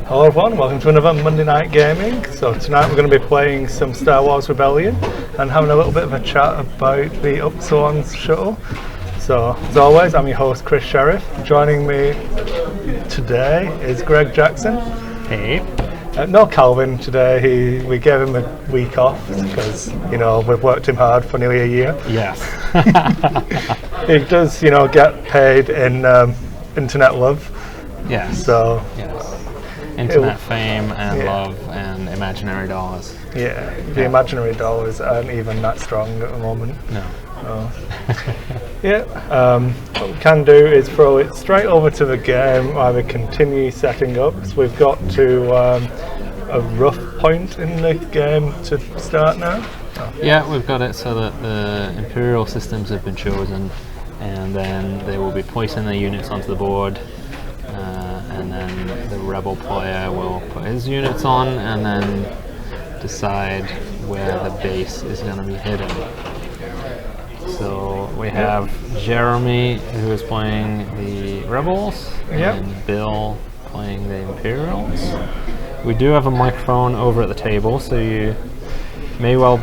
Hello everyone, welcome to another Monday Night Gaming. So tonight we're going to be playing some Star Wars Rebellion and having a little bit of a chat about the Upsilon's shuttle. So as always, I'm your host Chris Sheriff. Joining me today is Greg Jackson. Hey. No Calvin today, we gave him a week off because, you know, we've worked him hard for nearly a year. Yes. He does, you know, get paid in internet love. Yes. So yes. Internet fame and love and imaginary dollars. Yeah, the imaginary dollars aren't even that strong at the moment. No. What we can do is throw it straight over to the game while we continue setting up. So we've got to a rough point in the game to start now. Yeah, we've got it so that the Imperial systems have been chosen, and then they will be placing their units onto the board. And then the Rebel player will put his units on and then decide where the base is going to be hidden. So we have Jeremy, who is playing the Rebels, and Bill playing the Imperials. We do have a microphone over at the table, so you may well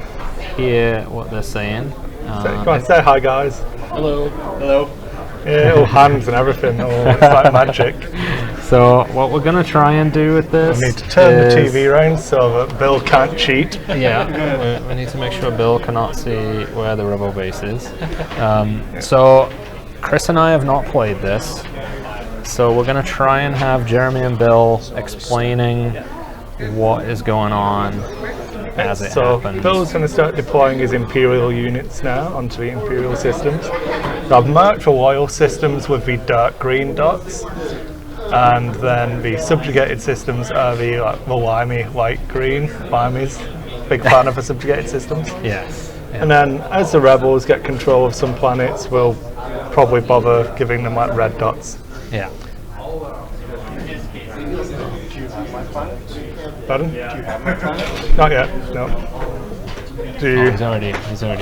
hear what they're saying. Go on, say hi guys. Hello. Hello. Yeah, all hands and everything, it's like magic. So what we're going to try and do with this, we need to turn the TV around so that Bill can't cheat. Yeah, we need to make sure Bill cannot see where the Rebel base is. So Chris and I have not played this, so we're going to try and have Jeremy and Bill explaining what is going on as it happens. Bill's going to start deploying his Imperial units now onto the Imperial systems. The marked royal systems with the dark green dots, and then the subjugated systems are the limey light green. Limey's big fan of the subjugated systems. Yes. Yeah. And then as the rebels get control of some planets, we'll probably bother giving them like red dots. Yeah. Pardon? Do you have my planet? Not yet. No. Do you? He's already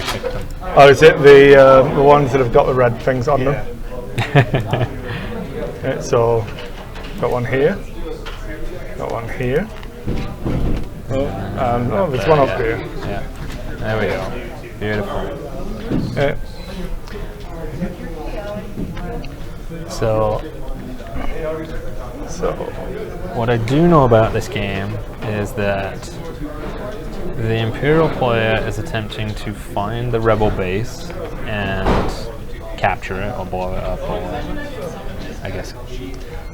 picked them. Oh, is it the ones that have got the red things on them? Yeah, so got one here. Got one here. There's one up here. Yeah. There we go. Beautiful. Yeah. So what I do know about this game is that the Imperial player is attempting to find the Rebel base and capture it or blow it up, or I guess.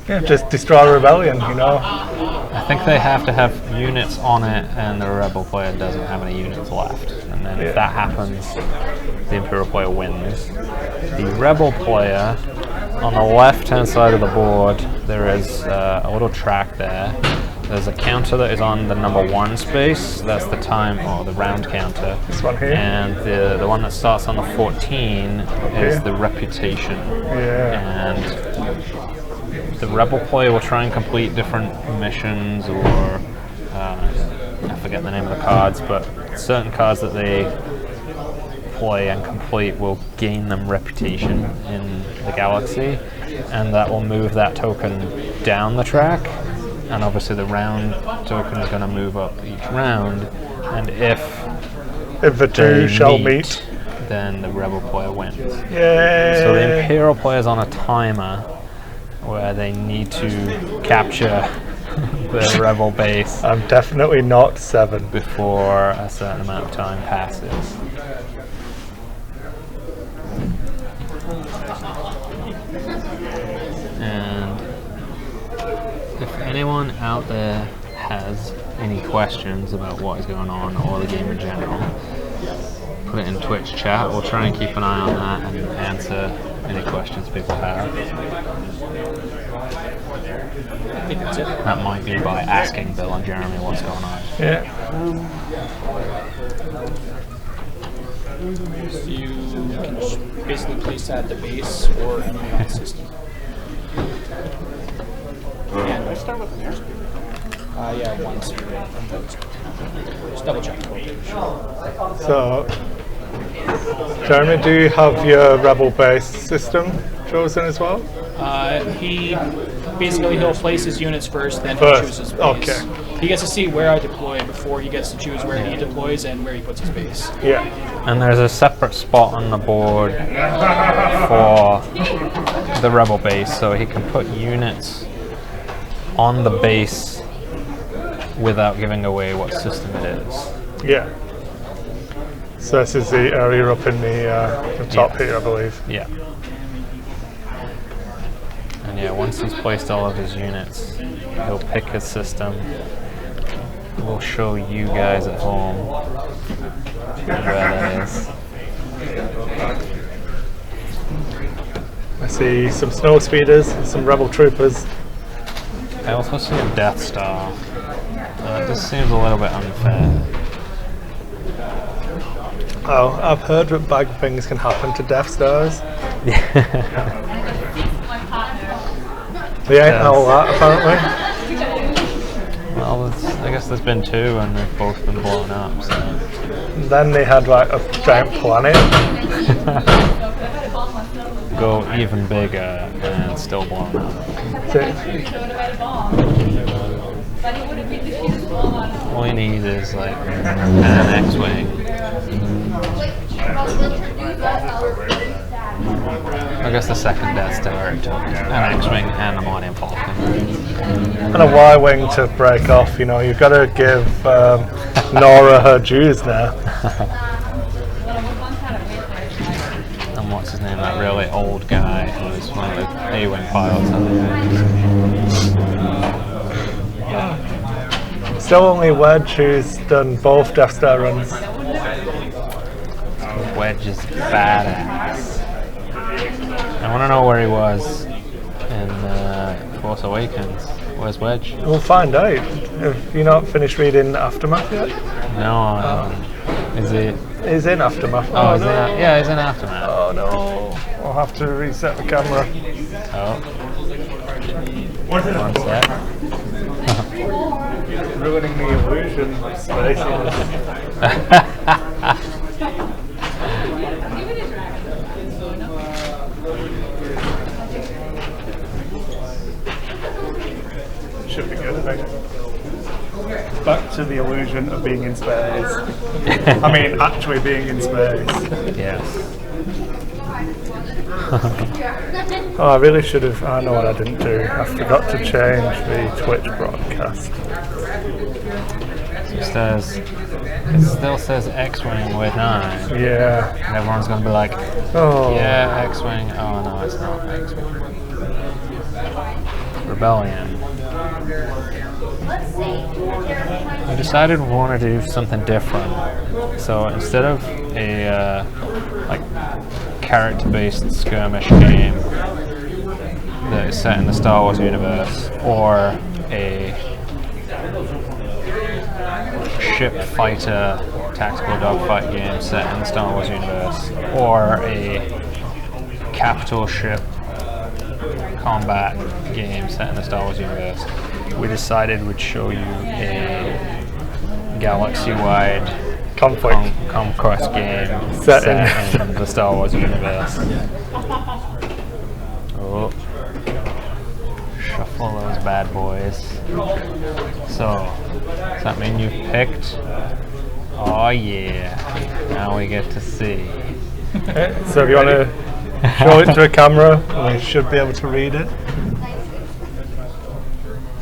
Yeah, just destroy a rebellion, you know. I think they have to have units on it, and the Rebel player doesn't have any units left. And then if that happens, the Imperial player wins. The Rebel player, on the left-hand side of the board, there is a little track there. There's a counter that is on the number 1 space. That's the time, or the round counter. This one here. And the one that starts on the 14 is the reputation. Yeah. And the Rebel player will try and complete different missions, or I forget the name of the cards, but certain cards that they play and complete will gain them reputation in the galaxy, and that will move that token down the track. And obviously the round token is going to move up each round, and if the two shall meet, then the Rebel player wins. Yay. So the Imperial player is on a timer where they need to capture the Rebel base. I'm definitely not 7 before a certain amount of time passes. And if anyone out there has any questions about what is going on or the game in general, put it in Twitch chat. We'll try and keep an eye on that and answer any questions people have. I think that's it. That might be by asking Bill and Jeremy what's going on. Yeah. You can basically place at the base or anywhere on the system. And let's start with an airspeed. Yeah, 1-0. Just double check. So, Jeremy, do you have your Rebel base system chosen as well? He basically he'll place his units first, then he'll choose his base. Okay. He gets to see where I deploy before he gets to choose where he deploys and where he puts his base. Yeah. And there's a separate spot on the board for the rebel base, so he can put units on the base without giving away what system it is. Yeah. So this is the area up in the top here, I believe. Yeah. And yeah, once he's placed all of his units, he'll pick his system. We'll show you guys at home where that is. I see some snow speeders, some rebel troopers. I also see a Death Star. This seems a little bit unfair. Oh, I've heard that bad things can happen to Death Stars. They ain't all that, apparently. Well, I guess there's been 2 and they've both been blown up, so. And then they had like a giant planet. Go even bigger and still blown up. All you need is like an X-Wing. I guess the second Death Star took an X-Wing and the Millennium Falcon. And a Y-Wing to break off, you know, you've got to give Nora her dues now. And what's his name, that really old guy who was one of the A-Wing pilots on the Still only Wedge who's done both Death Star runs. Wedge is badass. I want to know where he was in Force Awakens. Where's Wedge? We'll find out. Have you not finished reading Aftermath yet? No, is he? He's in Aftermath. Oh, is he? Yeah, he's in Aftermath. Oh no, I'll have to reset the camera. Oh. One sec. Ruining the illusion of space. Should be good, I think. Back to the illusion of being in space. I mean, actually being in space. Yes. Oh, I really should have. I know what I didn't do. I forgot to change the Twitch broadcast. It still says X-Wing with 9. Yeah. And everyone's going to be like, Oh. yeah, X-Wing. Oh, no, it's not X-Wing. Rebellion. We decided we wanted to do something different. So instead of a like character-based skirmish game that is set in the Star Wars universe, or a ship fighter tactical dogfight game set in the Star Wars universe, or a capital ship combat game set in the Star Wars universe, we decided we'd show you a galaxy-wide conquest game set in the Star Wars universe. Oh, shuffle those bad boys. So, does that mean you've picked? Oh yeah, now we get to see. So if you want to show it to a camera, we should be able to read it.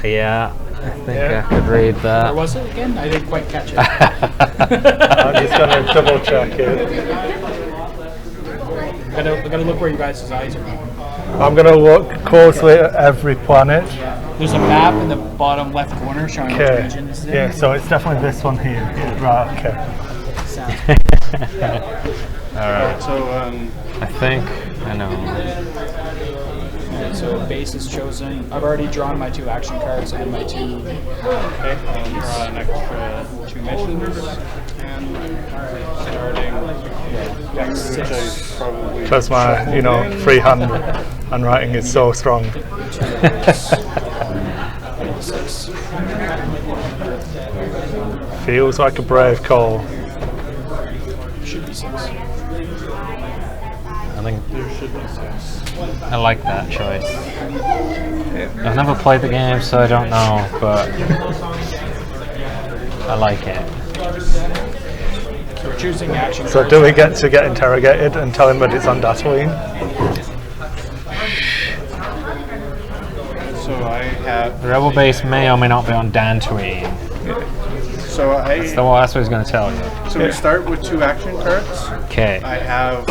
Yeah, I think I could read that. Where was it again? I didn't quite catch it. I'm just going to double check it. I gotta look where you guys' eyes are on. I'm going to look closely at every planet. There's a map in the bottom left corner showing which Okay. region this is in. Yeah, so it's definitely this one here. Yeah, right, okay. Alright, So, I think I know. so base is chosen. I've already drawn my 2 action cards and my 2. Okay, I'll draw an extra 2 missions, and starting next, which is probably Because my, freehand handwriting is so strong. 6. Feels like a brave call. Should be 6. I think there should I like that choice. I've never played the game, so I don't know, but I like it. So we're choosing action. So do we get to get interrogated and tell him that it's on Tatooine? So I have. The rebel base may or may not be on Dantooine. So I. That's what he's going to tell you. So we start with 2 action cards. Okay. I have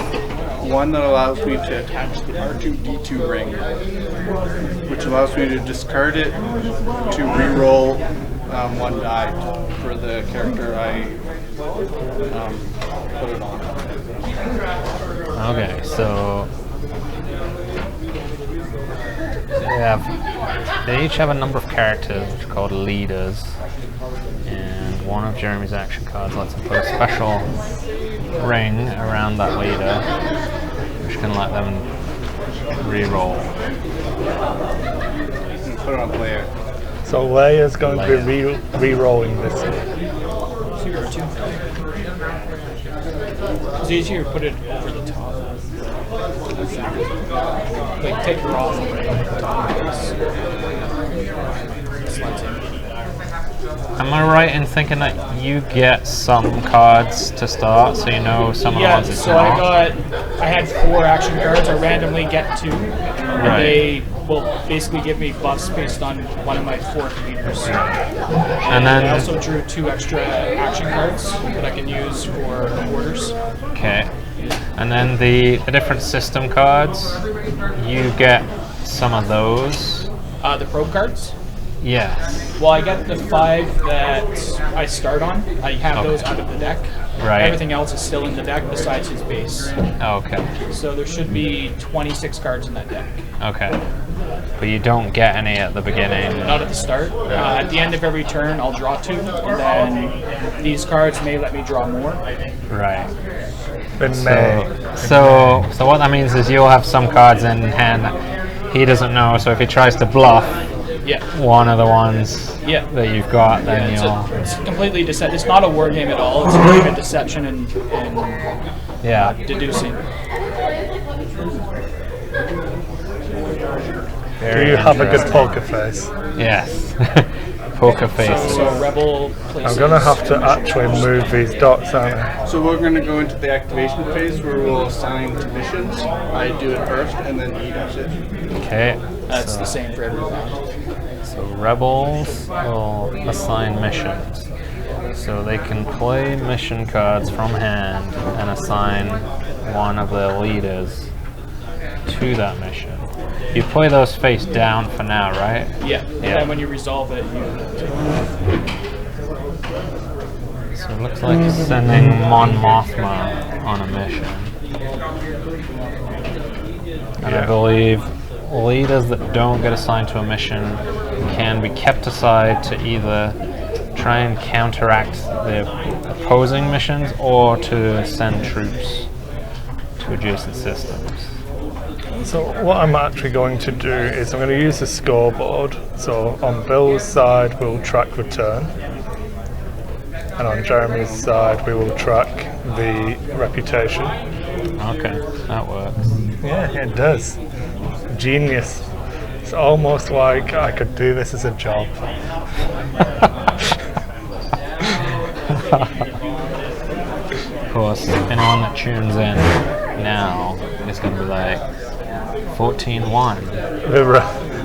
one that allows me to attach the R2D2 ring, which allows me to discard it to re-roll 1 die for the character I put it on. Okay, so they each have a number of characters which are called leaders, and one of Jeremy's action cards lets him put a special ring around that leader, which can let them re-roll. And put it on Leia. So Leia's going to be re-rolling this. It's easier to put it over the top. Like take her off and put it over the top of this. Slides in. Am I right in thinking that you get some cards to start, so you know some of the ones it's so not? I had 4 action cards. I randomly get 2. Right. They will basically give me buffs based on one of my 4 leaders. And then I also drew 2 extra action cards that I can use for orders. okay, and then the different system cards, you get some of those. The probe cards. Yes. Well, I get the 5 that I start on. I have those out of the deck. Right. Everything else is still in the deck besides his base. Okay. So there should be 26 cards in that deck. Okay. But you don't get any at the beginning. Not at the start. At the end of every turn, I'll draw 2, and then these cards may let me draw more. Right. In May. So what that means is you'll have some cards in hand that he doesn't know. So if he tries to bluff one of the ones that you've got, then it's completely deceptive. It's not a war game at all. It's a game of deception and deducing. Do you have a good poker face? Yes. Poker face. So Rebel places. I'm going to have to actually move these dots, aren't I? So we're going to go into the activation phase where we'll assign to missions. I do it first, and then he does it. Okay. That's the same for every round. So rebels will assign missions. So they can play mission cards from hand and assign one of their leaders to that mission. You play those face down for now, right? Yeah. And when you resolve it, So it looks like he's sending Mon Mothma on a mission. And I believe leaders that don't get assigned to a mission can be kept aside to either try and counteract the opposing missions or to send troops to adjacent systems. So what I'm actually going to do is I'm going to use the scoreboard. So on Bill's side we'll track return, and on Jeremy's side we will track the reputation. Okay, that works. Yeah, it does. Genius. It's almost like I could do this as a job. Of course, anyone that tunes in now is going to be like 14-1.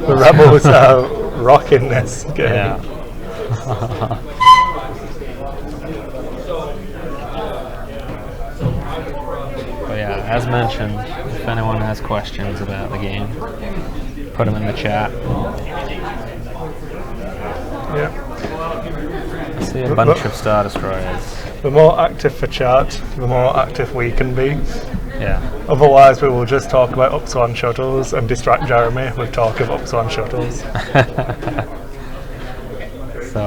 The rebels are rocking this game. Yeah. But yeah, as mentioned, if anyone has questions about the game, put them in the chat. Yeah. I see a bunch of Star Destroyers. The more active for chat, the more active we can be. Yeah. Otherwise, we will just talk about Upswan shuttles and distract Jeremy with talk of Upswan shuttles. So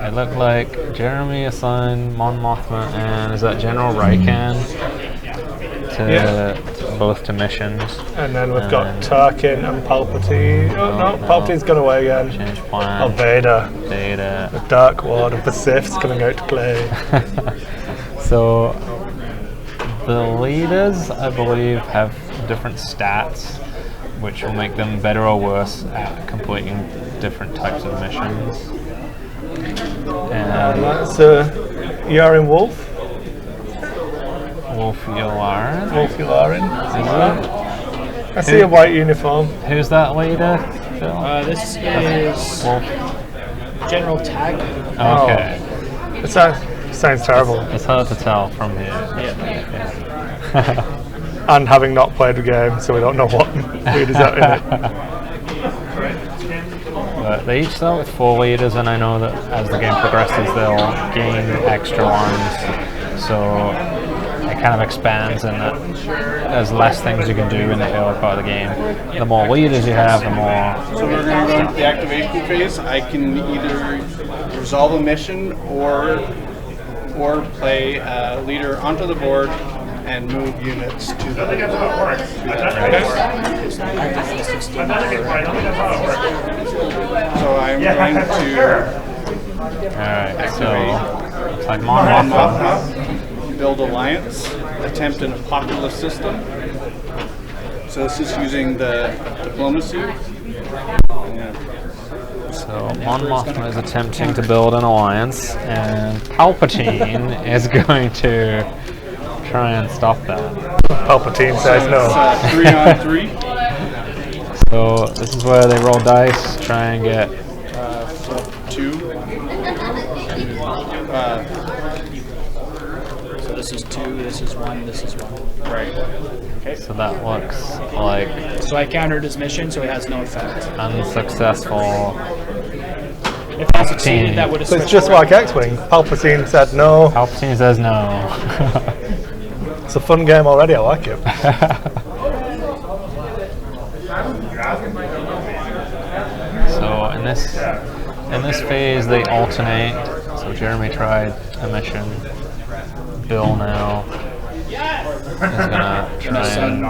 it looked like Jeremy assigned Mon Mothma and is that General Raikan to both to missions. And then we've got Tarkin and Palpatine. Oh no, Palpatine's gone away again. Change plan. Oh, Vader. Vader. The Dark Lord of the Sith's coming out to play. So the leaders, I believe, have different stats, which will make them better or worse at completing different types of missions. And That's Yarin Wolf. Wolf Yularin. Wolf Yularin. Is it? I see a white uniform. Who's that leader, Phil? This is Wolf. General Tag. Okay. It sounds terrible. It's hard to tell from here. Yeah. And having not played the game, so we don't know what leaders are in it. But they each start with 4 leaders, and I know that as the game progresses, they'll gain extra ones. So it kind of expands, and that there's less things you can do in the early part of the game. The more leaders you have, the more. So we're going to go into the activation phase. I can either resolve a mission or play a leader onto the board and move units to the So I'm going to Alright, so it's like Mon Mon Mothma. Mothma, build alliance, attempt in a populous system. So this is using the diplomacy. So Mon Mothma is attempting to build an alliance, and Palpatine is going to try and stop that. Palpatine says no. It's 3 on 3. So this is where they roll dice, try and get 2. So this is 2, this is 1, this is 1. Right. Okay. so that looks like So I countered his mission, so it has no effect. unsuccessful. If I succeeded, that would have So switched. it's just over. like X-Wing. Palpatine said no. Palpatine says no. It's a fun game already. I like it. So in this phase they alternate. So Jeremy tried a mission. Bill now is gonna try and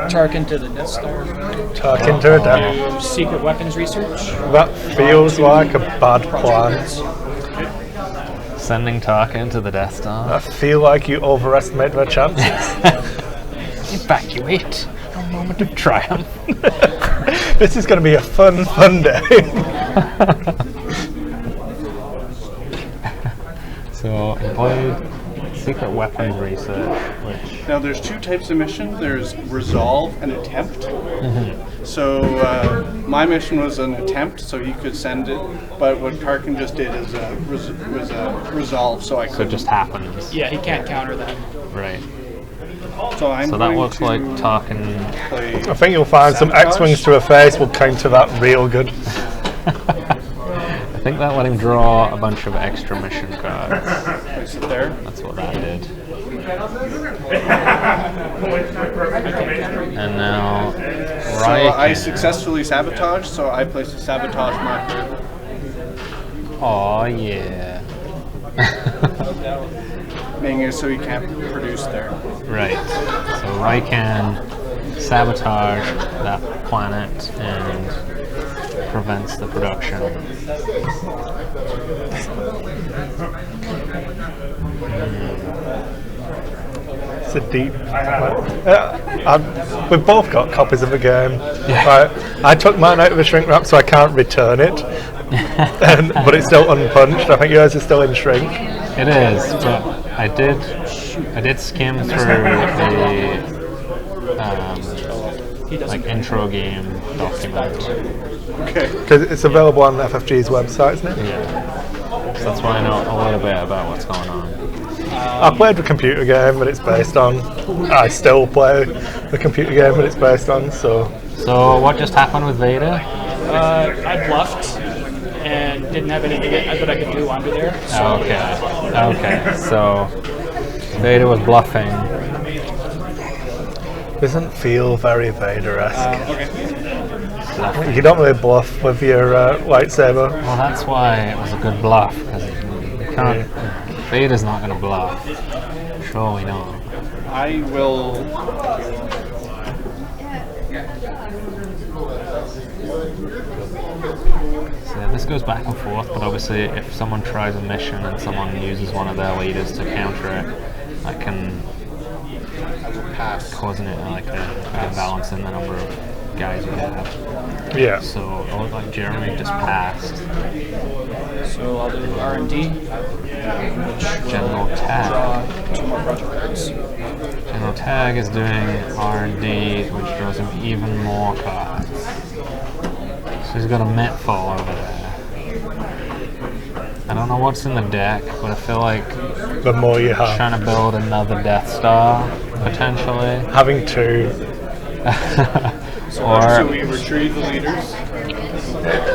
Tarkin to the Death Star. Talking to a death. Secret weapons research. That feels like a bad plan. sending Tarkin to the Death Star. I feel like you overestimate their chances. Evacuate. A moment of triumph. This is going to be a fun day. So I played secret weapons research, which Now there's 2 types of mission. There's resolve and attempt. So my mission was an attempt, so he could send it. But what Tarkin just did is was a resolve, so I so it could just happens. Yeah, he can't counter that. Right. So I'm So that going looks to like Tarkin. play. I think you'll find some X-Wings to a face will counter that real good. I think that let him draw a bunch of extra mission cards. Place it there. That's what that did. And now So I Ryan. successfully sabotaged, so I placed a sabotage marker. Oh yeah. Making it so he can't produce there. Right. So Raikan sabotage that planet and prevents the production. It's a deep. We've both got copies of the game. Right, I took mine out of the shrink wrap, so I can't return it. But it's still unpunched. I think yours is still in shrink. It is, but I did skim through the like intro game document. Okay. Because it's available on FFG's website, isn't it? Yeah. So that's why I know a little bit about what's going on. I played the computer game that it's based on. I still play the computer game that it's based on, so... So what just happened with Vader? I bluffed and didn't have anything that I could do under there. So Okay. So Vader was bluffing. Doesn't feel very Vader-esque. Okay. You don't really bluff with your lightsaber. Well, that's why it was a good bluff, because you can't. Vader's not going to bluff. Surely not. I will. So yeah, this goes back and forth, but obviously if someone tries a mission and someone uses one of their leaders to counter it, that can pass. causing it like an imbalance in the number of guys you have. Yeah. So it looked like Jeremy just passed. So I'll do R&D, which General will Tag. draw 2 more project cards. General Tag is doing R&D, which draws him even more cards. So he's got a Met Fall over there. I don't know what's in the deck, but I feel like The more you have. trying to build another Death Star, potentially. Having 2. So Or we retrieve the leaders.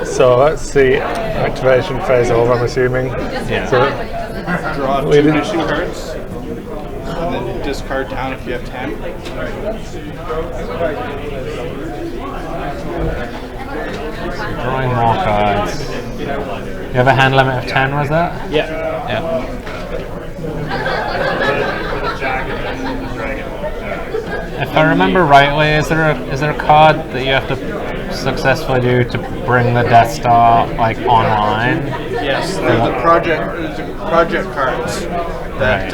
So that's the activation phase over, I'm assuming. Yeah. So Draw 2 Leader. mission cards. And then discard town if you have 10. drawing more cards. You have a hand limit of 10, was that? Yeah. Yeah. If I remember rightly, is there a card that you have to successfully do to bring the Death Star like online? Yes, they're the project cards that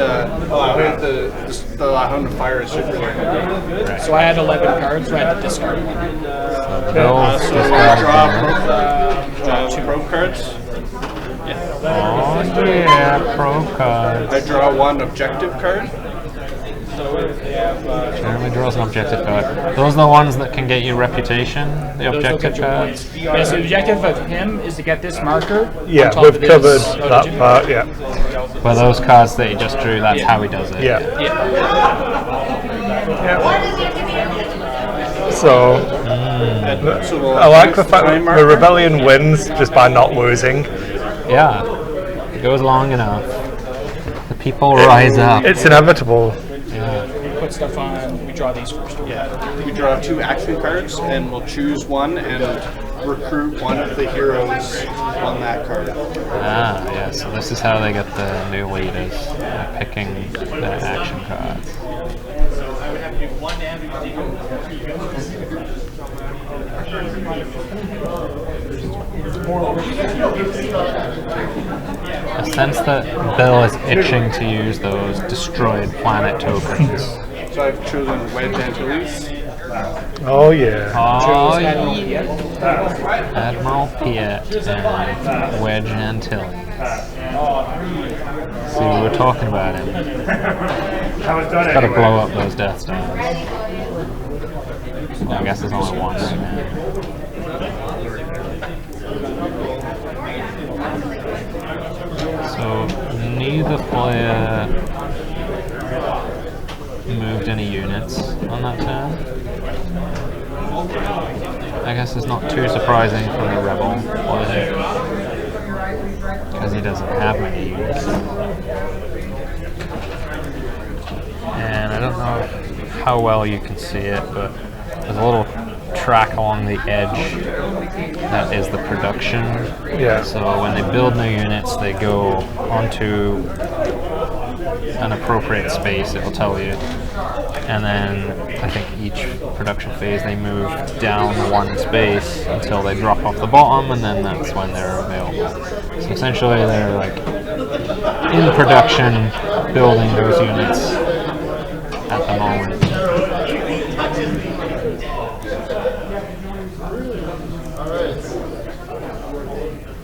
allow him to fire a super weapon. So I had 11 cards, so I had to discard 1. Bill's So discarded draw there. pro cards. Oh yeah, pro cards. I draw 1 objective card. Jeremy draws an objective card. Those are the ones that can get you reputation, the Those will objective get you cards. points. Yeah, so the objective of him is to get this marker. yeah, on top we've of his- covered oh, that did you? part, yeah. But those cards that you just drew, that's how he does it. Yeah. Yeah. So So we'll I like the fact time that the marker. rebellion wins just by not losing. Yeah. It goes long enough. The people rise up. It's inevitable. Yeah. We put stuff on, we draw these first. Yeah, we draw 2 action cards, and we'll choose one and recruit one of the heroes on that card. Ah, yeah. So this is how they get the new leaders, by picking their action cards. I sense that Bill is itching to use those destroyed planet tokens. So I've chosen Wedge Antilles. Oh yeah. Oh, Admiral yeah. Piet. Admiral Piet and Wedge Antilles. See, we were talking about him. Gotta blow up those Death Stars. Well, I guess there's only one right now. So neither player moved any units on that turn. I guess it's not too surprising from the rebel player, because he doesn't have many units. And I don't know how well you can see it, but there's a little track along the edge that is the production. Yeah. So when they build new units, they go onto an appropriate space, it will tell you. And then I think each production phase they move down one space until they drop off the bottom, and then that's when they're available. So essentially they're like in production building those units at the moment.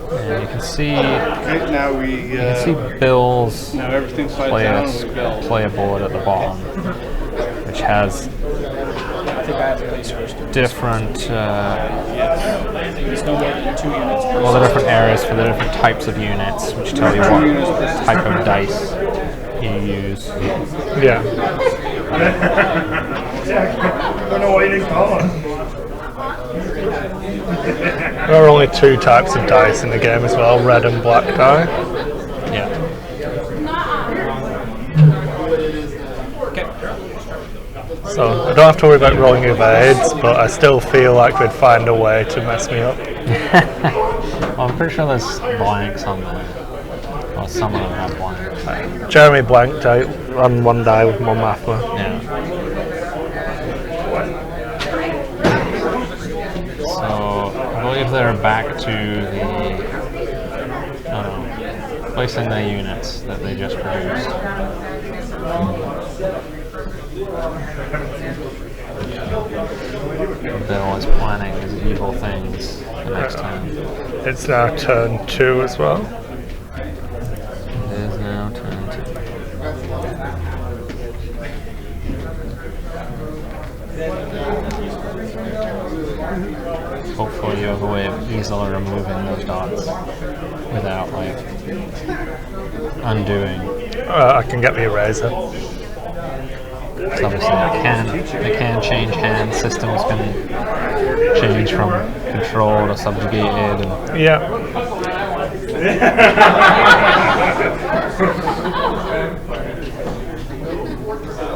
And you can see Okay, now we Bill's now everything slides down and we build. player board at the bottom, which has I think I have a place first. different There's no more than 2 units. all the different areas for the different types of units, which tell you what type of dice you use. Yeah. I don't know why you didn't call us. There are only 2 types of dice in the game as well, red and black die. Yeah. So I don't have to worry about rolling evades, but I still feel like we'd find a way to mess me up. Well, I'm pretty sure there's blanks on there. Well, some of them have blanks. Jeremy blanked out on 1 die with one Mathma. Yeah. So I believe they're back to the placing their units that they just produced. Bill is planning his evil things the next time. It's now turn 2 as well. It is now turn 2. Hopefully you have a way of easily removing those dots without like undoing. I can get the eraser. So obviously they can change hands. Systems can change from controlled or subjugated. And Yeah. so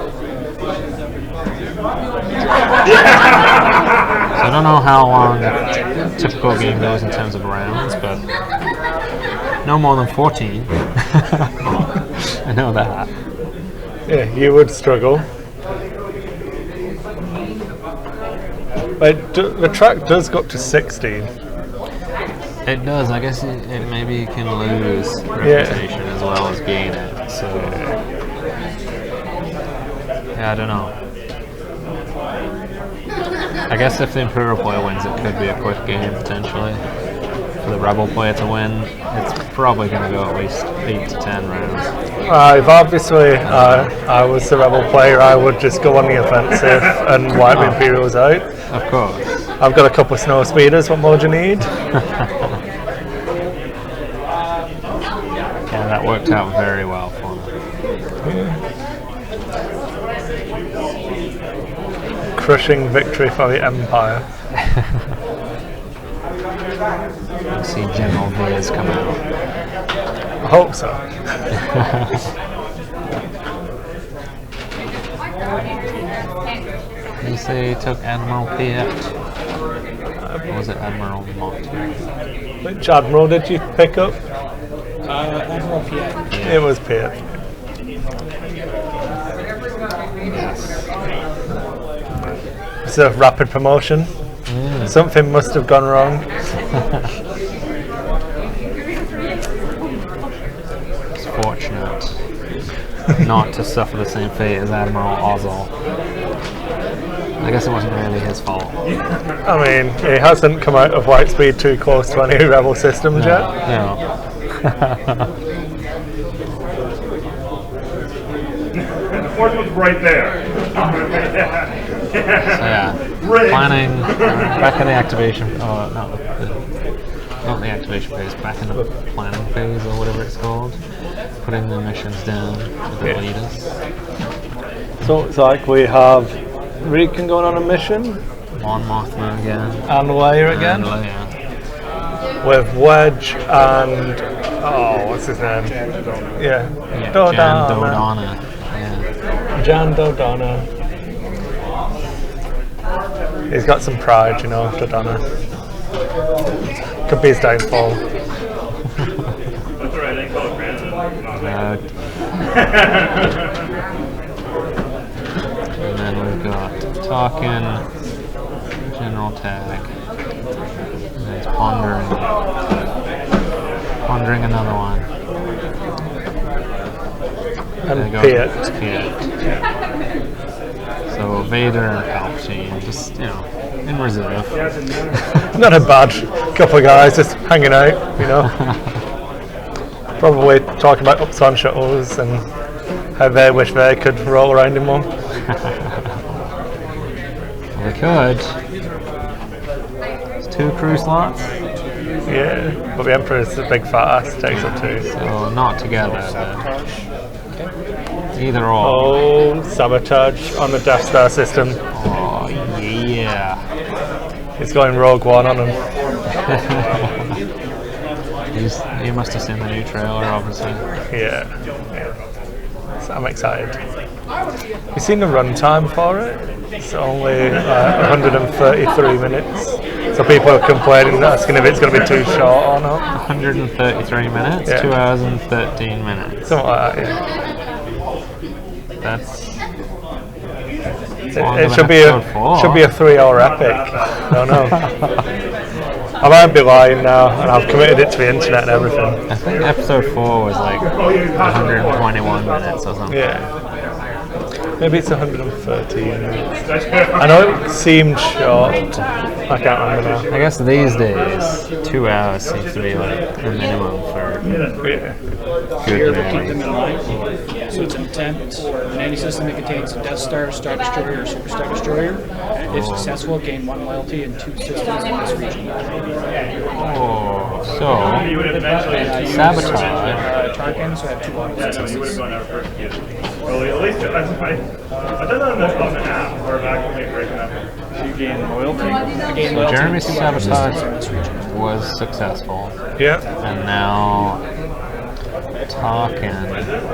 I don't know how long a typical game goes in terms of rounds, but no more than 14. I know that. Yeah, you would struggle. But the track does go up to 16. It does. I guess it maybe can lose reputation as well as gain it. So yeah, I don't know. I guess if the Imperial player wins, it could be a quick game potentially. For the Rebel player to win, it's probably going to go at least 8 to 10 rounds. If obviously I was the Rebel player, I would just go on the offensive and wipe the Imperials out. Of course. I've got a couple of snow speeders. What more do you need? Yeah, that worked out very well for me. Crushing victory for the Empire. You see General Veers come out. I hope so. You say he took Admiral Piet? Or was it Admiral Mott? Which Admiral did you pick up? Admiral Piet. It was Piet. It's a rapid promotion. Something must have gone wrong. It's fortunate not to suffer the same fate as Admiral Ozzel. I guess it wasn't really his fault. I mean, he hasn't come out of Lightspeed too close to any Rebel systems yet. No. The fourth was right there. So yeah, planning back in the activation. Oh, not the activation phase. Back in the planning phase or whatever it's called. Putting the missions down to the leaders. So it's like we have Rican going on a mission, Mon Mothma again. and Leia again, And Leia. with Wedge and what's his name? Yeah, Yeah, Dodonna. Jan Dodonna. Yeah. Jan Dodonna. He's got some pride, you know, Dodonna. Could be his downfall. That's right, they call it Brandon. And then we've got Talkin, General Tag, and then it's Pondering another one. And There goes Piet. Piet. So Vader and Palpatine, just, you know, in reserve. Not a bad couple of guys just hanging out, you know. Probably talking about Upsilon shuttles and how they wish they could roll around in one. They could. It's 2 crew slots, Yeah, but the Emperor's a big fat ass, takes up 2. so not together, but either or. Oh, sabotage on the Death Star system. Oh, yeah. He's going Rogue One on him. You must have seen the new trailer, obviously. Yeah. So I'm excited. You seen the runtime for it? It's only 133 minutes. So people are complaining, asking if it's going to be too short or not. 133 minutes, Yeah. 2 hours and 13 minutes. Something like that, yeah. That's It should be a 3-hour epic. I don't know. I might be lying now, and I've committed it to the internet and everything. I think episode 4 was like 121 minutes or something. Yeah. Maybe it's 113 minutes. I know it seemed short. I can't remember now. I guess these days, 2 hours seems to be like the minimum for Yeah. Here, good we'll keep them movies. in line. So it's an attempt in any system that contains a Death Star, Star Destroyer, or Super Star Destroyer. If successful, gain 1 loyalty in 2 systems in this region. Oh, so You would have eventually Use, sabotage. Tarkin, so I have 2 loyalty Yeah, no, you would have successes. gone out first. Yeah. Well, at least I done that on the app or vacuum breaking up. You gain loyalty. I gain loyalty Jeremy's in 2 other systems in sabotage this region. was successful, Yeah. and now Tarkin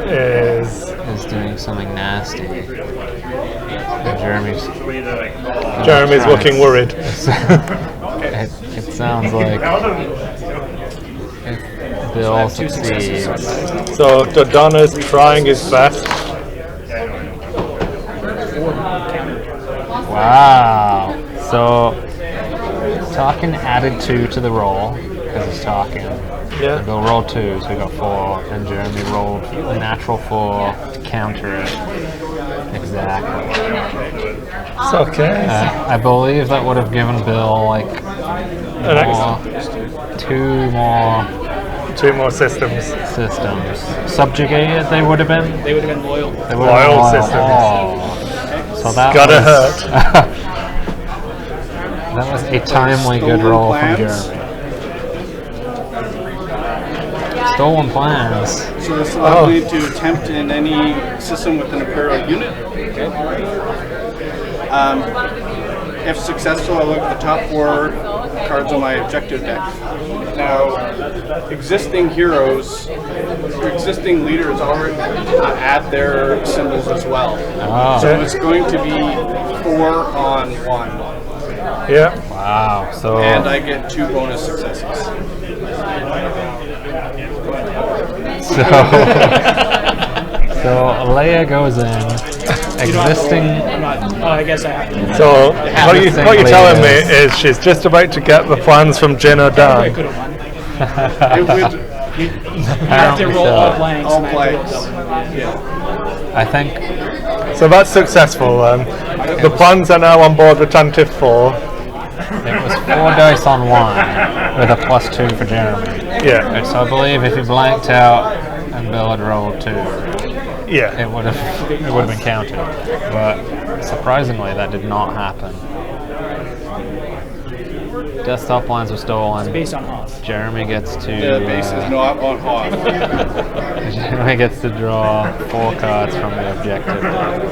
Is is doing something nasty. And Jeremy's looking worried. It sounds like if Bill succeeds. So Dodonna's trying his best. Wow. So Tarkin added 2 to the roll because he's Tarkin. Yeah. Bill rolled 2, so we got 4, and Jeremy rolled a natural 4 to counter it. Exactly. It's okay. I believe that would have given Bill like An two more 2 more systems. systems. Subjugated, they would have been. They would have been loyal. They would have been Loyal loyal. systems. Oh. So that Gotta was, hurt. That was a timely good roll from Plans. Jeremy. Stolen plans. So this allows me to attempt in any system with an Imperial unit. If successful, I look at the top 4 cards on my objective deck. Now, existing heroes, or existing leaders already add their symbols as well. Oh. So it's going to be 4 on 1. Yeah. Wow. So And I get 2 bonus successes. so Leia goes in. Existing. I'm not. Oh, I guess I have to. So what you're telling me is she's just about to get the plans from Jin or I Dan. could have won. It would, You have to Apparently roll so. all blanks. all and I have to roll blanks. double. Yeah. I think So that's successful. The plans are now on board the Tantive 4. it was 4 dice on 1 with a +2 for Jeremy. Yeah. So I believe if he blanked out and Bill had rolled 2, Yeah. it would have been counted. But surprisingly, that did not happen. Desktop lines were stolen. Based on Hoth. Jeremy gets to The base is not on off. Jeremy gets to draw 4 cards from the objective deck.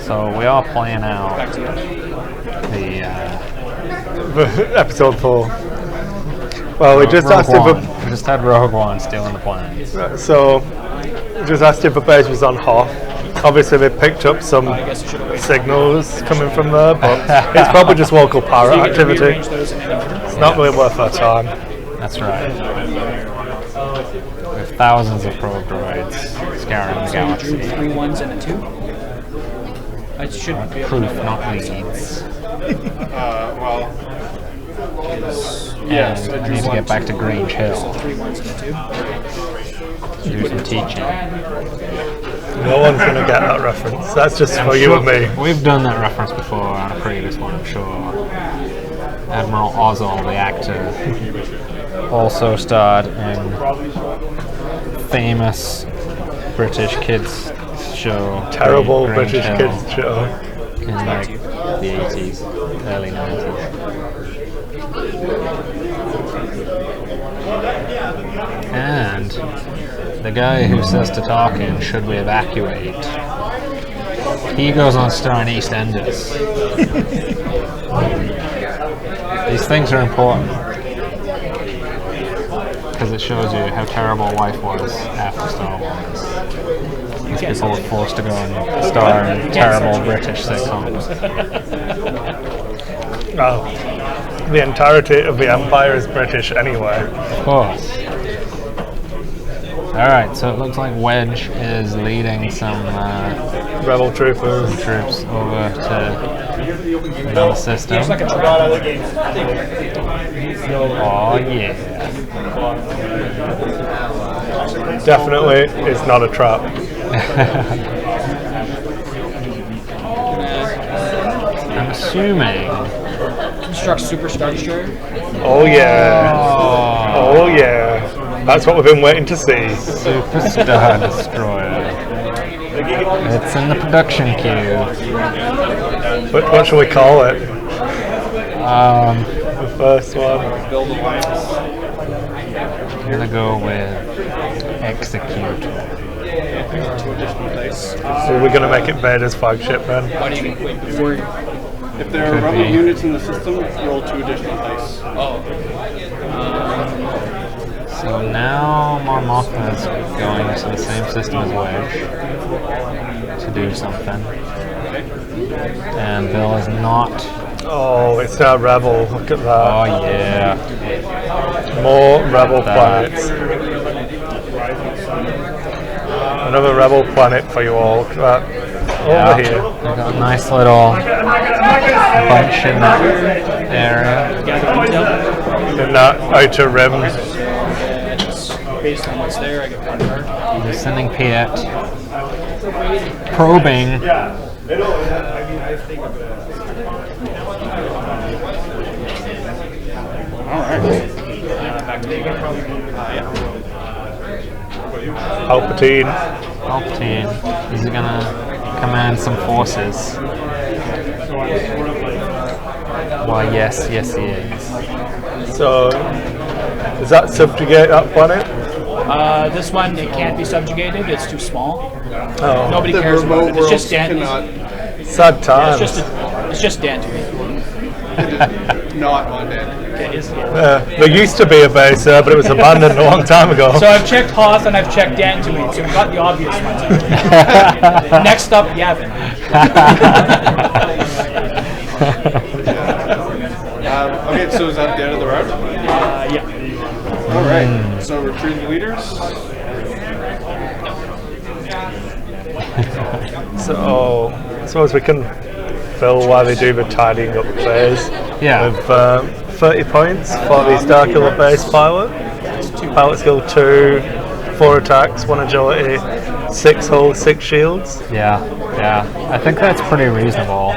So we are playing out Back to you. the Episode 4. Well, we just Rogue asked One. if We just had Rogue One stealing the plans. we just asked if the base was on Hoth. Obviously, they picked up some I guess you should have waited. signals coming from there, but it's probably just local pirate You get to activity. rearrange those in any order. It's not really worth our time. That's right. We have thousands of probe droids scouring the So you drew galaxy. 3 1s and a 2. I should be able to Proof, know that. not leads. Well, yes, And I I drew need to 1, get back to 2. Grange So Hill. 3 1s and a 2. Do some teaching. No one's going to get that reference. That's just for you and me. We've done that reference before on a previous one, I'm sure. Admiral Ozzel, the actor, also starred in famous British kids show. Terrible Grange British Hill, kids show. in like the 80s, early 90s. And the guy who says to Tarkin, should we evacuate? He goes on starring EastEnders. These things are important because it shows you how terrible life was after Star Wars. These people were forced to go and star in terrible British sitcoms. Oh, the entirety of the Empire is British anyway. Of course. Alright, so it looks like Wedge is leading some Rebel troopers. troops over to another system. It's like a draw. Oh yeah. definitely is not a trap. I'm assuming. Construct Superstar Destroyer. Oh yeah. Oh yeah. That's what we've been waiting to see. Superstar Destroyer. It's in the production queue. What shall we call it? The first one. I'm gonna go with Execute. So we're gonna make it Vader's flagship then. Why do you wait before? If there are Could rebel be. units in the system, roll 2 additional dice. Oh. So now Mon Mothma is going to the same system as Wedge to do something. And Bill is not. Oh, it's now Rebel. Look at that. Oh yeah. More Rebel planets. Another Rebel planet for you all. Look at that. Over here. We've got a nice little bunch in that area. In that outer rim. Based on what's there, I get 1 card. We're sending Piet. Probing. Back to you. Palpatine. Palpatine. He's gonna command some forces. Why, yes, he is. So, does that subjugate that planet? This one, it can't be subjugated. It's too small. Oh, Nobody The cares about remote it. It's just worlds Dan. cannot sad times. It's just Dan to me. not on that. Okay, There used to be a base there, but it was abandoned a long time ago. So I've checked Hoth and I've checked Dan to me. So we got the obvious ones. Next up, Yavin. Okay, so is that the end of the round? Yeah. All right. So retrieve the leaders. So, I suppose we can fill while they do the tidying up phase. Yeah. With 30 points for the Starkiller base pilot. Pilot skill 2, 4 attacks, 1 agility, 6 hull, 6 shields. Yeah. I think that's pretty reasonable.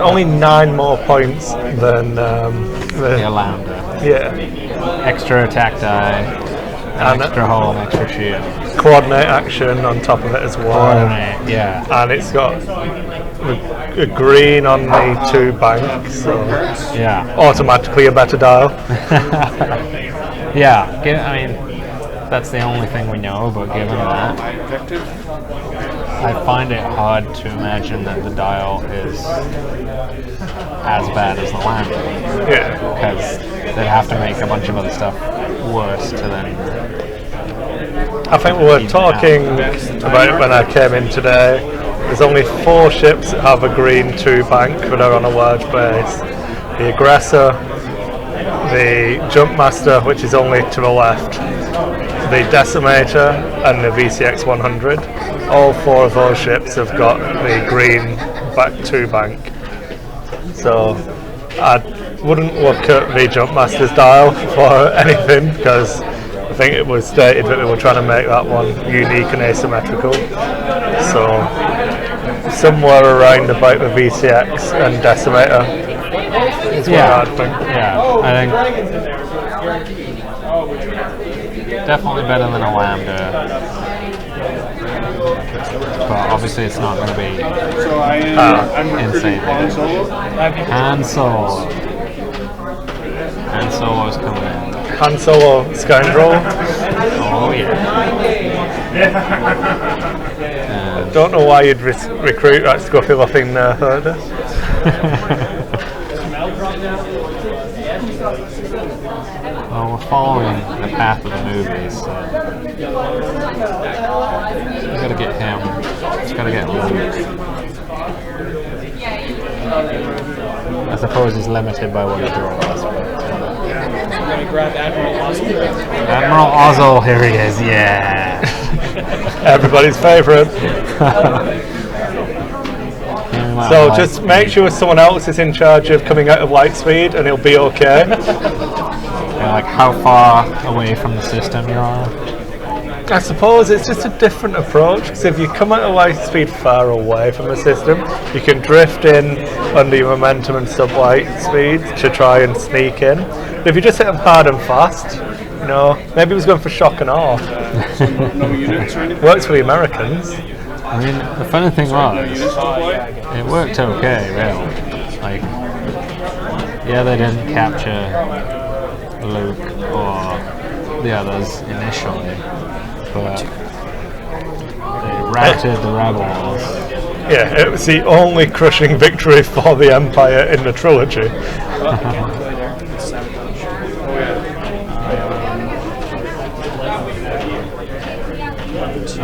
Only 9 more points than The the. Lambda. Yeah. Extra attack die, And extra hull, and extra shield. coordinate action on top of it as well. Coordinate, yeah. And it's got a green on the 2 bank, so Yeah. automatically a better dial. Yeah. I mean, that's the only thing we know, but given that, My objective. I find it hard to imagine that the dial is as bad as the Lambda. Yeah. Because they'd have to make a bunch of other stuff worse to then. I think we were talking about it when I came in today. There's only 4 ships that have a green 2 bank that are on a large base. The Aggressor, the Jumpmaster, which is only to the left, the Decimator, and the VCX 100. All 4 of those ships have got the green back 2 bank. So I wouldn't look at the Jumpmaster's dial for anything because I think it was stated that they were trying to make that one unique and asymmetrical. So somewhere around about the VCX and Decimator is what I'd think. Yeah, I think definitely better than a Lambda. But obviously it's not going to be So I'm recruiting insane. Han Solo. Han Solo. Han Solo's coming in. Han Solo Scoundrel. Oh yeah. Don't know why you'd recruit that scruffy looking herder. Well, we're following the path of the movies, so we gotta get him. Just gotta get Luke. I suppose he's limited by what he draws. But, I'm going to grab Admiral Ozzy. Admiral Ozzel, here he is. Yeah. Everybody's favourite. So just make sure someone else is in charge of coming out of light speed and it'll be okay. Like how far away from the system you're on. I suppose it's just a different approach, because if you come at a light speed far away from the system, you can drift in under your momentum and sub-light speed to try and sneak in. But if you just hit them hard and fast, you know, maybe he was going for shock and awe. No units or anything? Works for the Americans. I mean, the funny thing No was, units to deploy? it worked okay, really. Like, yeah, they didn't capture Luke or the others initially, but they routed the rebels. Yeah, it was the only crushing victory for the Empire in the trilogy.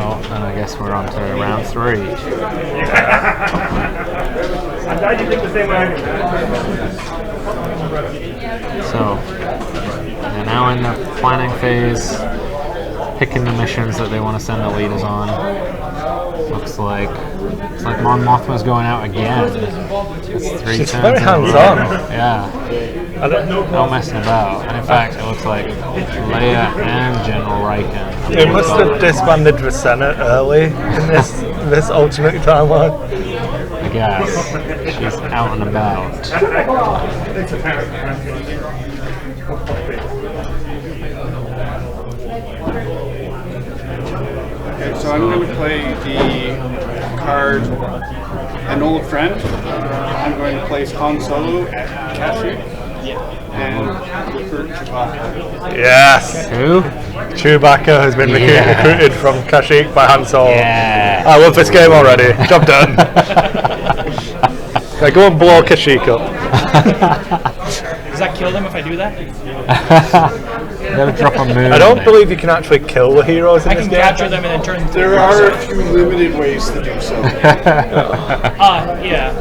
Oh, and I guess we're on to round 3. I'm glad you think the same way I do. So, they're now in the planning phase, picking the missions that they want to send the leaders on. Looks like Mon Mothma's going out again. It's 3 She's turns very in a hands row. on. Yeah, no messing about. And in fact, it looks like Leia and General Riken. They must have disbanded the Senate early in this alternate timeline. I guess she's out and about. Okay, so I'm going to play the card An Old Friend. I'm going to place Han Solo at Kashyyyk and recruit Chewbacca. Yes! Who? Chewbacca has been recruited from Kashyyyk by Han Solo. Yeah. I love this game already. Job done. Now go and blow Kashyyyk up. Does that kill them if I do that? Gotta drop a moon. I don't believe you can actually kill the heroes in I this can game. capture them and then turn them There are a few limited ways to do so. yeah,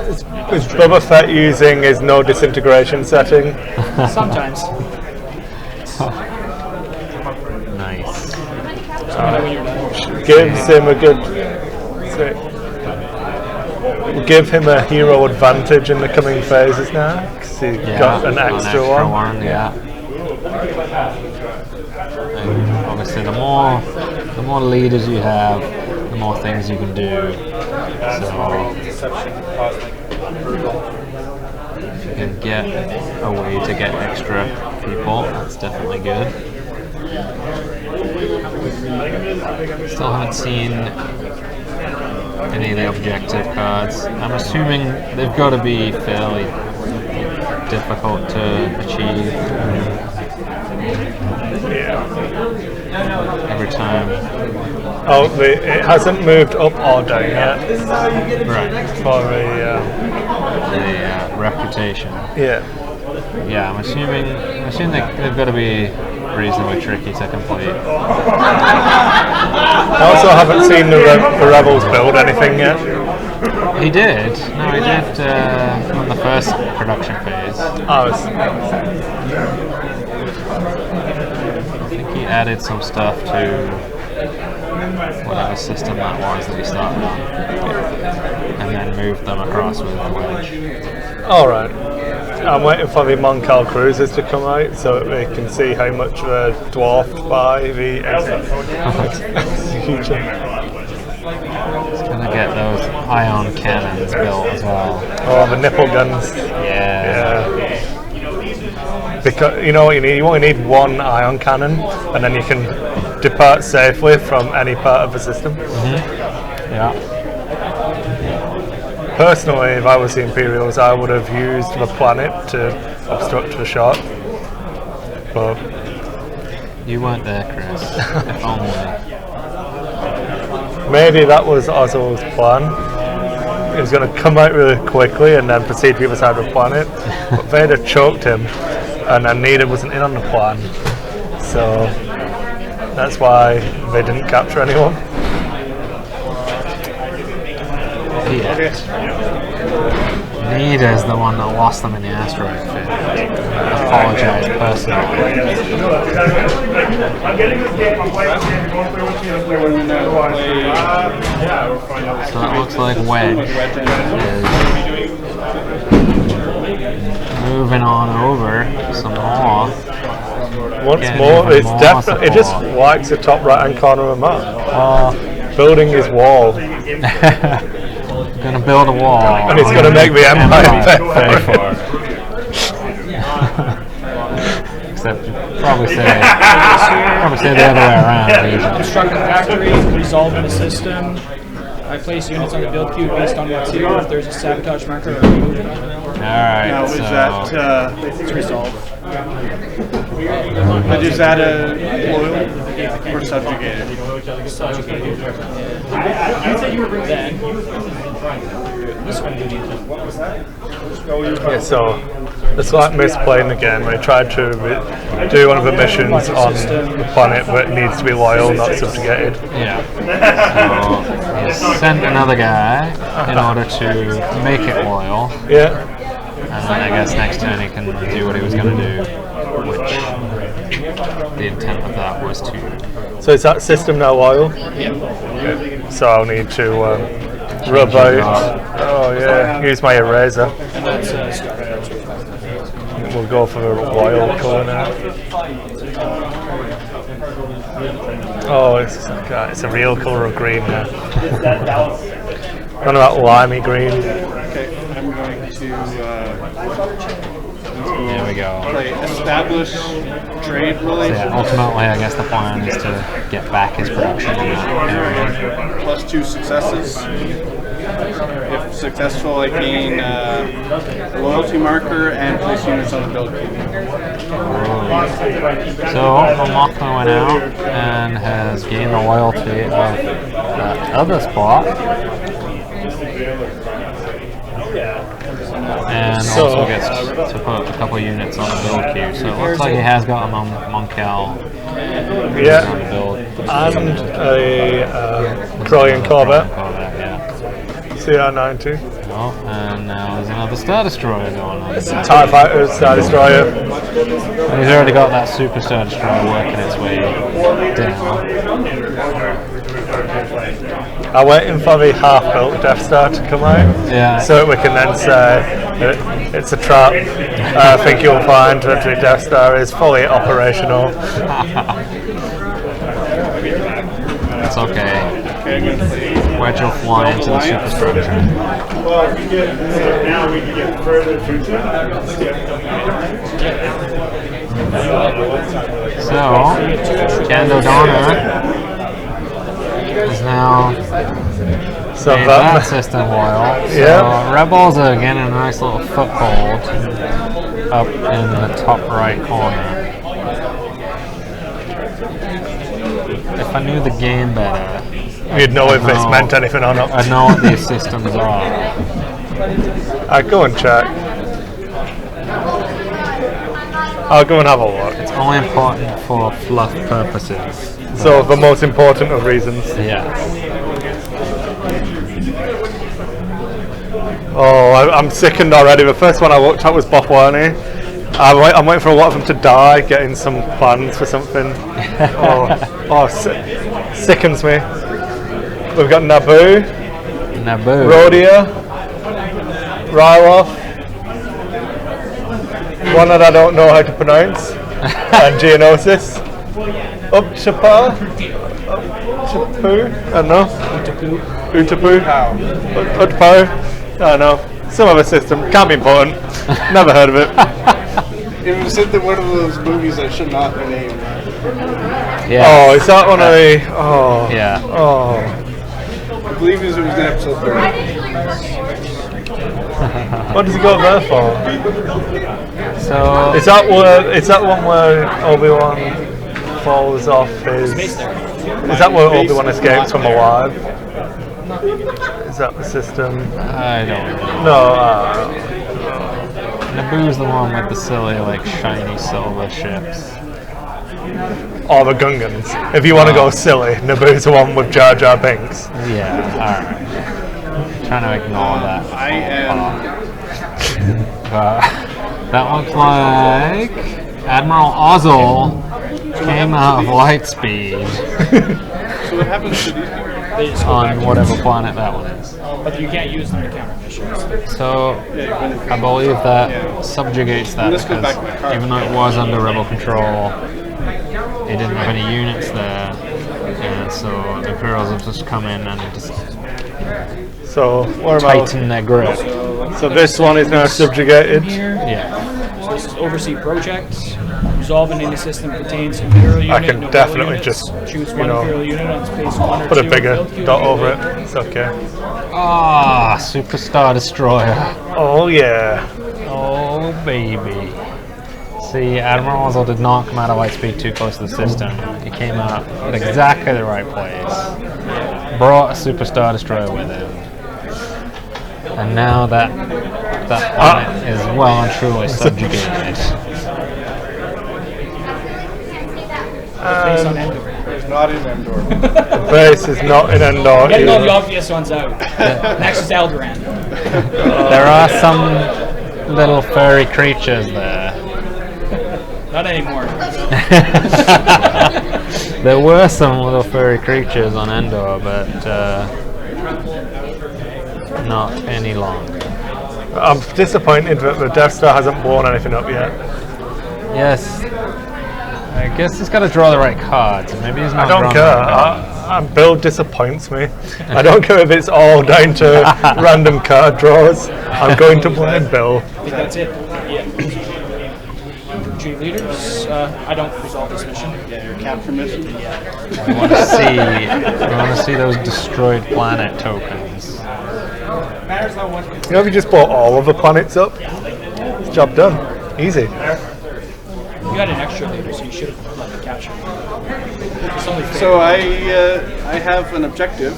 Is Boba Fett using his no disintegration setting? sometimes. Nice. Gives him a good... Give him a hero advantage in the coming phases now, because he's got an extra one. Yeah. And obviously, the more leaders you have, the more things you can do. So if you can get a way to get extra people, that's definitely good. Still haven't seen any of the objective cards. I'm assuming they've got to be fairly difficult to achieve. Every time. Oh, it hasn't moved up or down yet. Right. For the The reputation. yeah. Yeah, I'm assuming they've got to be reasonably tricky to complete. I also haven't seen the Rebels build anything yet. He did. No, he did on the first production phase. I think he added some stuff to whatever system that was that he started on, and then moved them across with the wedge. Alright. I'm waiting for the Moncal cruisers to come out so that we can see how much they're dwarfed by the execution. Gonna get those ion cannons built as well. Oh, the nipple guns. Yeah. Because you know what you need? You only need one ion cannon, and then you can depart safely from any part of the system. Yeah. Personally, if I was the Imperials, I would have used the planet to obstruct the shot. But You weren't there, Chris. If only. maybe that was Ozzel's plan. He was going to come out really quickly and then proceed to the other side of the planet. But Vader choked him, and then Needa wasn't in on the plan. So that's why they didn't capture anyone. Needa's the one that lost them in the asteroid fit. I apologize personally. I'm getting this game. I'm playing this game. You're going to play with me and play with me. Otherwise, yeah, we'll find out. So it looks like Wedge is moving on over some more. Once Getting more, even it's more definitely it just support. likes the top right hand corner of the map. Oh, Building his wall. gonna build a wall. And it's gonna make the Empire pay for it. Except probably say the other way around. Usually. Construct a factory, resolve in the system. I place units on the build queue based on what's here. If there's a sabotage marker, I remove it. Alright, Now, so is that, It's resolved. is that a loyal or subjugated? Subjugated. Then, this one you need to. Yeah, so it's like misplaying the game. I tried to do one of the missions on the planet, but it needs to be loyal, not subjugated. yeah. So he sent another guy in order to make it loyal. Yeah. And then I guess next turn he can do what he was going to do, which the intent of that was to. So is that system now loyal? Yeah. Okay. So I'll need to rub out. Oh yeah, use my eraser. And that's start. We'll go for the royal colour now. Oh, it's a real colour of green now. None of that limey green. Okay, I'm going to There we go. play establish trade So relations. yeah, ultimately, I guess the plan is to get back his production in that area. Plus 2 successes. If successful, I gain a loyalty marker and place units on the build queue. So Momoko went out and has gained the loyalty of that other spot. And also gets to put a couple units on the build queue. So it looks like he has got a Monkel Yeah. on the build. And a Trillion Corvette. Corvette, yeah. CR90. Oh, and now there's another Star Destroyer going on. TIE Fighter, Star Destroyer. And he's already got that Super Star Destroyer working its way down. I'm waiting for the half-built Death Star to come out, Yeah. so that we can then say that it's a trap. I think you'll find that the Death Star is fully operational. It's okay. Okay, I'm going to play Wedge will fly into the Super Star Destroyer. Well, if we get now, we can get further through to So, Kando Donner is now So made that that system loyal. So Yeah. Rebels are getting a nice little foothold up in the top right corner. If I knew the game better, you'd know if it's No. meant anything or not. I'd know what these systems are. I'll go and check. I'll go and have a look. It's only important for fluff purposes. So the most important of reasons. Yeah. Oh, I'm sickened already. The first one I looked at was Bothwani. I'm waiting for a lot of them to die, getting some plans for something. Sickens me. We've got Naboo, Naboo. Rhodia, Ryloth, one that I don't know how to pronounce, and Geonosis. Upchapa? Upchapu? I don't know. Utapu? Utpo? I don't know. Some other system. Can't be important. Never heard of it. It was in one of those movies that should not be named. Yeah. Oh, is that one of the... Oh. Yeah. Oh. I believe it was in episode 30. What does he go there for? So Is that one where Obi-Wan falls off his... Is that where Obi-Wan escapes from alive? Is that the system? I don't know. No, Naboo's the one with the silly, like, shiny silver ships. or the Gungans. If you want to go silly, Naboo's the one with Jar Jar Binks. Yeah, alright. Trying to ignore that. I am. That looks like Admiral Ozzel came out of Lightspeed. So what happens to these people? They just go back on to whatever yours. planet that one is. But you can't use them to counter missions. So I believe that subjugates that This goes because back to the card. even though it was under rebel control, it didn't have any units there, and so the Imperials have just come in and just So what about? tighten their grip. So this one is now subjugated. Here. Yeah. So this is oversee projects. Resolve in any system contains Imperial unit. I can no definitely units. just, choose you one know, Imperial unit on space 1 or Put a 2 bigger build queue. dot over it. It's okay. Ah, Superstar Destroyer. Oh yeah. Oh baby. See, Admiral Ozzel did not come out of Lightspeed too close to the system. He came out at exactly the right place. Brought a Superstar Destroyer with him. And now that planet is well and truly subjugated. Based on Endor. It's not in Endor. The base is not in Endor. Getting all the either. obvious ones out. Next is Alderaan. There are some little furry creatures there. Not anymore. There were some little furry creatures on Endor, but not any longer. I'm disappointed that the Death Star hasn't blown anything up yet. Yes. I guess he's got to draw the right cards. Maybe he's not. I don't drawn care. the right cards. Build disappoints me. I don't care if it's all down to random card draws. I'm going to blame Bill. I think that's it. Yeah. G leaders. I don't resolve this mission. Yeah, your capture mission. We want to see those destroyed planet tokens. You know, if you just bought all of the planets up, it's job done. Easy. You got an extra leader, so you should have let me capture. It's only fair. So I have an objective.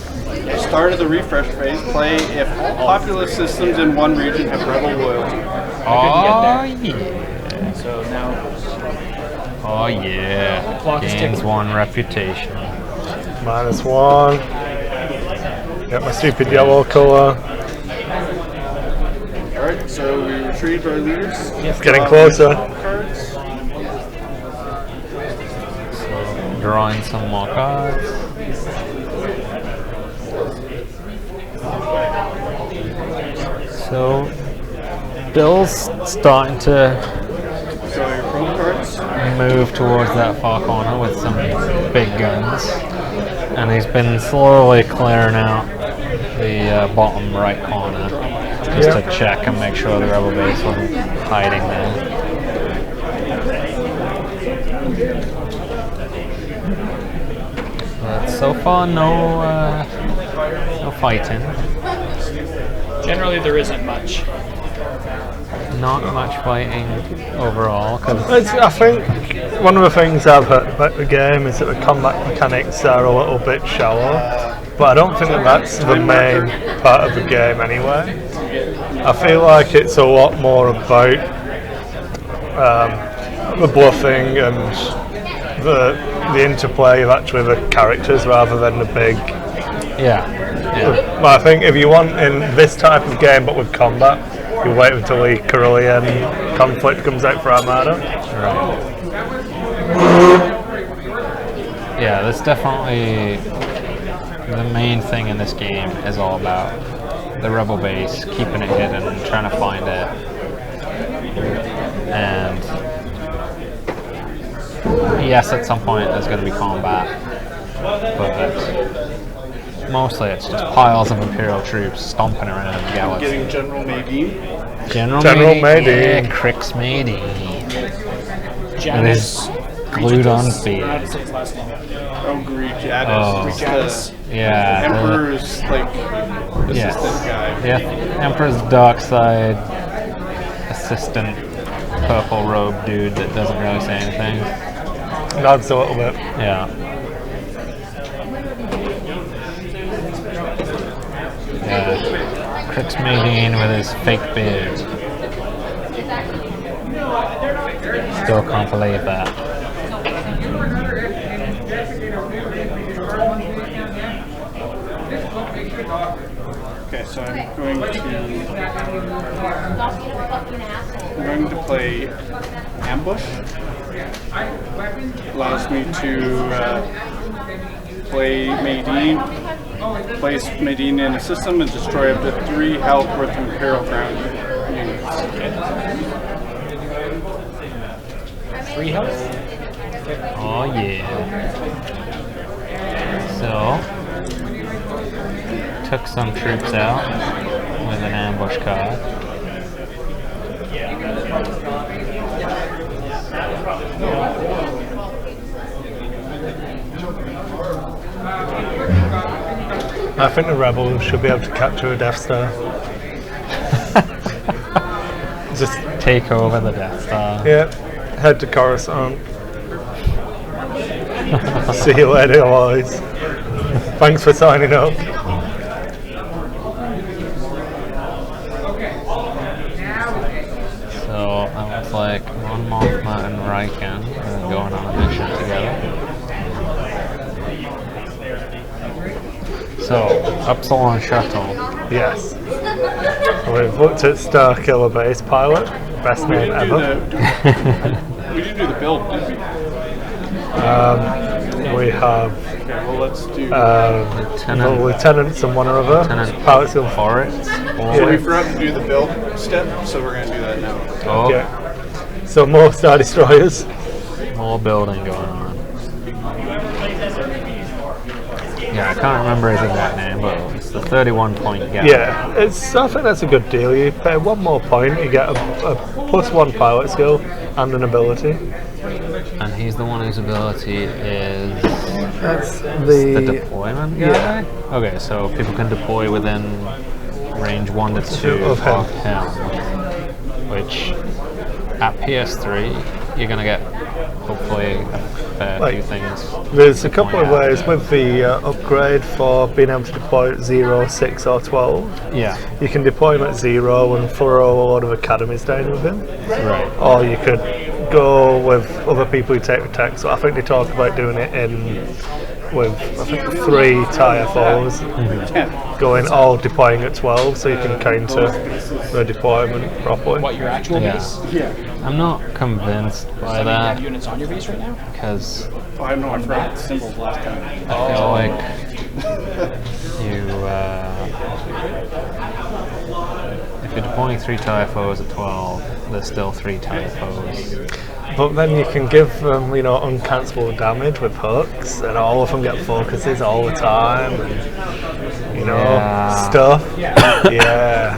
Start of the refresh phase. Play if all populous systems in one region have rebel loyalty. Oh yeah. So now Oh yeah. clock is Gains ticking. 1 reputation. -1. Get my stupid yellow colour. Alright, so we retrieve our leaders. It's getting closer. Cards. Drawing some more cards. So Bill's starting to Draw your promo cards. move towards that far corner with some big guns, and he's been slowly clearing out the bottom right corner just to check and make sure the rebel base wasn't hiding there. But so far, no fighting. generally there isn't much. Not much fighting overall. 'Cause I think one of the things I've heard about the game is that the combat mechanics are a little bit shallow, but I don't think that that's the main part of the game anyway. I feel like it's a lot more about the bluffing and the interplay of actually the characters rather than the big. yeah. Well, I think if you want in this type of game but with combat, you wait until the Carillion conflict comes out for Armada. Right. Yeah, that's definitely the main thing in this game is all about the rebel base, keeping it hidden, trying to find it. And yes, at some point there's going to be combat, but mostly it's just piles of Imperial troops stomping around the galaxy. Getting General Maybeam. General Maydean. Yeah, Crix Maydean. Janus, Glued on Regis, feet. I don't say his last name. Oh, Regis. Oh. Regis. Yeah. Emperor's like Yes. assistant guy. Yeah, Emperor's dark side assistant purple robe dude that doesn't really say anything. Nods a little bit. Yeah. Yeah. Crix Maydean with his fake beard. Still can't believe that. Okay, so I'm going to play Ambush. Allows me to play Maydean place Medina in a system and destroy up to 3 health worth Imperial Crown units. 3 health. Oh yeah. So, took some troops out with an ambush card. I think the rebels should be able to capture a Death Star. Just Take over the Death Star. yeah, head to Coruscant. See you later, boys. Thanks for signing up. So, that looks like Mon Mothma and Riken are going on a mission together. So, Upsilon Shuttle. Yes. We've looked at Starkiller Base Pilot. Best We name didn't do ever. we didn't do the build, did we? We have Okay, well let's do. the lieutenants and one other. Lieutenant Pilot skill Forest. So we forgot to do the build step, so we're gonna do that now. Oh, Yeah. So more Star Destroyers. more building going on. Yeah, I can't remember his exact name, but it's the 31 point guy. Yeah, I think that's a good deal. You pay 1 more point, you get a +1 pilot skill and an ability. And he's the one whose ability is That's the deployment guy? yeah. Okay, so people can deploy within range 1 to 2 Of him. of him. Which, at PS3, you're going to get, hopefully, a fair few things. There's a couple of ways with the upgrade for being able to deploy at 0, 6 or 12. Yeah, You can deploy him at 0 and throw a lot of academies down with him. right. Or you could go with other people who take the tech. So I think they talk about doing it with 3 Tier 4s, going all deploying at 12 so you can counter the deployment properly. What, your actual Yeah. base? I'm not convinced by You that, have units on your base right now? because Oh, I know I forgot the symbols last time. I feel like you, if you're deploying 3 Tier 4s at 12, there's still 3 Tier 4s. But then you can give them, uncancelable damage with hooks, and all of them get focuses all the time, and, Yeah. stuff. Yeah. Yeah,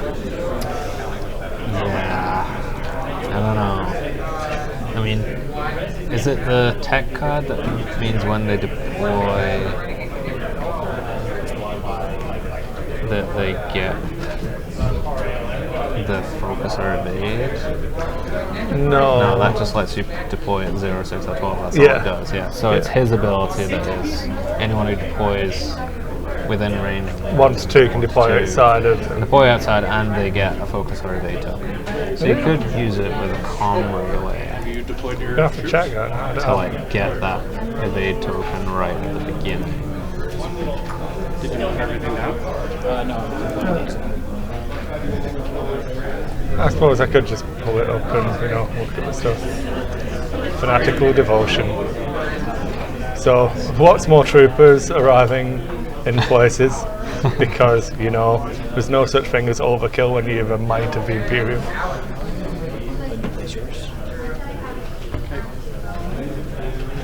I don't know. I mean, is it the tech card that means when they deploy that they get the focus or evade? No, that just lets you deploy at 0, 6 or 12, that's all Yeah. it does, yeah. So it's his ability that is anyone who deploys within range 1 to 2 can deploy outside of. deploy outside and they get a focus or evade token. So you could use it with a comm relay You deployed your. You have to check that. I to don't- like get that evade token right at the beginning. Did you put everything down? No. I suppose I could just pull it up and look at the stuff. Fanatical Devotion. So lots more troopers arriving in places because there's no such thing as overkill when you have a might of the Imperium. Place yours.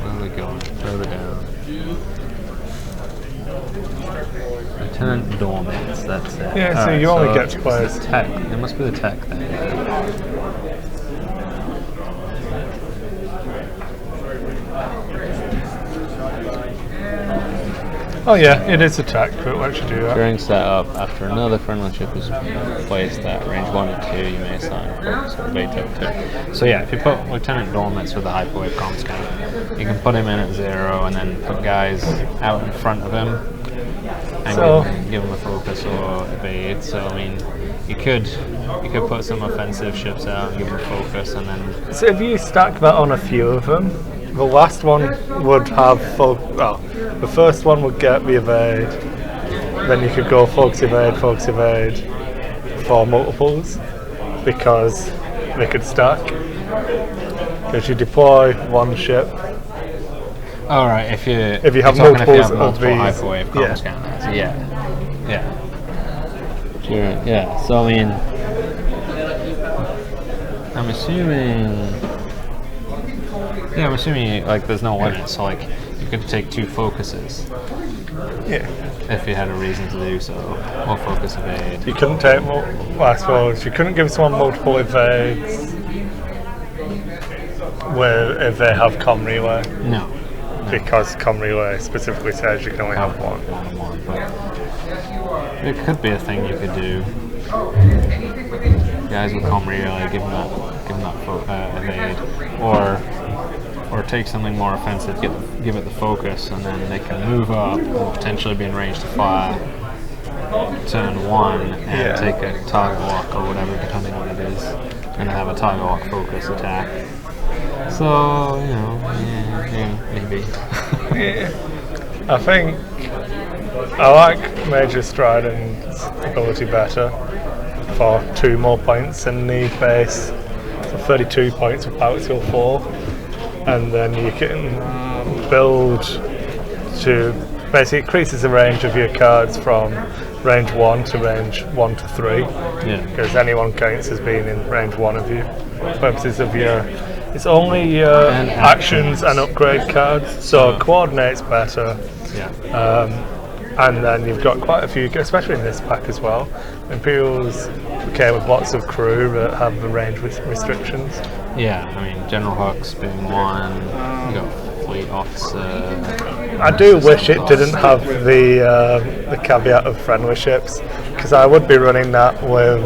Where are we going? Further down. Lieutenant Dormants, that's it. Yeah, so Alright, you only get to play as tech. It must be the tech thing. Oh yeah, it is attack, but why should you do that? During setup, after another friendly ship is placed at range 1 to 2, you may assign focus or evade token 2. So yeah, if you put Lieutenant Dormants with the hyperwave comm scanner, you can put him in at 0 and then put guys out in front of him and give him a focus or evade. So I mean, you could put some offensive ships out and give them a focus, and then So if you stack that on a few of them, the last one would have the first one would get the evade, then you could go focus evade for multiples because they could stack. Because you deploy one ship. all right, if you If you have you're talking multiples if you have multiple of these, hyperwave comm yeah. scanners, Yeah. Sure. Yeah. So I mean, I'm assuming like there's no limit. So like you could take 2 focuses Yeah. if you had a reason to do so. Or focus evade. You couldn't take I suppose you couldn't give someone multiple evades if they have com relay, No. because com relay specifically says you can only have one. But it could be a thing you could do. Guys with com relay, give them that evade, or take something more offensive, give it the focus, and then they can move up and potentially be in range to fire turn 1 and take a target lock or whatever, depending on what it is, and have a target lock focus attack. So, maybe. I think I like Major Strident's ability better for 2 more points than the base. So 32 points with Power Skill 4, and then you can build to basically increases the range of your cards from range 1 to range 1 to 3. Yeah. Because anyone counts as being in range 1 of you. Purposes of your, it's only your actions and upgrade cards, so coordinate's better. Yeah. And then you've got quite a few, especially in this pack as well. Imperials came with lots of crew that have the range restrictions. Yeah, I mean, General Hux being one, you got Fleet Officer. I do wish it didn't have the caveat of friendly ships, because I would be running that with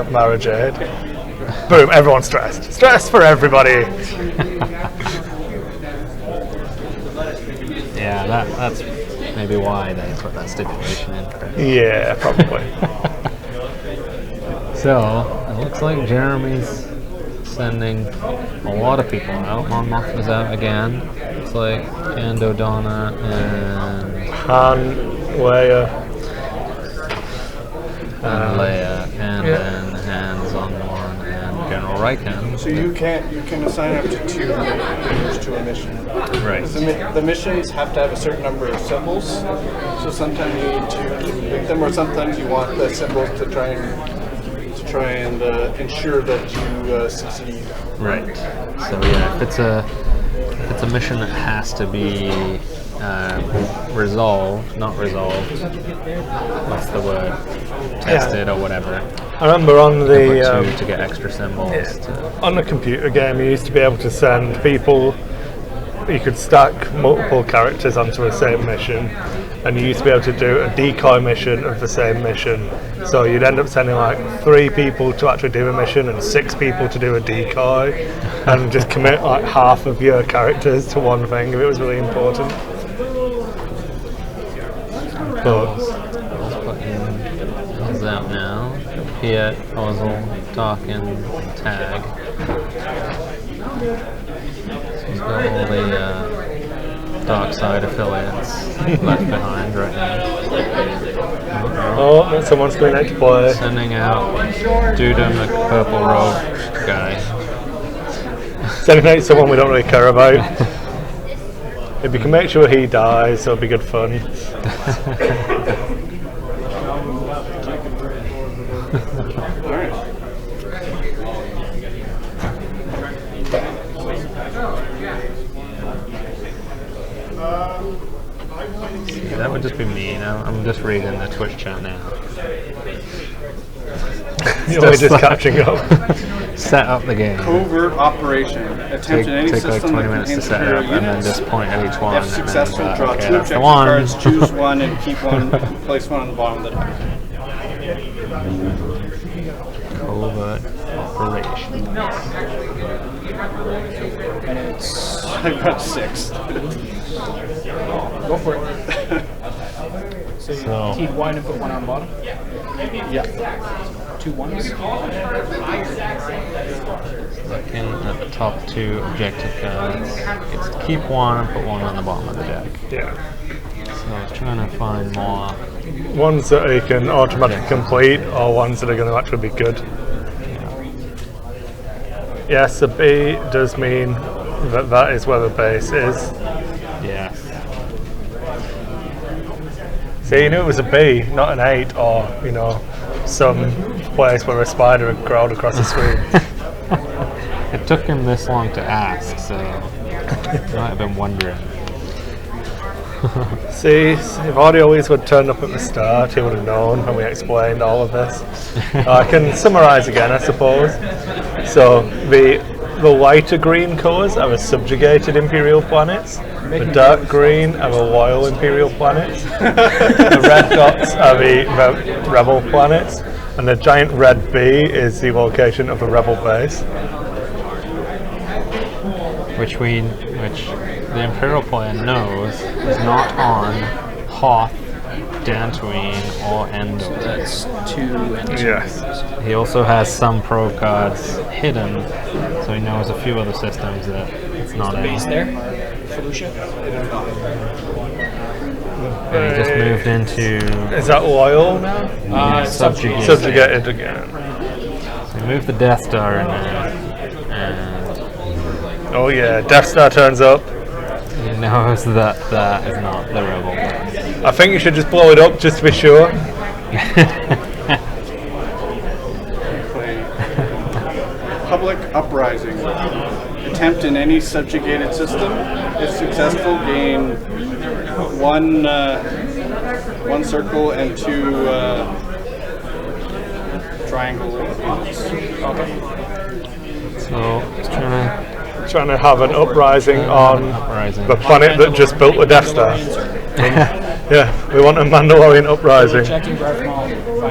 Mara Jade. Boom, everyone's stressed. Stress for everybody. Yeah, that's maybe why they put that stipulation in. Yeah, probably. So, it looks like Jeremy's sending a lot of people out. Monmouth is out again. It's like Kando, Donna, and Han, Leia. And then Hands on one and General Raiken. So you can assign up to 2 members to a mission. Right. The missions have to have a certain number of symbols. So sometimes you need to complete them, or sometimes you want the symbols to try and ensure that you succeed. Right. So yeah, if it's a mission that has to be not resolved. What's the word? Tested or whatever. I remember on the to get extra symbols. on the computer game, you used to be able to send people. You could stack multiple characters onto a same mission, and you used to be able to do a decoy mission of the same mission. So you'd end up sending like 3 people to actually do a mission and 6 people to do a decoy, and just commit like half of your characters to one thing if it was really important. But Is out now. Piet, Ozzel, Talkin, Tag. He's got all the dark side affiliates left behind right now. oh, someone's going out to play. Sending out Dudum, the purple robe guy. Sending out someone we don't really care about. If you can make sure he dies, it'll be good fun. That would just be me. I'm just reading the Twitch chat now. You're just catching up. Set up the game. Covert operation. Attempt in any Take like system 20 that minutes to contains set it up, Imperial and then units. just point at each one. If and successful, then, draw okay, 2 that's the objective one. cards, choose one, and keep one. Place one on the bottom of the deck. Covert operation. And it's I've got 6. go for it. So you So- keep 1 and put 1 on the bottom. Yeah. 2 ones. Looking at the top 2 objective cards. Gets to keep 1 and put 1 on the bottom of the deck. Yeah. So I was trying to find more. Ones that you can automatically complete, or ones that are going to actually be good. Yes, a B does mean that is where the base is. Yeah. See, you knew it was a B, not an 8, or, you know, some place where a spider had crawled across the screen. It took him this long to ask, so he might have been wondering. See, if audio would turned up at the start, he would have known when we explained all of this. I can summarise again, I suppose. So, the lighter green colours are the subjugated Imperial planets. The dark green are the loyal Imperial planets. The red dots are the rebel planets. And the giant red B is the location of the rebel base. Which the Imperial player knows is not on Hoth, Dantooine, or Endor. That's 2 and 2. Yes. He also has some pro cards hidden, so he knows a few other systems that it's not in. Base there, Felucia. And he just moved into Is that loyal now? It's subjugated. Subjugated again. So he moved the Death Star in there, and Oh yeah, Death Star turns up. he knows that that is not the rebel base. I think you should just blow it up just to be sure. Play Public Uprising. Attempt in any subjugated system. If successful, gain one circle and 2 triangle units. So he's Trying to have an uprising on uprising. the planet that just built the Death Star. Yeah, we want a Mandalorian uprising. Checking Darth Maul.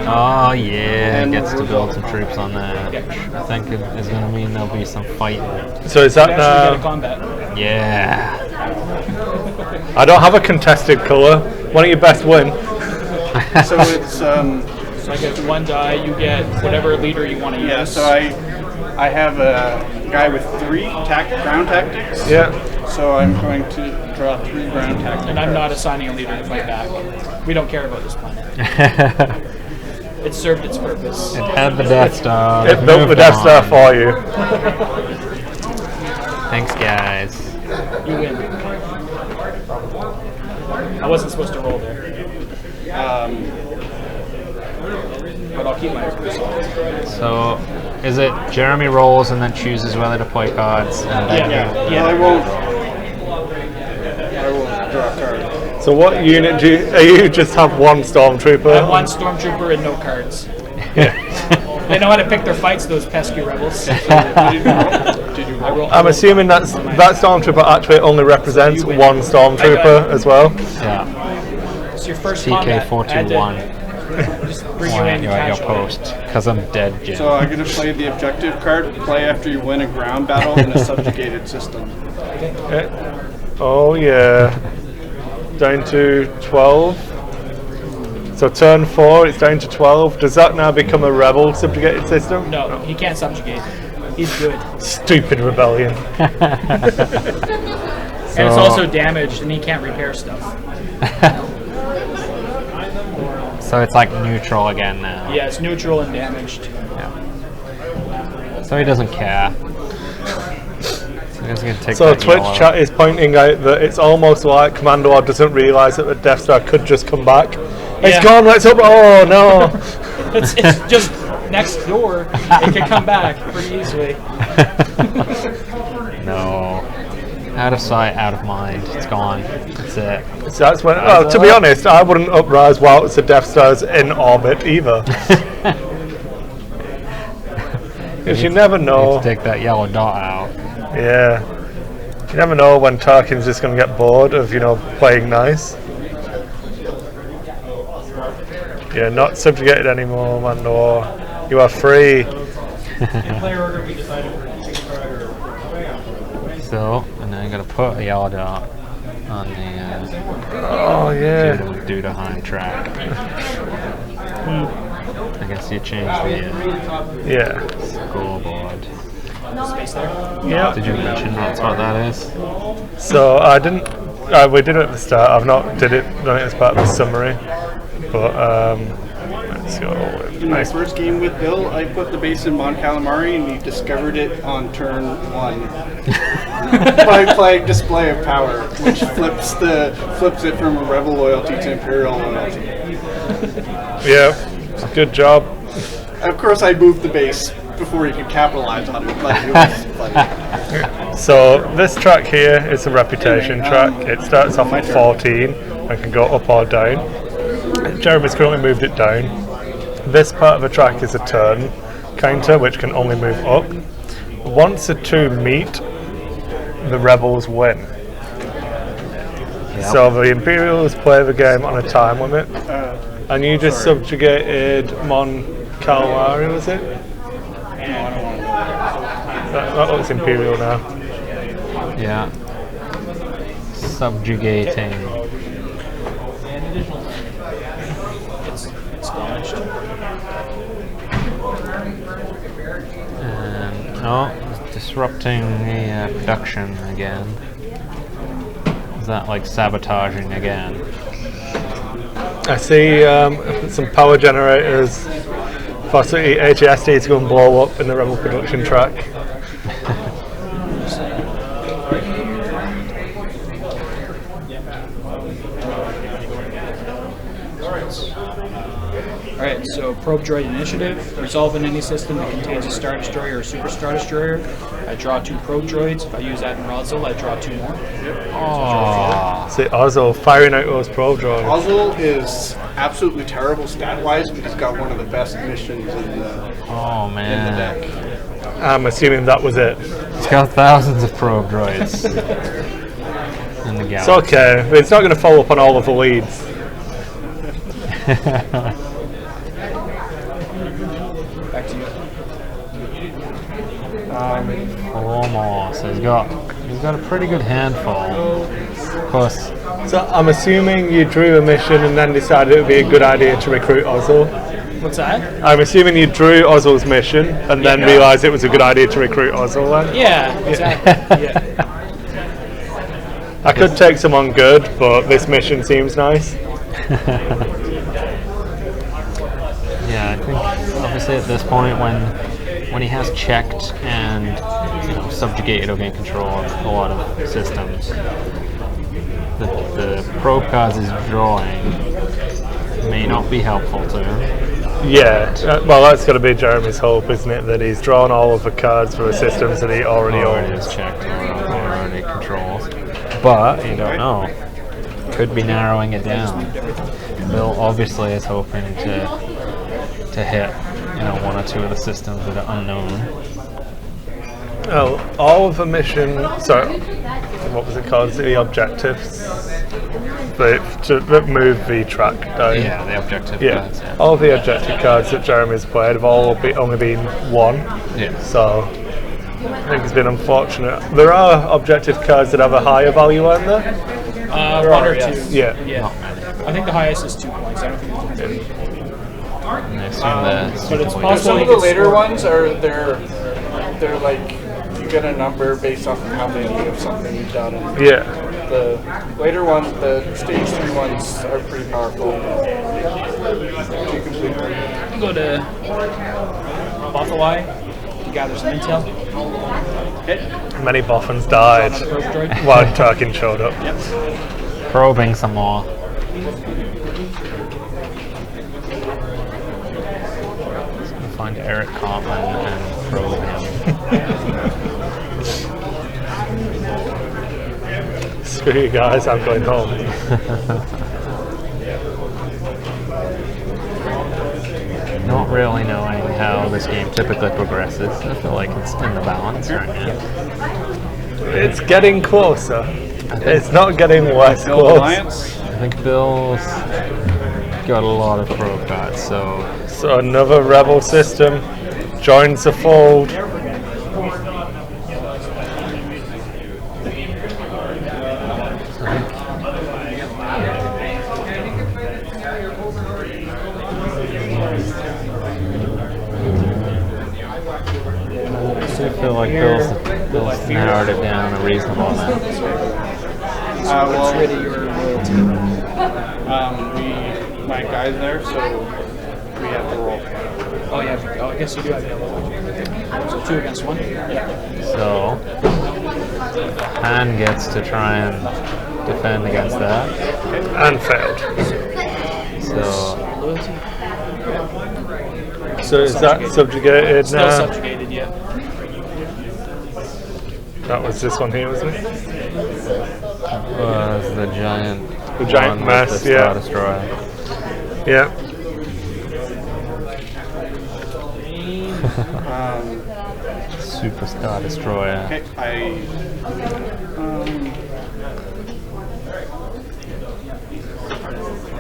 Oh yeah, gets to build some troops on that. I think it is going to mean there'll be some fighting. So is that Actually get a now? combat. Yeah. I don't have a contested colour. Why don't you best win? So it's So I get 1 die, you get whatever leader you want to use. yeah. So I have a guy with 3 ground tactics. Yeah. So I'm going to draw 3 ground tactics. And I'm not assigning a leader to fight back. We don't care about this planet. It served its purpose. It had the Death Star. It built the moved Death on. Star for you. Thanks, guys. You win. I wasn't supposed to roll there. But I'll keep my results. So, is it Jeremy rolls and then chooses whether to play cards? And then Yeah. I won't draw a card. So what unit do you just have one Stormtrooper? I have 1 stormtrooper and no cards. They know how to pick their fights, those pesky rebels. Did you roll? I'm assuming that Stormtrooper actually only represents one Stormtrooper as well. Yeah. It's your first combat. TK421. Just bring Why you in aren't you at your casually. post? Because I'm dead, Jim. So I'm going to play the objective card. Play after you win a ground battle in a subjugated system. Yeah. Oh yeah. Down to 12. So turn 4, it's down to 12. Does that now become a rebel subjugated system? No, he can't subjugate. He's good. Stupid rebellion. And it's also damaged, and he can't repair stuff. So it's like neutral again now. Yeah, it's neutral and damaged. So he doesn't care. So he's going to take So that Twitch yellow. chat is pointing out that it's almost like Commander Lord doesn't realise that the Death Star could just come back. It's Yeah. gone, let's up. Oh no. It's just next door. It can come back pretty easily. No. Out of sight, out of mind. It's gone. That's it. So that's when, well, to be honest, I wouldn't uprise while it's the Death Star's in orbit either. Because you never Need know. to take that yellow dot out. Yeah. You never know when Tarkin's just going to get bored of, you know, playing nice. You're not subjugated anymore, Mandor. You are free. So, and then I'm going to put a yellow dot on the Oh, yeah. Dudaheim track. I guess you changed the Yeah. scoreboard. Space there. Yeah. Did you mention that's what that is? So I didn't. We did it at the start. I've not done it as part of the summary. But let's go with In my first game with Bill, I put the base in Mon Calamari, and he discovered it on turn 1 by playing Display of Power, which flips it from a Rebel loyalty to Imperial loyalty. Yeah, good job. Of course, I moved the base before he could capitalize on it, but it was funny. So this track here is a reputation track. It starts off at 14 and can go up or down. Jeremy's currently moved it down. This part of the track is a turn counter, which can only move up. Once the two meet, the rebels win. So the Imperials play the game on a time limit, and you just subjugated Mon Calamari, was it? That looks Imperial now. Yeah. Subjugating. It's damaged. And disrupting the production again. Is that like sabotaging again? I see some power generators. Possibly HSD to go and blow up in the Rebel production track. Alright, so probe droid initiative. Resolve in any system that contains a Star Destroyer or Super Star Destroyer. I draw 2 probe droids. If I use that in Rozzle, I draw 2 more. Oh, See, Ozzo firing out those probe drones. Puzzle is absolutely terrible stat-wise, but he's got one of the best missions in the man. deck. I'm assuming that was it. He's got thousands of probe droids in the It's galaxy. okay, but it's not going to follow up on all of the leads. Back to you. 4 more. So he's got a pretty good handful. Of course. So I'm assuming you drew a mission and then decided it would be a good idea to recruit Ozzo. What's that? I'm assuming you drew Ozzo's mission and then realised it was a good idea to recruit Ozzo then? Yeah, exactly. Yeah. I could take someone good, but this mission seems nice. Yeah, I think obviously at this point when he has checked and subjugated or gained control of a lot of systems, the probe cards he's drawing may not be helpful to him. Yeah, well that's got to be Jeremy's hope, isn't it? That he's drawn all of the cards for the systems that he already owns. Has checked or already controls. But you don't know. Could be narrowing it down. Bill obviously is hoping to hit 1 or 2 of the systems that are unknown. Oh, all of the mission. Sorry, what was it called? The objectives. That move the track down. Yeah, the objective Yeah, cards. Yeah. all of the objective cards that Jeremy's played have all only been 1. Yeah. So I think it's been unfortunate. There are objective cards that have a higher value, aren't there? 1 or 2. Yeah. Yeah. I think the highest is 2 points. I don't think it's 3. And I assume But it's the possible Some you of the could later score- ones are they're like you get a number based off of how many of something you've done. And Yeah. the later ones, the stage 3 ones, are pretty powerful. You complete them. Go to Buffalo to gather some intel. Hit. Many boffins died Another probe droid. while Tarkin showed up. Yep. probing some more. Just gonna find Eric Cartman and probe him. Screw you guys, I'm going home. Not really knowing how this game typically progresses. I feel like it's in the balance right now. It's getting closer. It's not getting less No close. alliance. I think Bill's got a lot of probe cards, so So another rebel system joins the fold. I feel like Bill's narrowed it down a reasonable amount. Well, It's really your loyalty. my guy's there, so we have to roll. Oh yeah, I guess you do have yellow. So 2 against 1. Yeah. So hand gets to try and defend against that. And failed. So Loyalty. So is that subjugated Still now? subjugated, yeah. That was this one here, wasn't it? was the giant one with mess, the Star Destroyer. Yeah. Super Star Destroyer. Okay,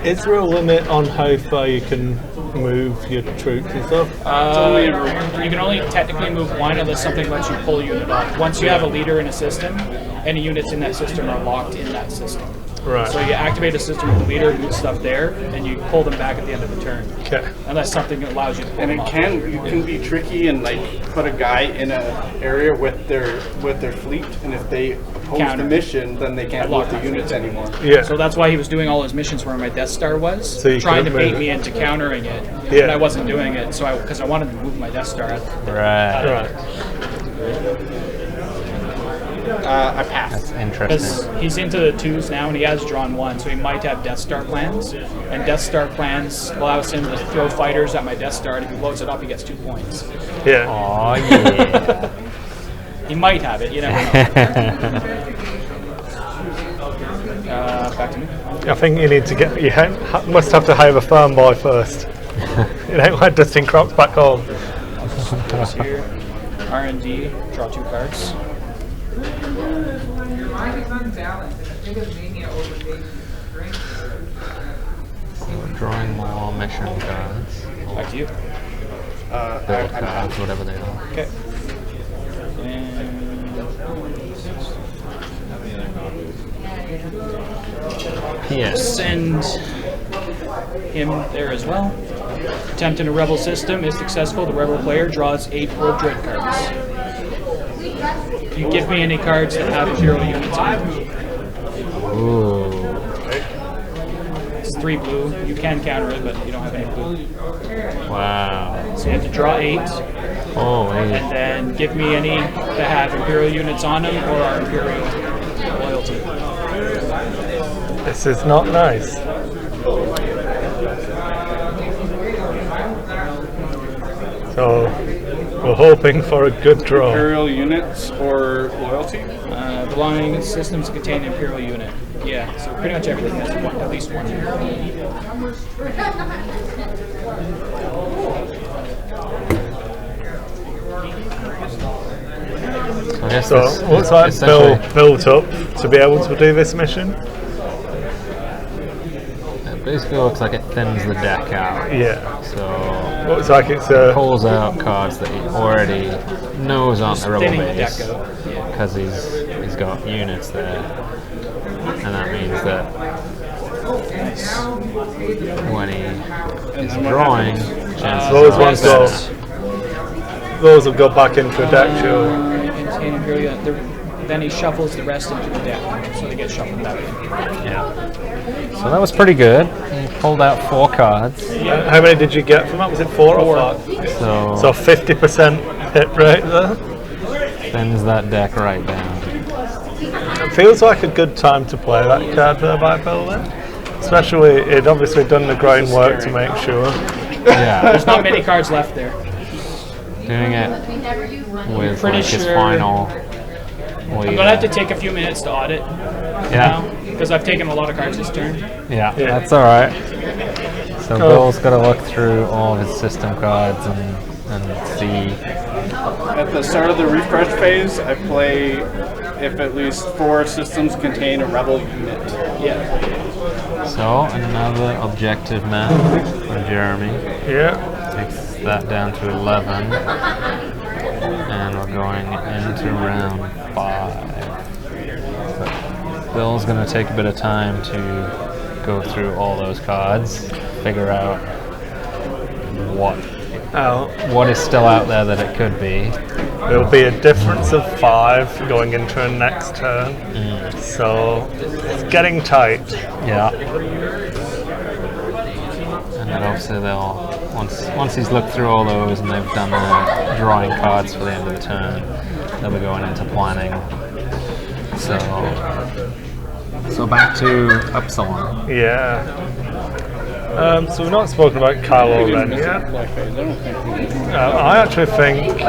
Is there a limit on how far you can move your troops and stuff? You can only technically move 1 unless something lets you pull a unit off. Once you have a leader in a system, any units in that system are locked in that system. Right. So you activate a system with the leader, move stuff there, and you pull them back at the end of the turn. Okay. Unless something allows you to pull and them it off. you can be tricky and like put a guy in an area with their fleet, and if they oppose Counter. the mission, then they can't Lock lock the on. units anymore. Yeah. So that's why he was doing all his missions where my Death Star was, So you trying to couldn't bait move me it. into countering it, Yeah. and I wasn't doing it. So because I wanted to move my Death Star. Right. Right. I passed. That's Because interesting. he's into the 2s now, and he has drawn 1, so he might have Death Star plans. And Death Star plans allows him to throw fighters at my Death Star, and if he blows it up, he gets 2 points. Yeah. Oh yeah. He might have it, you never know. Back to me. I think you need to get. You must have to hire a farm boy first. It ain't like dusting crops back home. Goes here. R&D, draw 2 cards. Drawing more mission cards. Back to you. Build cards, whatever they are. Okay. And Yes. send him there as well. Attempt in a rebel system is successful. The rebel player draws 8 World Dread cards. You give me any cards that have Imperial units on them. Ooh. It's 3 blue. You can counter it, but you don't have any blue. Wow. So you have to draw 8, Oh, and hey. then give me any that have Imperial units on them or are Imperial loyalty. This is not nice. So we're hoping for a good draw. Imperial units or loyalty? Belonging systems that contain an Imperial unit. Yeah, so pretty much everything has at least one. I guess So this looks is like Bill essentially- built up to be able to do this mission. It basically looks like it thins the deck out. Yeah. So Looks like it's a. pulls out cards that he already knows aren't the rebel Thinning the deck base out. Yeah. because he's got units there, and that means that when he is drawing, chances Those are ones better. Those will go back into a deck, sure. Contain Imperial. Then he shuffles the rest into the deck, so they get shuffled back in. Yeah. So that was pretty good. He pulled out 4 cards. How many did you get from that? Was it 4 or 5? So, So 50% hit rate there. thins that deck right down. It feels like a good time to play that card there by Bill then. Especially, it obviously done the groundwork to make sure. Yeah. There's not many cards left there. Doing it with Pretty like his sure- final. I'm gonna have to take a few minutes to audit Yeah. because I've taken a lot of cards this turn. Yeah, Yeah. that's all right. So Cool. Bill's got to look through all of his system cards and see. At the start of the refresh phase, I play if at least 4 systems contain a rebel unit. Yeah. So another objective map from Jeremy Yeah. takes that down to 11, and we're going into round 5. But Bill's going to take a bit of time to go through all those cards, figure out what is still out there that it could be. There'll be a difference of 5 going into a next turn. So it's getting tight. Yeah. And And obviously they'll once he's looked through all those and they've done the drawing cards for the end of the turn, they'll be going into planning. So back to Upsilon. Yeah. So we've not spoken about Kylo Ren yet. I actually think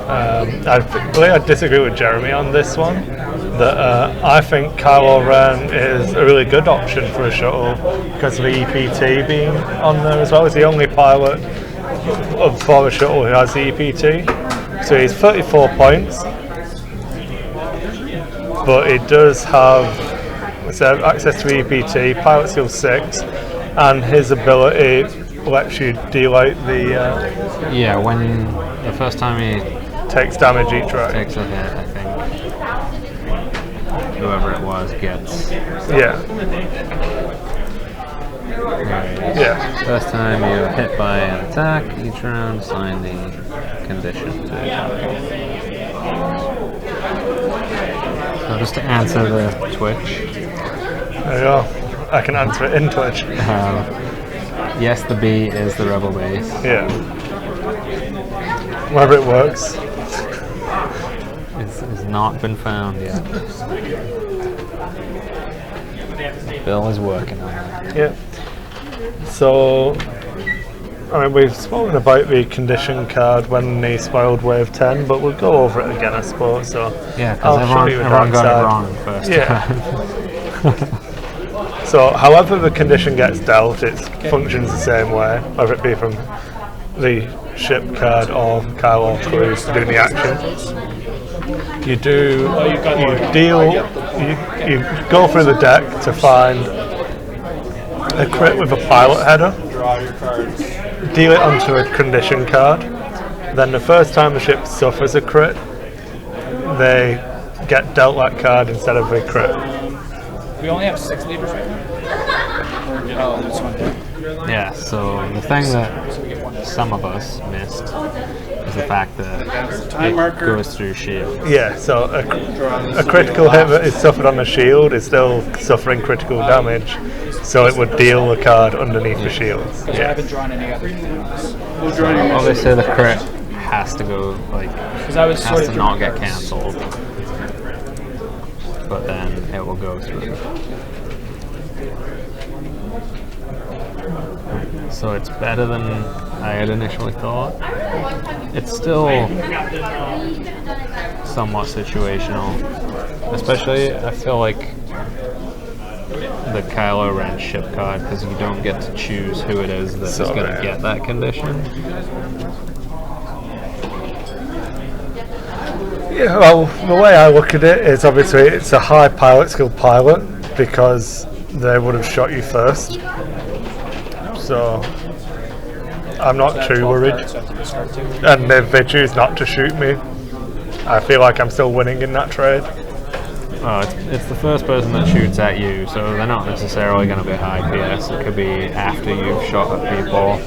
I disagree with Jeremy on this one. That I think Kylo Ren is a really good option for a shuttle because of the EPT being on there as well. He's the only pilot for a shuttle who has the EPT. So he's 34 points, but it does have access to EPT, pilot skill 6, and his ability lets you delight the. Yeah, when the first time he takes damage each round. Takes a hit, I think. Whoever it was gets. Yeah. Yeah. First time you're hit by an attack, each round sign the condition to attack. So just to answer the Twitch. There you go. I can answer it in Twitch. Yes, the B is the rebel base. Yeah. Wherever it works. It's not been found yet. Bill is working on it. Yeah. So, I mean, we've spoken about the condition card when he spoiled Wave 10, but we'll go over it again, I suppose. So, yeah, because everyone got it wrong first. Yeah. So, however the condition gets dealt, it functions the same way, whether it be from the ship card or Kylo Cruz doing the action. You go through the deck to find a crit with a pilot header, deal it onto a condition card, then the first time the ship suffers a crit, they get dealt that card instead of a crit. We only have 6 levers right now? Oh, this one. Yeah, so the thing that some of us missed is the fact that it goes through shield. Yeah, so a critical hit that is suffered on a shield is still suffering critical damage, so it would deal the card underneath the shields. Because I haven't drawn any other things. Obviously the crit has to go, like, has to not get cancelled, but then it will go through. So it's better than I had initially thought. It's still somewhat situational. Especially, I feel like the Kylo Ren ship card, because you don't get to choose who it is that is going to get that condition. Yeah, well, the way I look at it is obviously it's a high pilot skill pilot because they would have shot you first. So I'm not too worried. And if they choose not to shoot me, I feel like I'm still winning in that trade. Oh, it's the first person that shoots at you, so they're not necessarily going to be high PS. It could be after you've shot at people.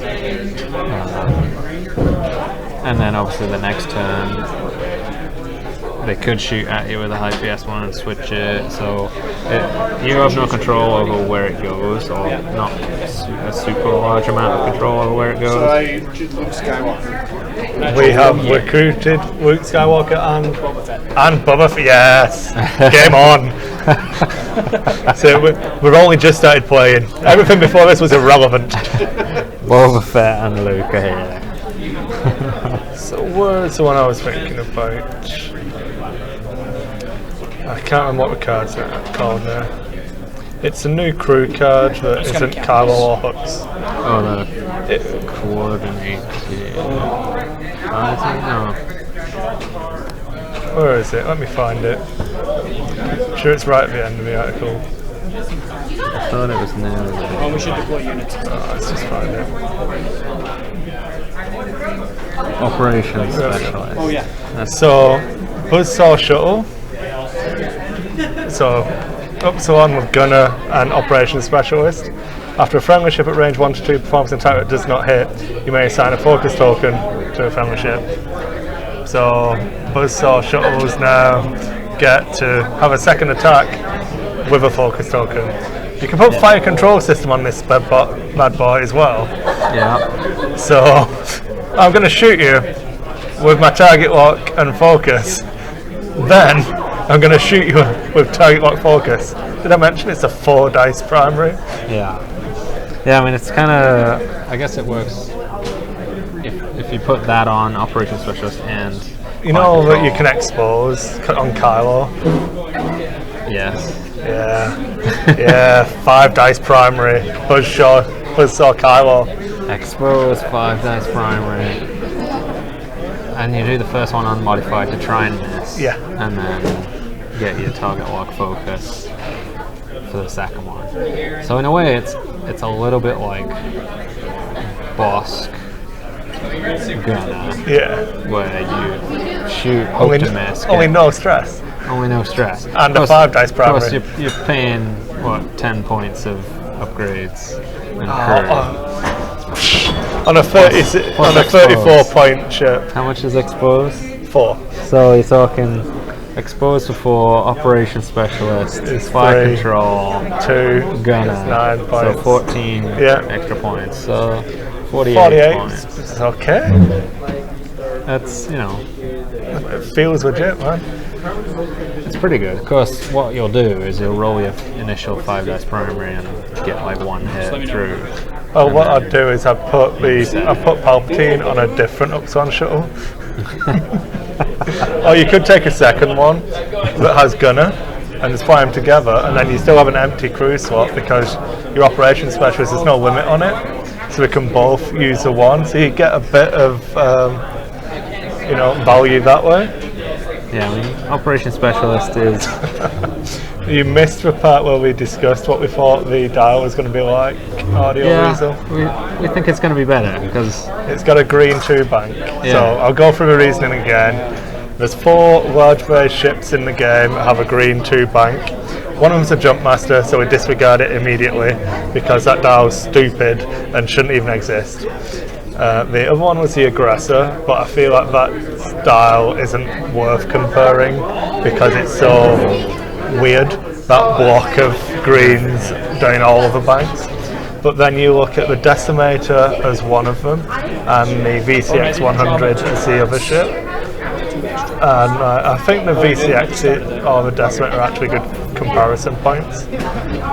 And then obviously the next turn, they could shoot at you with a high PS one and switch it, so you have no control over where it goes, or not a super large amount of control over where it goes. So I choose Luke Skywalker. We have recruited Luke Skywalker and Boba Fett. Yes, game on. So we've only just started playing. Everything before this was irrelevant. Boba Fett and Luke are here. So where's the one I was thinking about? I can't remember what the cards are called now. It's a new crew card that isn't Kylo or Hux. Oh, the coordinate. No. Where is it? Let me find it. I'm sure it's right at the end of the article. I thought it was new. Oh, we should deploy units. Let's just find it. Operations Specialist. Oh yeah. So, Buzzsaw Shuttle. So, Upsilon with Gunner and Operations Specialist. After a friendly ship at range 1 to 2 performs an attack that does not hit, you may assign a focus token to a friendly ship. So, Buzzsaw Shuttles now get to have a second attack with a focus token. You can put fire control system on this bad boy as well. Yeah. So I'm going to shoot you with my target lock and focus. Then I'm going to shoot you with target lock focus. Did I mention it's a 4 dice primary? Yeah. Yeah, I mean, it's kind of, I guess it works if you put that on Operation Specialist and You know that you can expose on Kylo? Yes. Yeah. Yeah, 5 dice primary. Buzzsaw Kylo. Expose 5 dice primary. And you do the first one unmodified to try and miss. Yeah. And then get your target lock focus for the second one. So in a way, it's a little bit like Bosk Gunner, Yeah. where you shoot, hope to miss. Only no stress. Only no stress. And Of a 5 dice Of course, primary. you're paying, what, 10 points of upgrades and crew. On a 34 point ship. How much is exposed? 4. So you're talking exposed to 4, Operation Specialist, Is Fire 3, Control, 2, Gunner. 9 points. So 14 Yeah. extra points. So 48 48. points. It's okay. That's, It feels legit, man. it's pretty good. Of course, what you'll do is you'll roll your initial 5 dice primary and get like 1 hit through. Well, what I'd do is I'd put Palpatine on a different Uxon shuttle. Or you could take a second one that has Gunner and just fly them together, and then you still have an empty crew slot because your Operations Specialist, there's no limit on it, so we can both use the one, so you get a bit of value that way. Yeah, I mean, Operation Specialist is. You missed the part where we discussed what we thought the dial was going to be like, audio weasel. We think it's going to be better because It's got a green 2 bank. Yeah. So I'll go through the reasoning again. There's 4 large base ships in the game that have a green 2 bank. One of them's a jump master, so we disregard it immediately because that dial's stupid and shouldn't even exist. The other one was the aggressor, but I feel like that dial isn't worth comparing because it's so weird, that block of greens doing all of the banks. But then you look at the Decimator as one of them, and the VCX 100 as the other ship. And I think the VCX or the Decimator are actually good comparison points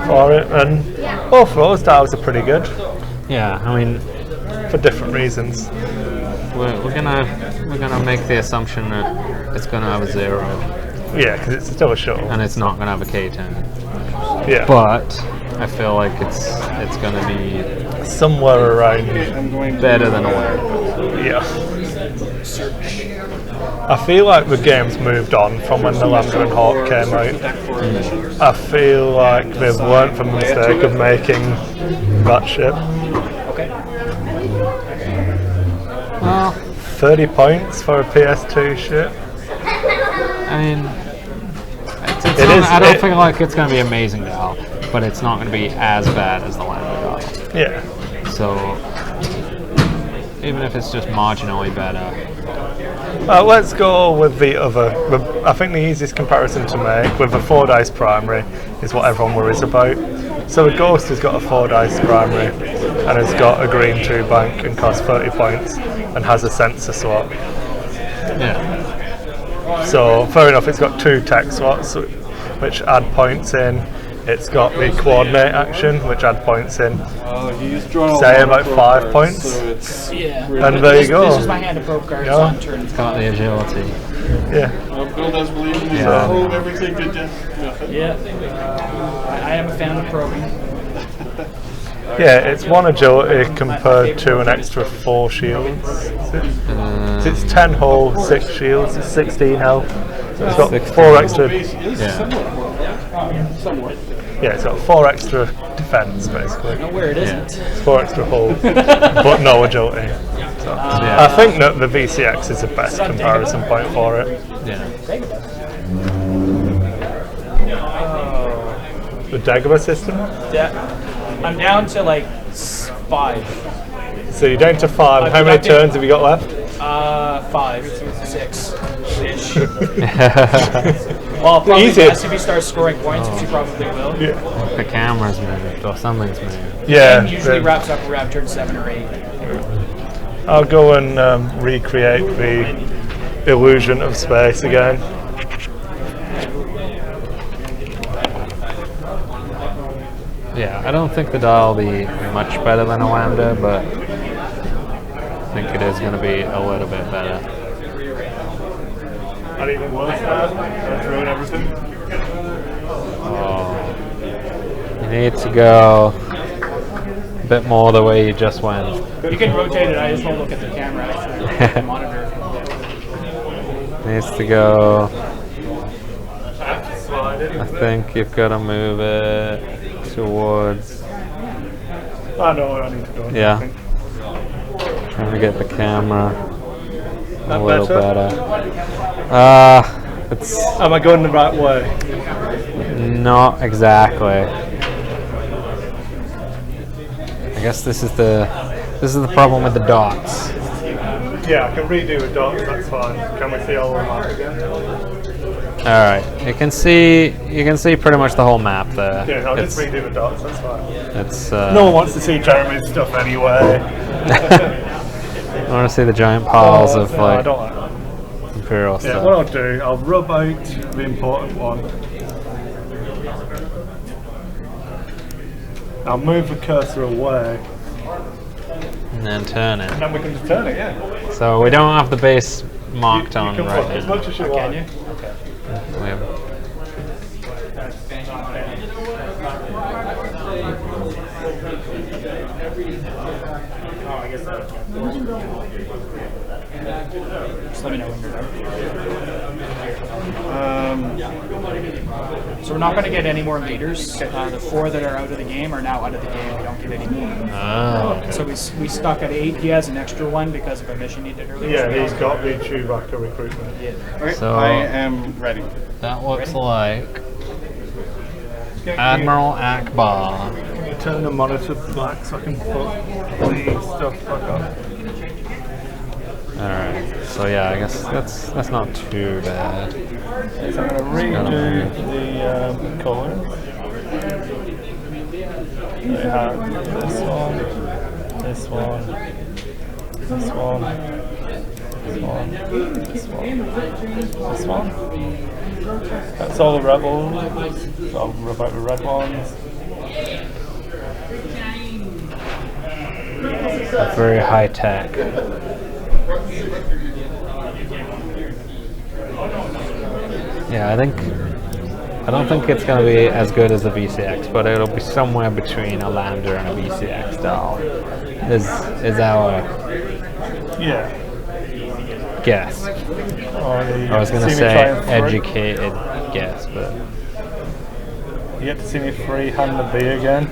for it. And both of those dials are pretty good yeah, I mean, for different reasons. we're gonna make the assumption that it's gonna have a 0 Yeah, because it's still a shuttle. and it's not gonna have a K10. Yeah, But I feel like it's gonna be somewhere around. better than a 1. Yeah. I feel like the game's moved on from when the Lambda and Hawk came out. I feel like they've learned from the mistake of making that ship. Well, 30 points for a PS2 ship. I mean, I don't feel like it's going to be amazing now, but it's not going to be as bad as the Lambda dial. Yeah. So even if it's just marginally better, Let's go with the other. I think the easiest comparison to make with a 4 dice primary is what everyone worries about. So the Ghost has got a 4 dice primary and has got a green 2 bank and costs 30 points and has a sensor slot. yeah, So fair enough, it's got 2 tech slots which add points in. It's got the coordinate action which add points in. Say about 5 points. Yeah. And there you go. This is my hand of probe cards Yeah. on turn. it's got the agility. Yeah. Bill does believe in me. Yeah. So everything did just. Yeah. I am a fan of probing. Yeah, it's 1 agility compared to an extra 4 shields. So it's 10 hull, 6 shields, it's 16 health. So it's got 4 extra. Yeah, Yeah, it's got 4 extra defense basically. Where it isn't. It's 4 extra hull, but no agility. So yeah, I think that the VCX is the best comparison point for it. yeah. The Dagobah system. Yeah. I'm down to like 5. So you're down to 5. How many turns have you got left? 5, 6 ish. Well, probably Easy. yes if he starts scoring points, which he probably will. Yeah. The camera's moved or something's moved. Yeah. And usually then wraps up around turn 7 or 8. I'll go and recreate the illusion of space again. Yeah, I don't think the dial will be much better than a lambda, but I think it is going to be a little bit better. And even worse now, let's ruin everything. Oh, you need to go a bit more the way you just went. You can rotate it, I just won't look at the camera, actually. Look at the monitor. Needs to go. Slide it. I think you've got to move it towards. I know where I need to go. Yeah. I think. Trying to get the camera a That little better? better. It's Am I going the right way? not exactly. I guess this is the problem with the dots. Yeah, I can redo a dot, that's fine. Can we see all the map again? All right, you can see pretty much the whole map there. Yeah, I'll it's, just redo the dots, that's fine. it's No one wants to see Jeremy's stuff anyway. I want to see the giant piles of no, I like don't like that. imperial Yeah, stuff. what I'll do, I'll rub out the important one. I'll move the cursor away, And then turn it. and then we can just turn it, yeah. So we don't have the base marked You on can right look as now. much as you Can want. you? We have- Just let me know when you're done. Um, So we're not going to get any more leaders. The 4 that are out of the game are now out of the game. We don't get any more. Oh, So we stuck at 8. He has an extra one because of a mission he did earlier. Yeah, he's got the Chewbacca recruitment. okay, So- I am ready. that looks like Admiral Akbar. Can you turn the monitor black so I can put the stuff back on? All right. So yeah, I guess that's not too bad. So I'm going to redo the colours. We have this one, this one, this one, this one, this one, this one. That's all the rebels. So I'll rub out the red ones. That's very high tech. Yeah, I don't think it's going to be as good as the VCX, but it'll be somewhere between a Lambda and a VCX doll. Is our Yeah. guess. Oh, I was going to say educated guess, but You get to see me freehand the B again.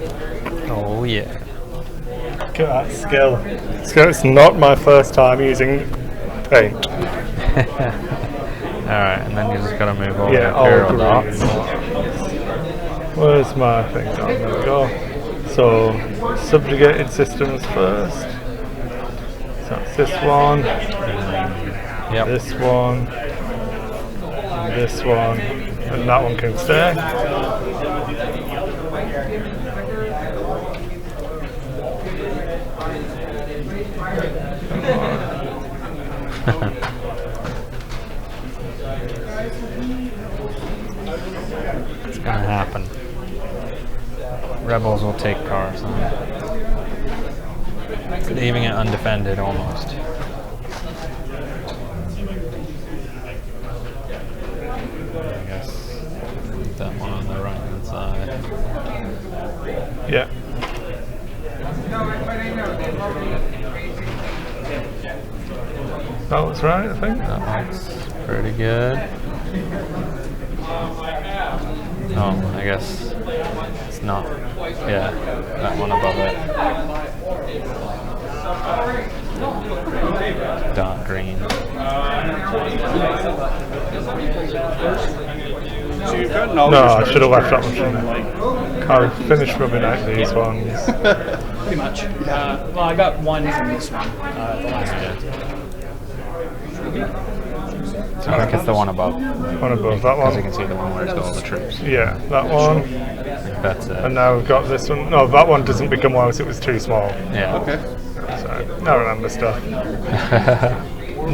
oh yeah. Look at that skill. It's not my first time using paint. Alright, and then you just gotta move over Yeah, the all imperial green. dots. Where's my thing? Oh, there we go. So, subjugated systems first. So that's this one, Yep. this one, and this one, and that one can stay. It's gonna happen. Rebels will take Coruscant. Leaving it undefended almost. I guess that one on the right hand side. Yeah. That was right, I think. That looks pretty good. Oh, I guess it's not. Yeah, that one above it. Dark green. So you've got no. No, I should have left that one from there. I'll finish rubbing out these ones. Pretty much. Well, I got one from this one, the last one. I think it's the one above. One above that Because you one. can see the one where it's got all the troops. Yeah, that one. I think that's it. And now we've got this one. No, that one doesn't become wireless, it was too small. Yeah. Okay. So, I remember stuff.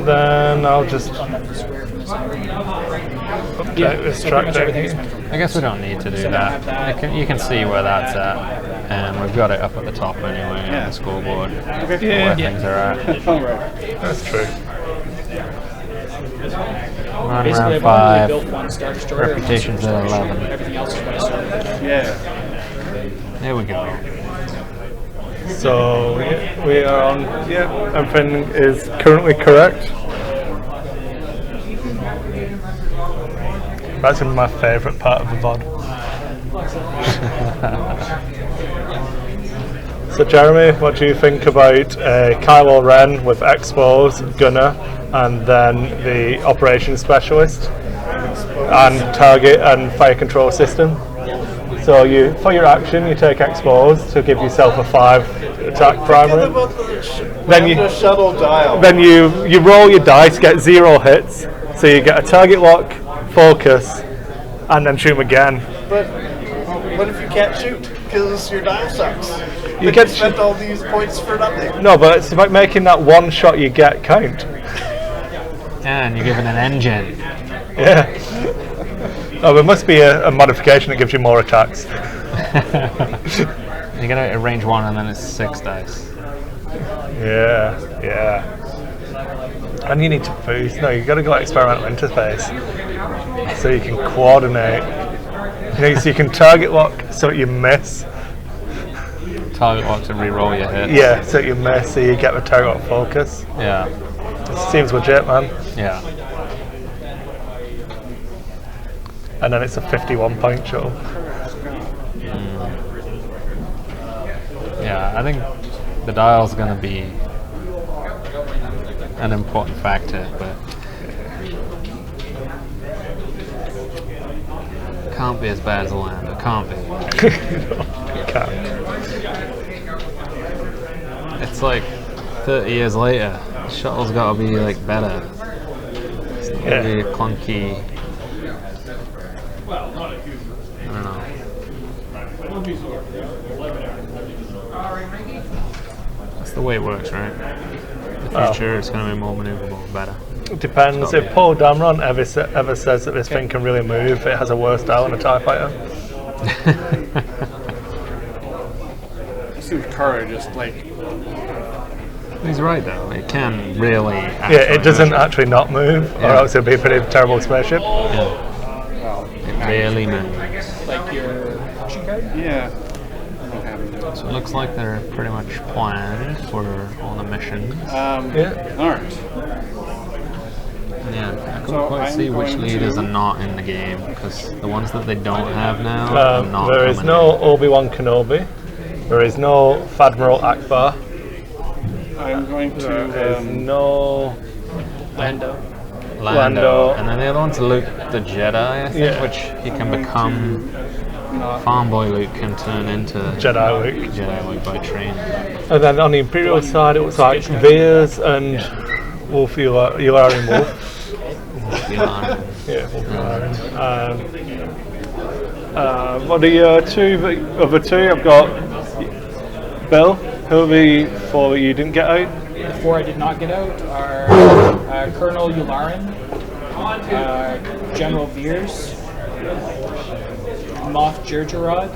Then I'll just update this so track pretty much everything is down. meant from I guess we don't need to do So they have that. that. You can see where that's at, and we've got it up at the top anyway on Yeah. the scoreboard. Okay. Where things are at. All right. That's true. We're on Basically, round I've only 5. built one Star Destroyer. and one Reputation's Super at Starship. 11. Everything else is what I started. Yeah. There we go. So yeah, we are on. Yeah, everything is currently correct. That's my favourite part of the VOD. So Jeremy, what do you think about Kylo Ren with Expos, Gunner, and then the Operations Specialist, and Target and Fire Control System? So you, for your action, you take Expos to give yourself a 5 attack primary. Then you shuttle dial. then you roll your dice, get 0 hits, so you get a target lock, focus, and then shoot them again. But what if you can't shoot because your dial sucks? You But get spent all these points for nothing. No, but it's about making that one shot you get count. And you're given an engine. Yeah. Oh, there must be a modification that gives you more attacks. You get a range 1 and then it's 6 dice. Yeah, yeah. And you need to boost. No, you got to go experimental interface, so you can coordinate. You know, so you can target lock so you miss. Target lock to re-roll your hits. Yeah, so you miss, so you get the target lock focus. Yeah. It seems legit, man. Yeah. And then it's a 51-point shuttle. Yeah, I think the dial's going to be an important factor, but can't be as bad as the Lander. Can't be. Can't. It's like 30 years later. The shuttle's got to be like better. It's not Yeah. really clunky. I don't know. That's the way it works, right? The future it's going to be more maneuverable, better. It depends. If Paul Dameron ever says that this thing can really move, it has a worse dial than a TIE fighter. I see Kara just like He's right though. It can really. Yeah, it doesn't actually not move, or Yeah. else it'd be a pretty terrible spaceship. It really moves. Like your action card? yeah. I don't have it. So it looks like they're pretty much planned for all the missions. Yeah. Alright. Yeah, I couldn't So quite I'm see which going leaders to- are not in the game because the ones that they don't have now are not. There is coming no Obi-Wan Kenobi. There is no Admiral Akbar. I'm going There is to no. Lando. in. Lando. And then the other one's Luke the Jedi, I think, Yeah. which he can become. not Farm Boy Luke can turn into Jedi Luke. Jedi Luke by training. And then on the Imperial side, it was like Veers and Wolf Yularian Wolf. Elon. Yeah, Wolf Yularian. What are your other two? I've got Bill. Who are the 4 that you didn't get out? The 4 I did not get out are Colonel Yularen, General Veers, Moff Jerjerrod,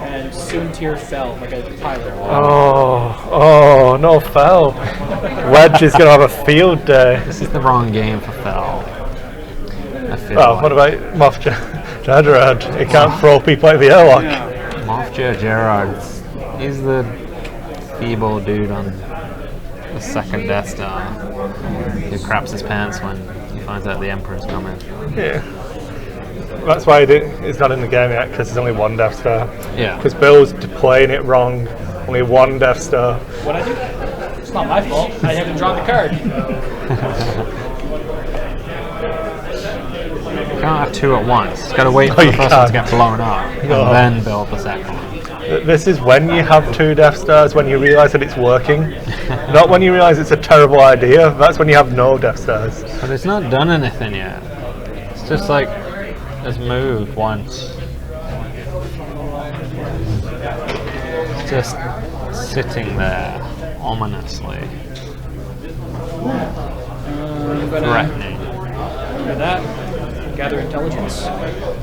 and Soontir Fell, like a pilot. Oh, no, Fel. Wedge is going to have a field day. This is the wrong game for Fel. I feel Oh, like. what about Moff Jerjerrod? He can't throw people out of the airlock. Moff Gerard's he's the feeble dude on the second Death Star who craps his pants when he finds out the Emperor's coming. Yeah. That's why he's not in the game yet, because there's only one Death Star. Yeah. Because Bill's playing it wrong. Only one Death Star. What I do? It's not my fault. I haven't drawn the card. You can't have 2 at once. You've got to wait for No, the you first one to can't. get blown up No. and then build the second one. This is when you have 2 Death Stars, when you realise that it's working. Not when you realise it's a terrible idea. That's when you have no Death Stars. But it's not done anything yet. It's just like, it's moved once. It's just sitting there, ominously. Threatening. Look at that. Gather intelligence.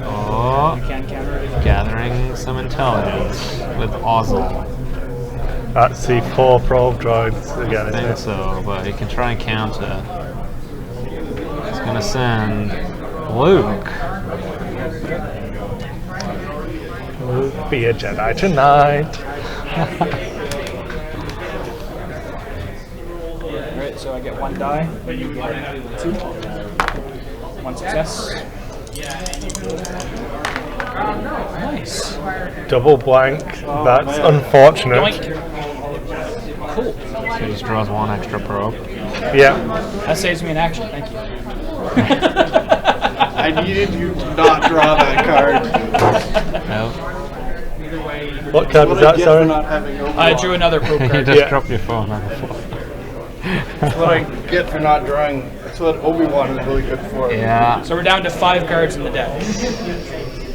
Oh, You can't counter it. gathering some intelligence with Ozzel. That's the 4 probe droids again, I isn't think it? so, but he can try and counter. He's gonna send Luke. Be a Jedi tonight. Alright, so I get 1 die. You get 2. 1 success. Nice. Double blank. That's unfortunate. Doink. Cool. So he just draws 1 extra probe. Yeah. That saves me an action. Thank you. I needed you to not draw that card. Nope. What card was What I that, get for sorry? not having I drew another probe You card. just Yeah. dropped your phone on the floor. That's what I get for not drawing. That's what Obi-Wan is really good for. Yeah. So we're down to 5 cards in the deck.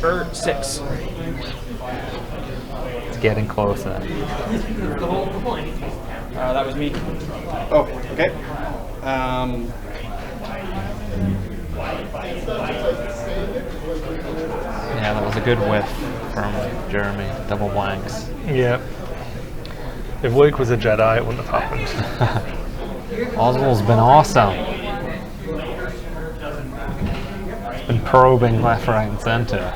Or 6. It's getting closer. That was me. Oh, okay. Yeah, that was a good whiff from Jeremy. Double blanks. Yeah. If Luke was a Jedi, it wouldn't have happened. Oswald's been awesome. He's been probing left, right, and center.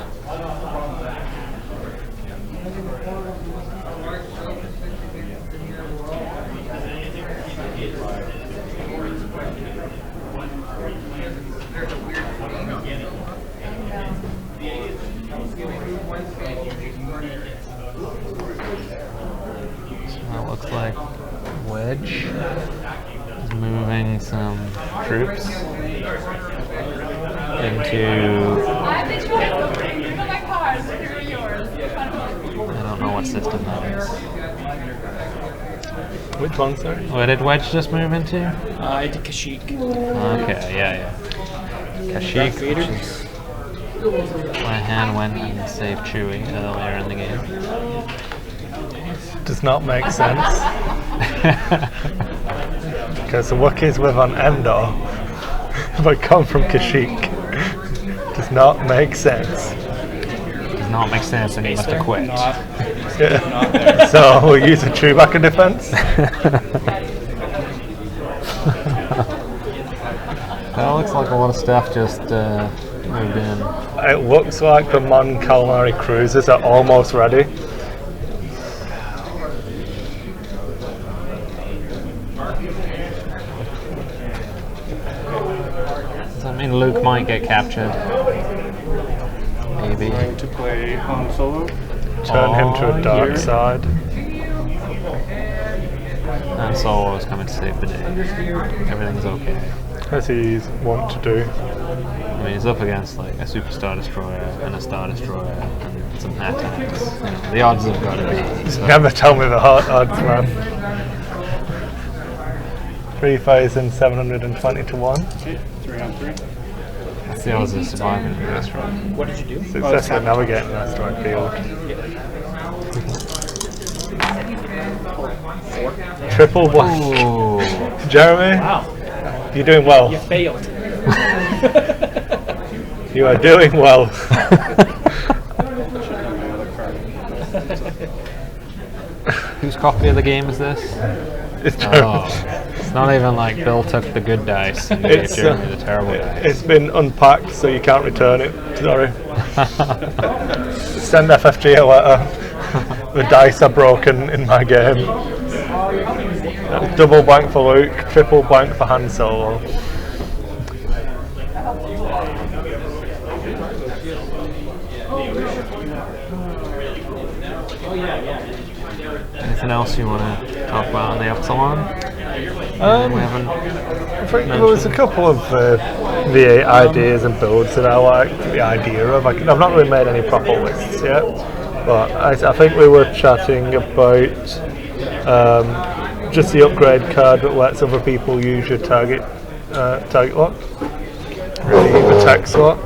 That looks like Wedge is moving some troops into. I don't know what system that is. Which one, sorry? Where did Wedge just move into? I did Kashyyyk. Okay, yeah. Kashyyyk, Vader. which is my hand went and saved Chewie earlier in the game. Does not make sense. Because the Wookiees live on Endor, but come from Kashyyyk. Does not make sense. Does not make sense, and he must have quit. Yeah. So we'll use a Chewbacca defense. That looks like a lot of stuff just moved in. It looks like the Mon Calamari cruisers are almost ready. Does that mean Luke might get captured? Maybe. Going to play Han Solo. Turn him to a dark here. side. And Solo is coming to save the day. Everything's okay. As he's want to do. I mean, he's up against like a Super Star Destroyer and a Star Destroyer and some attacks. You know, the odds have got to be. So. Never tell me the hard odds, man. 3,720 to 1. Okay, 3 on 3. That's the odds of surviving the asteroid. What did you do? Successfully navigating the asteroid field. Triple black. Ooh. Jeremy, Wow. you're doing well. You failed. You are doing well. Whose copy of the game is this? It's Oh, it's not even like Bill took the good dice and gave Jeremy the terrible dice. It's been unpacked, so you can't return it. Sorry. Send FFG a letter. The dice are broken in my game. Double blank for Luke, triple blank for Han Solo. Anything else you want to talk about on the Epsilon? We haven't. I think there was a couple of the ideas and builds that I liked the idea of. I've not really made any proper lists yet. But I think we were chatting about just the upgrade card that lets other people use your target lock, the attack slot.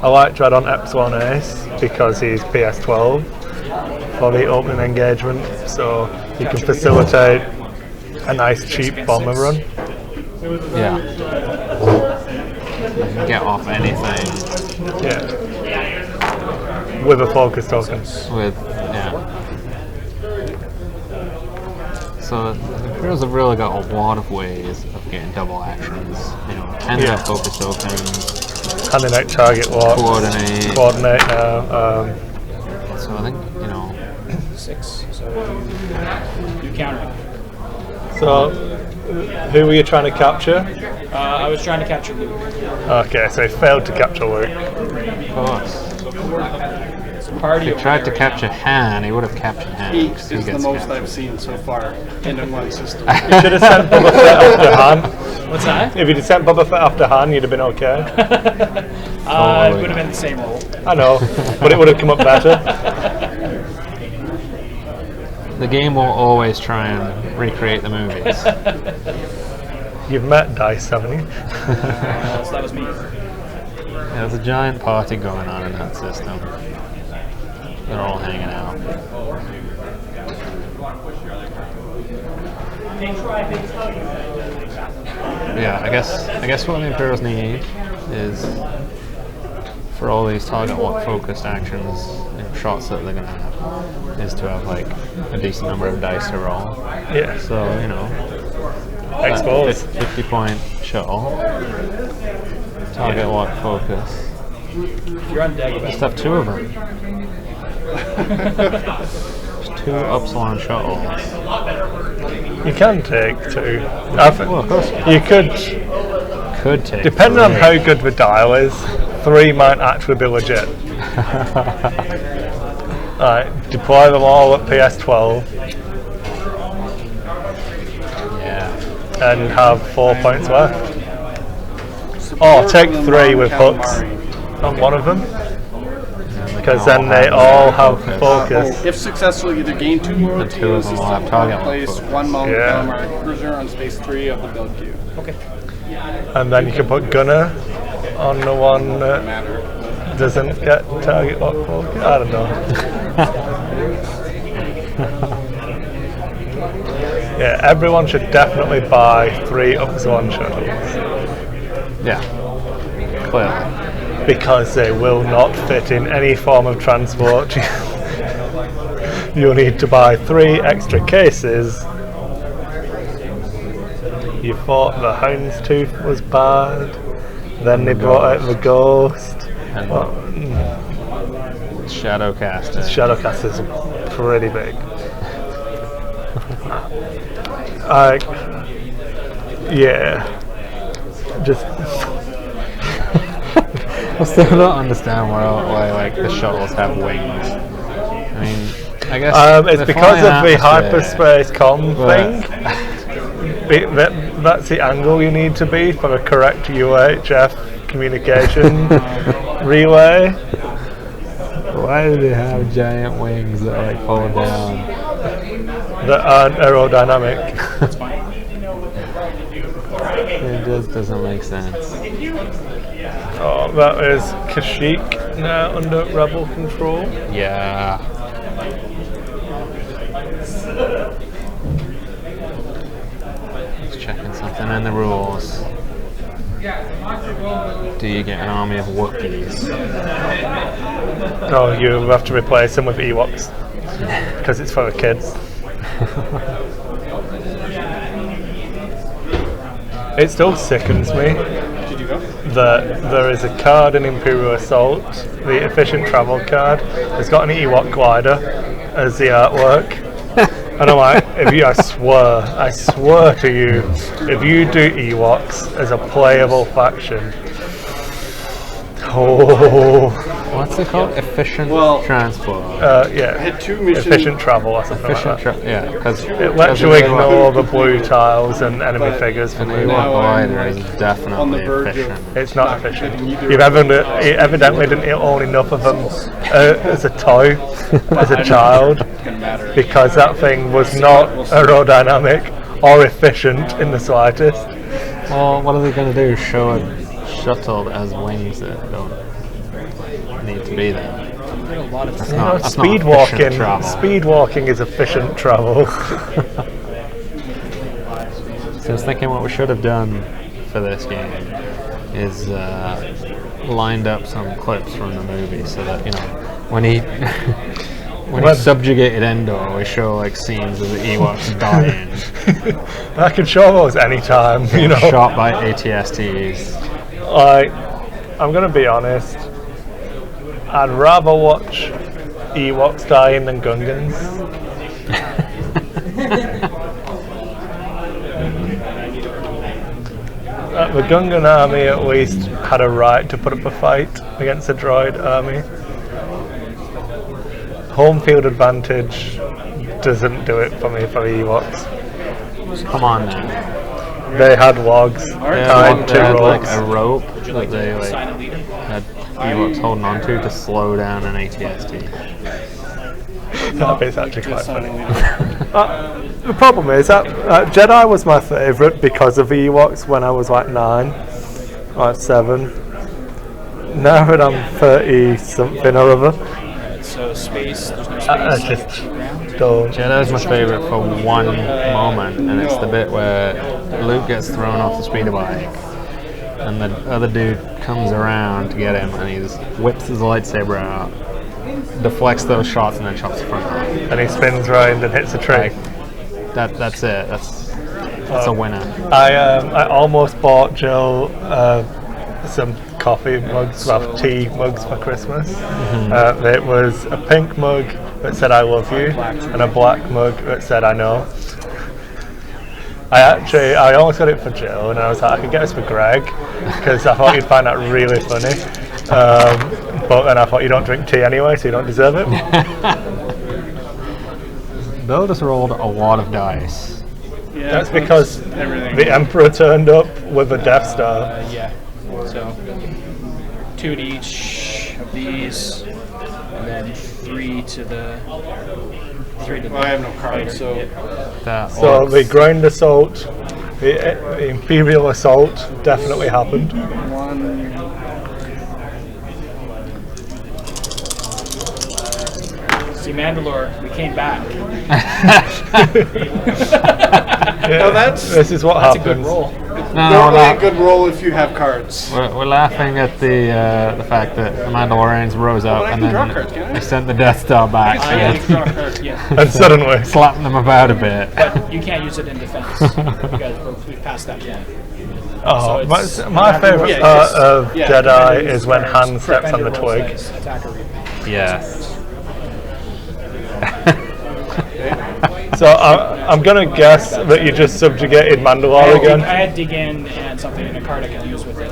I like to add on Epsilon Ace because he's PS12 for the opening engagement, so you can facilitate a nice cheap bomber run. Yeah. You can get off anything Yeah. With a focus token. with, yeah. So the Imperials have really got a lot of ways of getting double actions. You know, candidate focus tokens, Handing out target lock, coordinate now. So I think, you know, 6. So you counter. So, who were you trying to capture? I was trying to capture Luke. Okay, so he failed to capture Luke. of course. Party. If he tried to capture Han, he would have captured Han. 8 because he is the gets most captured. I've seen so far in one system. You should have sent Boba Fett after Han. What's that? If you'd have sent Boba Fett after Han, you'd have been okay. It would have been the same role. I know, but it would have come up better. The game will always try and recreate the movies. You've met Dice, haven't you? So that was me. There's a giant party going on in that system. They're all hanging out. Yeah, I guess what the Imperials need is for all these target lock focused actions and shots that they're gonna have is to have like a decent number of dice to roll. Yeah. So, you know, Expose. 50-point shuttle, target lock focus. You're on deck. Just have 2 of them. Just 2 Upsilon shuttles. You can take 2. Well, of course You could, take. depending on 3. how good the dial is, 3 might actually be legit. Alright, deploy them all at PS12 Yeah. and have 4 points left. Or take 3 with hooks on one of them, because then they all have focus. If successful, either gain 2 loyalty two to the of them will have system target or lock place focus. 1 Mount Yeah. Calamari cruiser on space 3 of the build queue. Okay. And then you can put Gunner on the one that Matter. doesn't get target lock focus. I don't know. Yeah, everyone should definitely buy 3 Upsilon shuttles Yeah. Clearly. because they will not fit in any form of transport. You'll need to buy 3 extra cases. You thought the Hound's Tooth was bad, then they brought out the Ghost. And Shadowcast. Shadowcast is pretty big. Yeah. Just I still don't understand why like the shuttles have wings. I mean, I guess it's they're because flying of the atmosphere, hyperspace com but- thing. That's the angle you need to be for a correct UHF communication relay. Why do they have giant wings that like fall down? That aren't aerodynamic. It just doesn't make sense. Oh, that is Kashyyyk now under rebel control. Yeah. Just checking something in the rules. Do you get an army of Wookiees? No, you have to replace them with Ewoks because it's for the kids. It still sickens me Did you go? that there is a card in Imperial Assault, the efficient travel card. It's got an Ewok glider as the artwork. And I'm like, I swear to you, if you do Ewoks as a playable faction, Oh, What's it called? Efficient Well, transport. I yeah. had 2 missions. Efficient travel or something Efficient like that. yeah, because It lets you ignore the blue tiles and enemy But- figures from An moving. Ewok Now I'm, glider is like, on the definitely verge efficient. of It's not not efficient. getting either You've of those. evidently didn't own enough of them as a toy, as a child, Doesn't matter. because that thing was not aerodynamic or efficient in the slightest. Well, what are they going to do? Show a shuttle that has wings that don't need to be there? There are a lot of That's You know, not speed efficient walking. travel. Speed walking is efficient travel. So I was thinking what we should have done for this game is lined up some clips from the movie so that, you know, when he when he subjugated Endor, we show like scenes of the Ewoks dying, I can show those anytime. You know, shot by ATSTs. I'm gonna be honest. I'd rather watch Ewoks dying than Gungans. The Gungan army at least had a right to put up a fight against the droid army. Home field advantage doesn't do it for me for the Ewoks. Come on now. They had logs They tied to had like ropes. a rope that they sign like a leader. had Ewoks holding on to slow down an ATST. That bit's actually quite funny. The problem is that Jedi was my favourite because of the Ewoks when I was like 9 or 7. Now that I'm 30 something or other, So space, there's no space. I just don't. Jedi's my favourite for one moment, and it's the bit where Luke gets thrown off the speeder bike, and the other dude comes around to get him, and he just whips his lightsaber out, deflects those shots, and then chops the front off. And he spins round and hits a tree. Like, that's it. That's a winner. I almost bought Jill some coffee mugs, well, tea mugs for Christmas. It was a pink mug that said "I love you" and a black mug that said "I know." I almost got it for Jill, and I was like, I could get this for Greg because I thought you'd find that really funny. But then I thought you don't drink tea anyway, so you don't deserve it. Bill just rolled a lot of dice. Yeah, That's because everything. the Emperor turned up with a Death Star. Yeah. So 2 to each of these, and then 3 to the. 3 to the. Well, I have no cards, so So the ground assault, the Imperial assault definitely happened. 1. See, Mandalore, we came back. Yeah, this is what That's a happens. good roll. No, Normally a good roll if you have cards. we're laughing at the fact that the Mandalorians rose up I and can draw then cards, can't I? they sent the Death Star back Yeah, you and can draw a card, yeah. And suddenly, slapping them about a bit. But you can't use it in defense because we've passed that point. oh, it's- my favourite Yeah, part just- of yeah, Jedi use is when cards. Han steps on the Defender rolls twig. dice, attacker read. Yes. So I'm gonna guess that you just subjugated Mandalore I again. had dig in and something in a card I could use with it.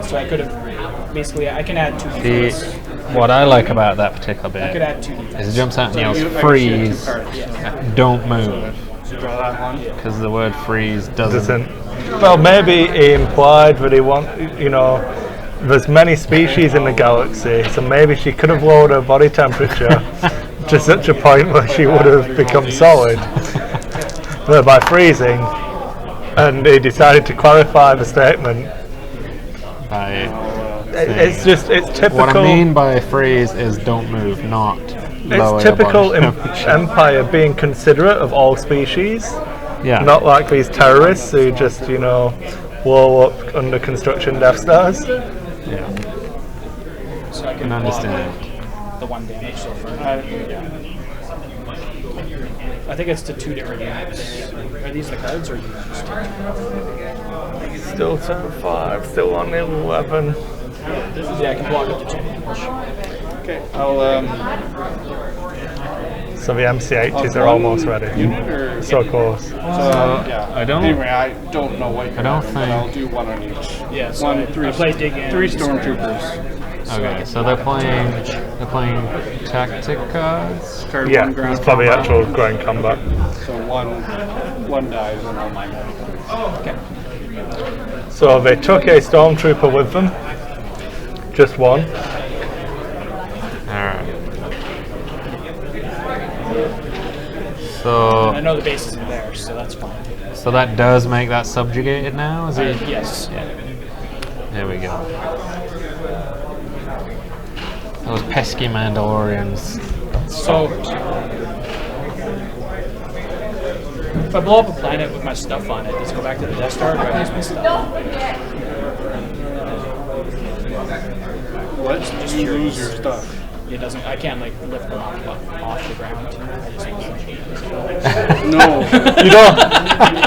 So I could have, basically, I can add 2 The, defense. what I like about that particular I could bit add 2 defense. is it jumps out and yells, You- I can freeze, shoot 2 cards. don't move, So draw that one. because the word freeze doesn't. Doesn't. Well, maybe he implied that he there's many species in the galaxy, so maybe she could have lowered her body temperature to such a point where she would have become solid by freezing, and he decided to clarify the statement. By It's typical. what I mean by freeze is don't move, not lower It's your typical body temperature. Empire being considerate of all species, Yeah. not like these terrorists who just blow up under construction Death Stars. Yeah. So I Can understand. the 1 damage so far. I think it's to 2 different units. Are these the cards or units? Still turn 5, still on 11. Yeah, I can block up to 2 damage. Okay, I'll So the MCHs are almost ready. unit or So close. yeah. I don't- Anyway, I don't know what. I don't but think- I'll do 1 on each. Yeah, so 1, I 3. play dig in. 3 stormtroopers. Okay, so they're playing tactic cards. Discard Yeah, one ground. it's probably actual ground combat. So one dies and all mine. Okay. So they took a stormtrooper with them. Just one. Alright. So I know the base isn't there, so that's fine. so that does make that subjugated now, is it? Yes. Yeah. There we go. Those pesky Mandalorians. So, if I blow up a planet with my stuff on it, does it go back to the Death Star or do I lose my stuff? What? Just You curious. lose your stuff. It doesn't. I can't like lift them off the ground. I just No. You don't.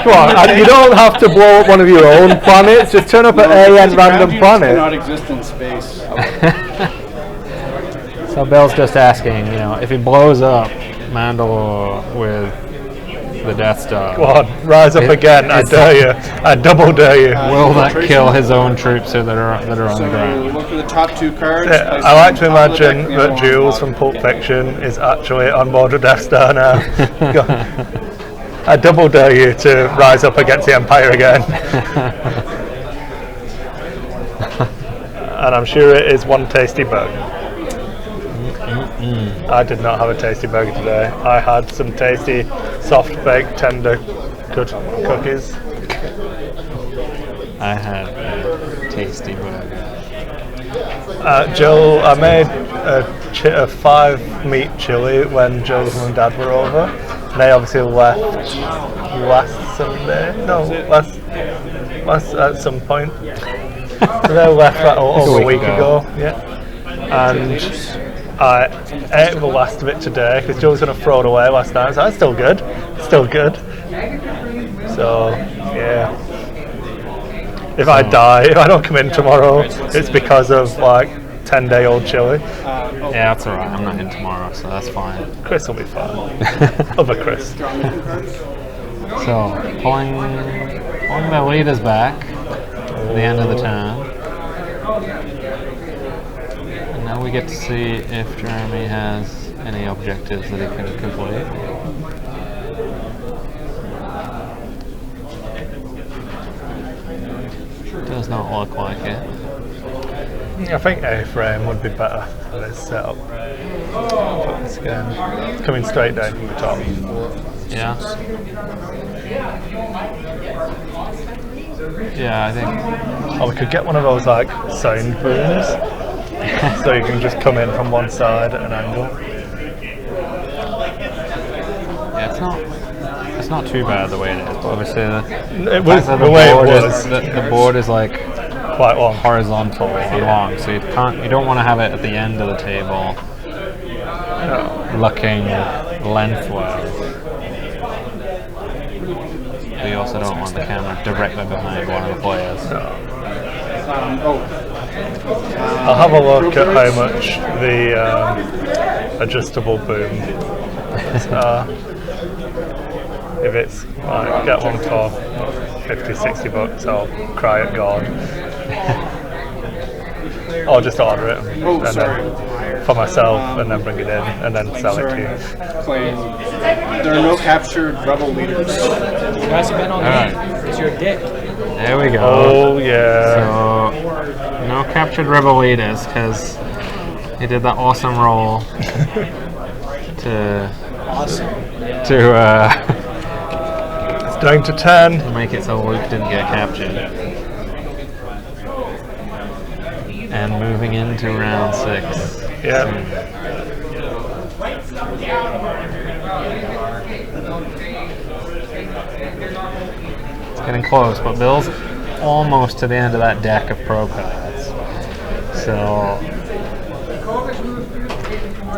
Come on. You don't have to blow up one of your own planets. Just turn up an alien random planet. Cannot exist in space. So Bill's just asking, you know, if he blows up Mandalore with the Death Star, Go on, rise up again. I it's- dare you. I double dare you. will that kill his own troops that are on the So ground? look for the top two cards. Yeah, place I like to them on top of the imagine deck, the that other one Jules on from the Pulp deck. Fiction is actually on board with Death Star now. Go. I double dare you to rise up against the Empire again. And I'm sure it is one tasty burger. I did not have a tasty burger today. I had some tasty, soft-baked, tender cookies. I had a tasty burger. Jill, I made a 5-meat chili when Jill's mum and dad were over. And they obviously left last Sunday. No, last at some point. So they left like over a week ago. Yeah. And I ate the last of it today because Jill was going to throw it away last night. So it's still good. Still good. So, yeah. If I die, if I don't come in tomorrow, it's because of like 10-day-old chili. Yeah, that's alright. I'm not in tomorrow, so that's fine. Chris will be fine. Other Chris. So, pulling the leaders back to the end of the turn. And now we get to see if Jeremy has any objectives that he can complete. Does not look like it. I think A-frame would be better for this setup. For this game. It's coming straight down from the top. Yeah. Yeah, I think. Oh, we could get one of those like sound booms. So you can just come in from one side at an angle. Yeah, it's not too bad the way it is. But obviously, It was the the way it board was. the board is like Quite long. horizontal and long, so you don't want to have it at the end of the table, looking lengthwise. But you also don't want the camera directly behind one of the players. I'll have a look at how much the adjustable boom are. If it's like, get one for 50-60 bucks, I'll cry at God. Or just order it and then for myself and then bring it in and then sell it to you. Claim. There are no captured rebel leaders. You guys have been on Alright. me because you're a dick. There we go. Oh yeah. So, no captured rebel leaders because he did that awesome roll to It's down to 10. make it so Luke didn't get captured. And moving into round 6. Yeah. It's getting close, but Bill's almost to the end of that deck of pro cards. So,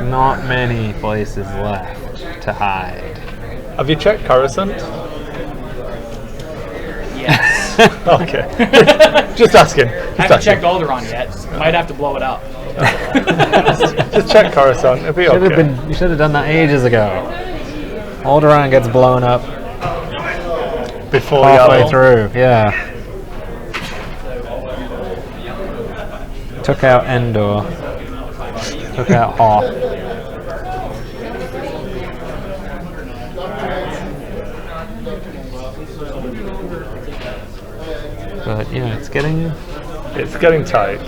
not many places left to hide. Have you checked Coruscant? Yes. Okay. Just asking. I haven't checked Alderaan yet. Might have to blow it up. Just check Coruscant. It'll be okay. You should have done that ages ago. Alderaan gets blown up Before halfway Yellow. through. Yeah. took out Endor. Took out Hoth. But yeah, it's getting tight.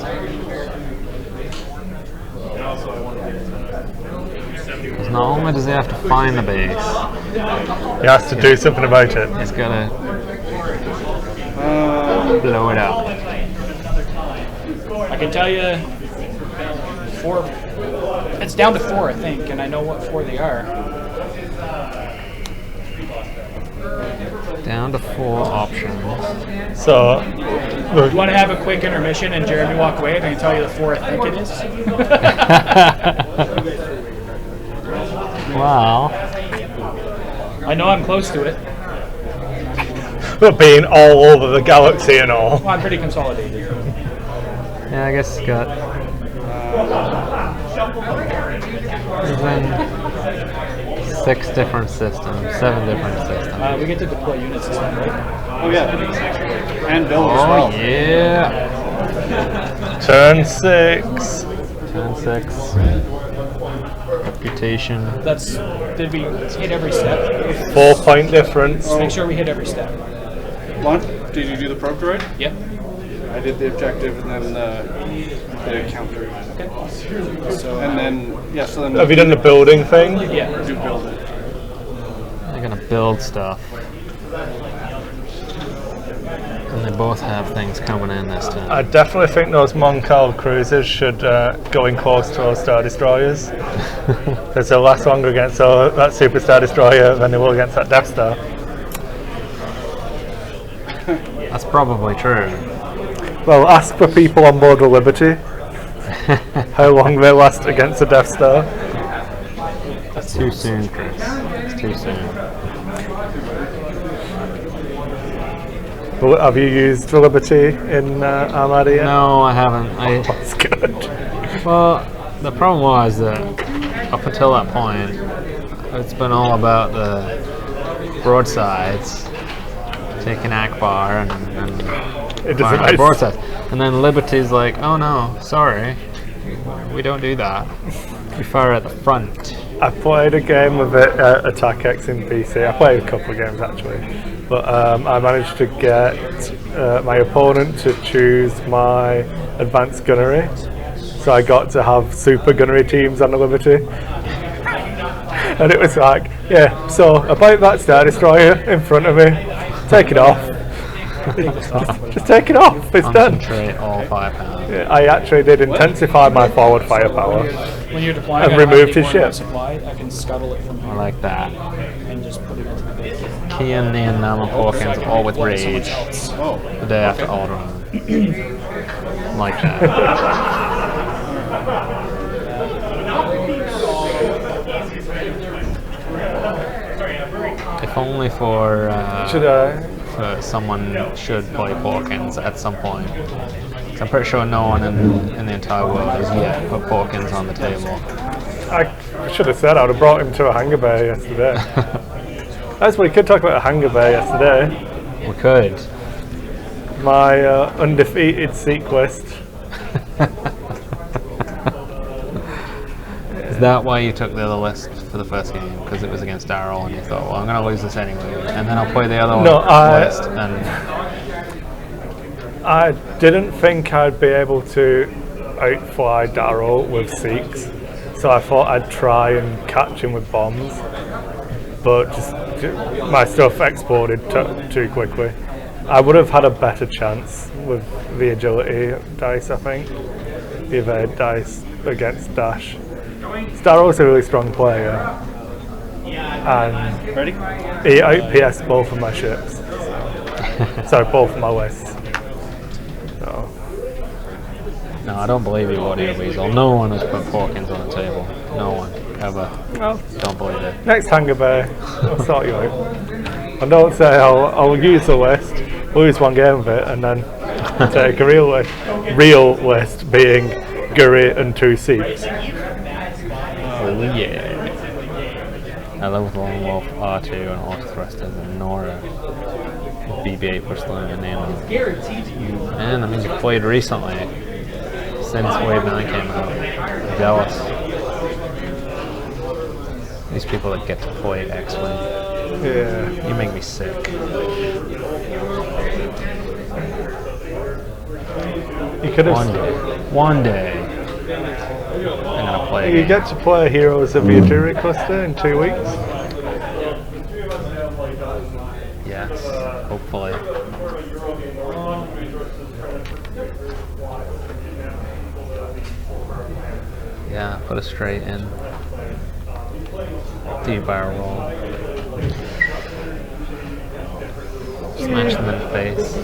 Because not only does he have to find the base, He has to do something about it. he's gotta blow it up. I can tell you 4. It's down to 4, I think, and I know what 4 they are. Down to 4 options. So, You want to have a quick intermission and Jeremy walk away, and I can tell you the 4 I think it is. Well, I know I'm close to it. but being all over the galaxy and all. Well, I'm pretty consolidated. yeah, I guess it's got. There's been 6 different systems, 7 different systems. We get to deploy units this time, right? Oh yeah, and build as Oh well. yeah! Turn 6. Turn 6. Reputation. Did we hit every step? 4-point difference. Make sure we hit every step. One, did you do the probe droid? Yep. I did the objective and then the counter. Okay. So, And then, yeah, so then Have you done the building thing? yeah. do build it. They're gonna build stuff. And they both have things coming in this time. I definitely think those Moncal cruisers should go in close to those Star Destroyers. Because they'll last longer against that Super Star Destroyer than they will against that Death Star. That's probably true. Well, ask for people on board the Liberty how long they last against the Death Star. That's too soon, Chris. It's too soon. Well, have you used the Liberty in Armada yet? No, I haven't. That's good. Well, the problem was that up until that point, it's been all about the broadsides, taking Akbar and It doesn't firing the broadsides. And then Liberty's like, oh no, sorry, we don't do that. We fire at the front. I played a game with it at Attack X in PC. I played a couple of games actually. But I managed to get my opponent to choose my advanced gunnery. So I got to have super gunnery teams on the Liberty. And it was like, yeah, so about that Star Destroyer in front of me, take it off. Just take it off, it's done. Concentrate all firepower. I actually did intensify my forward firepower. When you're deploying, And I have removed his people in my ship. supply. I can scuttle it from I here like that. and just put it into the base. Kian, Nam, and Hawkins all with Deploy someone rage. else. The day after Alderaan. Like that. If only for Should I? someone should play Hawkins at some point. 'Cause I'm pretty sure no one in the entire world has yet put Hawkins on the table. I should have said I would have brought him to a hangar bay yesterday. That's what we could talk about a hangar bay yesterday. We could. My undefeated Sequest. Is that why you took the other list for the first game? Because it was against Daryl and you thought, well, I'm going to lose this anyway. And then I'll play the other list. And I didn't think I'd be able to outfly Darrow with Seeks, so I thought I'd try and catch him with bombs, but just my stuff exploded too quickly. I would have had a better chance with the agility dice, I think, the evade dice against Dash. Darrow's a really strong player, and Ready? he out-PS both of my ships. Sorry, both of my lists. So. no, I don't believe you, Audio Weasel. No one has put Hawkins on the table. No one, ever. Well, Don't believe it. next hangar bay, I'll sort you out. And don't say I'll use the list, lose one game of it, and then take a real list. Real list being Guri and 2 Seeks. Oh yeah. I love Lone Wolf, R2 and Auto Thrusters and Nora. BB-8 Whistling and then. And I mean, you played recently. since Wave 9 came out. I'm jealous. These people that get to play X-Wing. Yeah. You make me sick. You could have. One day, I'm gonna play a You game. get to play Heroes of the Ajiri cluster in 2 weeks. Yes, hopefully. Yeah, put a straight in. Do you barrel roll? Smash them in the face.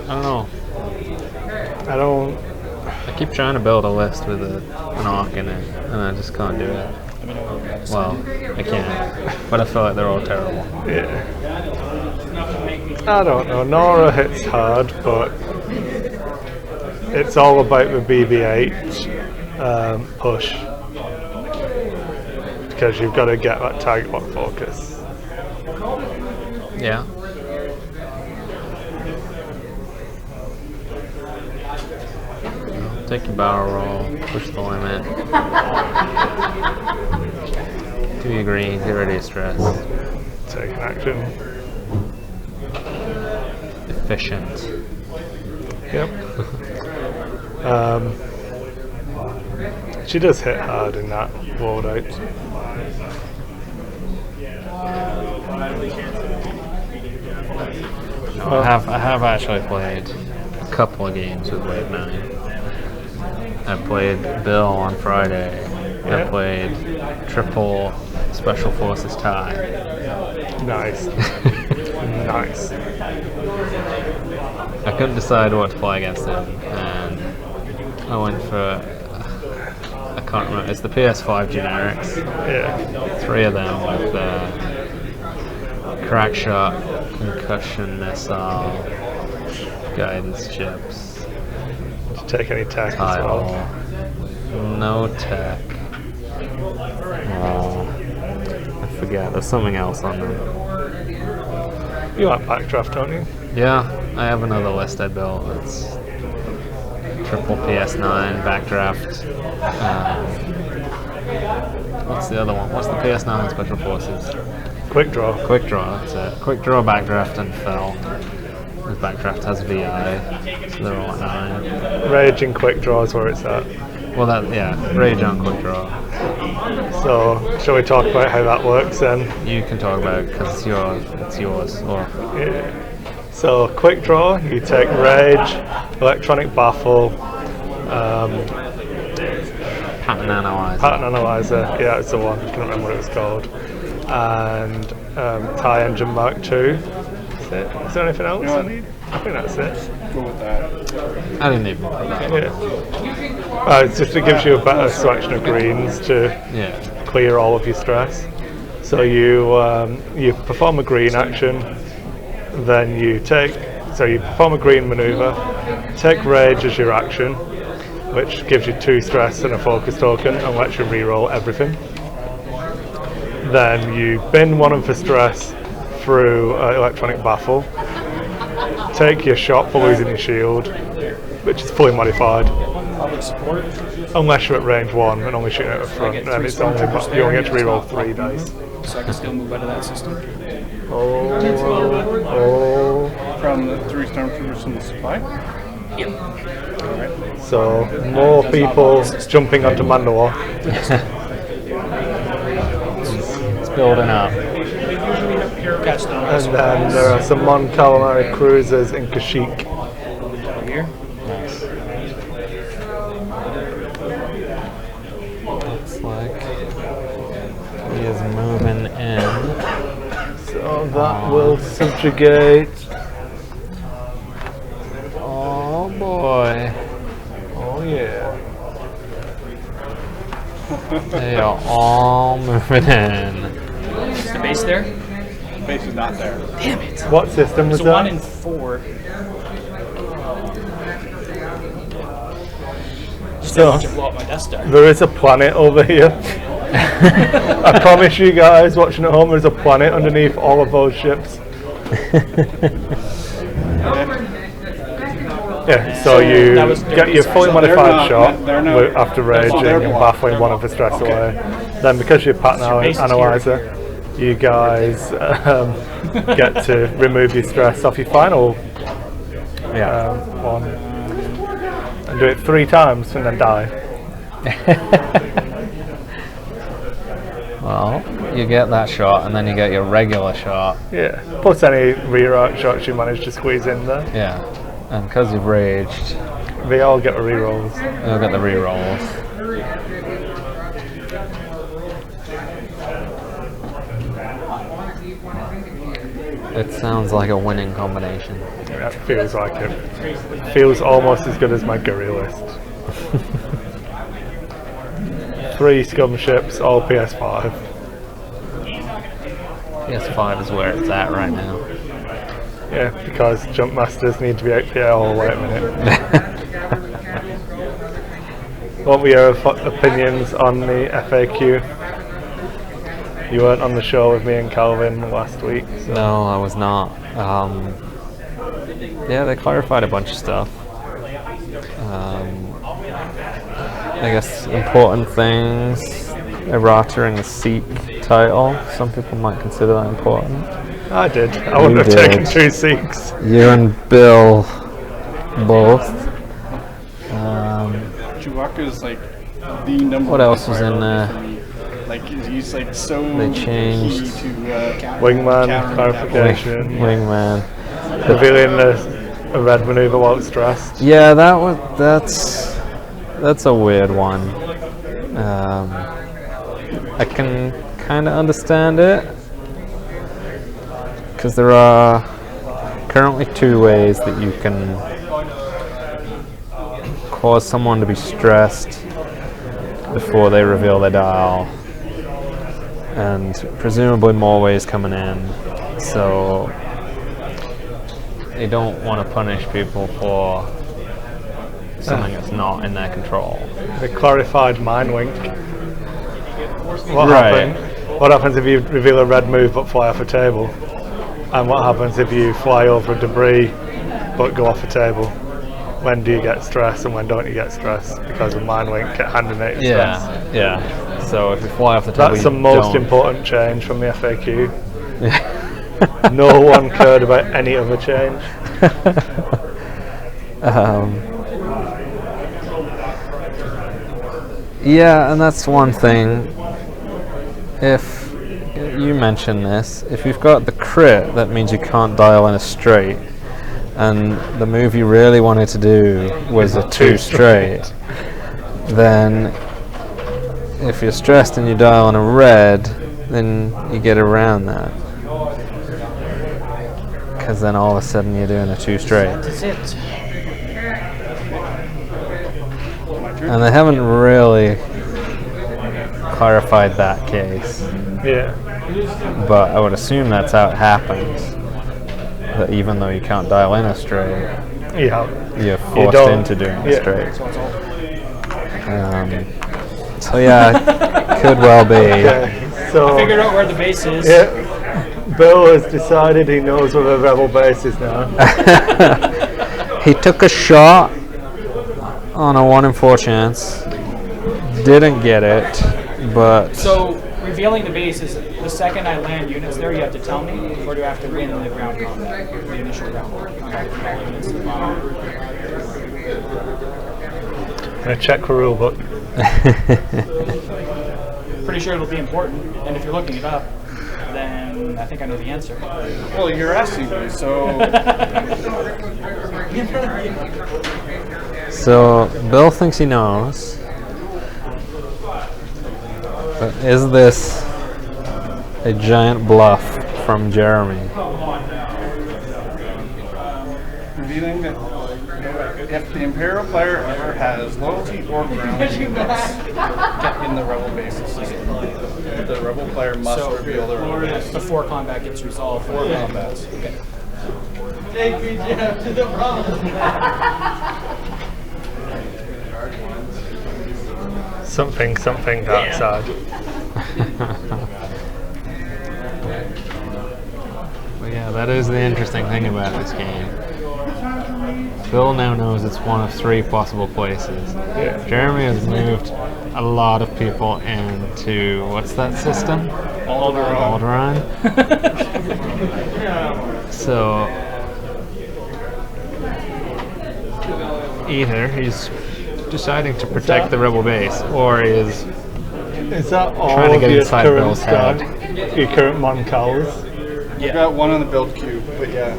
I don't know. I keep trying to build a list with an arc in it, and I just can't do it. Well, I can, but I feel like they're all terrible. Yeah. I don't know. Nora hits hard, but it's all about the BB-8 push. Because you've got to get that target lock focus. Yeah. Take your barrel roll, push the limit. Do your green, get ready to stress. Take an action. Efficient. Yep. She does hit hard in that loadout. No, I have actually played a couple of games with Wave 9. I played Bill on Friday. Yeah. I played triple Special Forces tie. Nice. Nice. I couldn't decide what to play against him, and I went for, I can't remember, it's the PS5 generics. Yeah. 3 of them with crack shot, concussion missile, guidance chips, Did you take any tech as tile, well? no tech. Oh, I forget, there's something else on them. You like backdraft, don't you? Yeah, I have another list I built. It's triple PS9 backdraft. What's the other one? What's the PS9 Special Forces? Quick draw. Quick draw, that's it. Quick draw, backdraft, and fell. The backdraft has VI, so they're all at 9. Rage and quick draw is where it's at. Well, rage on quick draw. So, shall we talk about how that works then? You can talk about it because it's yours. It's yours. Or Yeah. So, quick draw, you take Rage, Electronic Baffle, pattern analyzer. Pattern Analyzer, yeah, it's the one, I can't remember what it was called, and TIE Engine Mark II. Is there anything else I need? I think that's it. Go with that. I didn't even put that. Yeah. It's just, it gives you a better selection of greens to Yeah. clear all of your stress. So you perform a green action, then you perform a green maneuver, take Rage as your action, which gives you 2 stress and a focus token and lets you reroll everything. Then you bin 1 for stress through Electronic Baffle, take your shot for losing your shield, which is fully modified, Support. unless you're at range 1 and only shooting at the front, get and 3 it's only, stormtroopers you only there, get to reroll 3 dice. So I can still move out of that system. Oh. From the 3 stormtroopers from the supply. Yep. Alright. So more people jumping onto Mandalore. It's building up. Catch them. And then there are some Mon Calamari cruisers in Kashyyyk. Over here. Nice. Looks like he is moving in. So that will subjugate. Oh boy. Oh yeah. They are all moving in. Is the base there? Base is not there. Damn it. What system was There's a 1 that? in 4. So To blow up my Death Star. there is a planet over here. I promise you guys watching at home, there's a planet underneath all of those ships. Yeah, so you that was get your fully So they're modified not- shot they're not- after raging they're and blocked. baffling one of the stress away. Then because you're pattern base is analyzer, you guys get to remove your stress off your final Yeah. one and do it 3 times and then die. Well, you get that shot, and then you get your regular shot. Yeah, plus any rear arc shots you manage to squeeze in there. Yeah. And because you've raged, They all get rerolls. you'll get the rerolls. It sounds like a winning combination. That feels like it. Feels almost as good as my Gurry list. 3 scum ships, all PS5. PS5 is where it's at right now. Yeah, because jump masters need to be out here all wait a minute. What were your opinions on the FAQ? You weren't on the show with me and Calvin last week. So. No, I was not. Yeah, they clarified a bunch of stuff. I guess important things. Errata in the Seek title. Some people might consider that important. I did. I wouldn't have did. taken 2 Seeks. You and Bill both. Chewbacca is like the number. What else was one in there? for me. Like he's like so They changed key to Wingman countering clarification. Wingman. Revealing a red maneuver while it's stressed. Yeah, that's a weird one. I can kind of understand it because there are currently 2 ways that you can cause someone to be stressed before they reveal their dial, and presumably more ways coming in. So they don't want to punish people for something that's not in their control. The clarified mind wink. What Right. What happens if you reveal a red move but fly off a table? And what happens if you fly over debris but go off a table? When do you get stress and when don't you get stress? Because of mind wink at hand and stress. Yeah. So if you fly off the table, That's the you most don't. important change from the FAQ. No one cared about any other change. Yeah, and that's one thing. If you mentioned this, if you've got the crit, that means you can't dial in a straight. And the move you really wanted to do was a 2 straight. Then, if you're stressed and you dial on a red, then you get around that. Because then all of a sudden you're doing a 2 straight. That's it. And they haven't really clarified that case. Yeah. But I would assume that's how it happens. That even though you can't dial in a straight, Yeah. you're forced don't- into doing a yeah. straight. So yeah, could well be. Okay. So Figured out where the base is. yeah, Bill has decided he knows where the rebel base is now. He took a shot on a 1 in 4 chance, didn't get it, but So revealing the base is the second I land units there, you have to tell me, or do I have to win the ground combat, the initial ground combat with all units? I'm gonna check the rule book. Pretty sure it'll be important, and if you're looking it up, then I think I know the answer. Well, you're asking me, so so Bill thinks he knows. But is this a giant bluff from Jeremy? revealing that if the Imperial player ever has loyalty or ground units in the Rebel bases system, the Rebel player must reveal their own base. Before combat gets resolved. Four combats. Okay. Something dark side. Well, yeah, that is the interesting thing about this game. Bill now knows it's one of 3 possible places. Yeah. Jeremy has moved a lot of people into, what's that system? Alderaan. So either he's deciding to protect the rebel base, or is that all trying to of get your inside current Bill's stack? head. Your current Moncals? I've got one on the build queue, but yeah,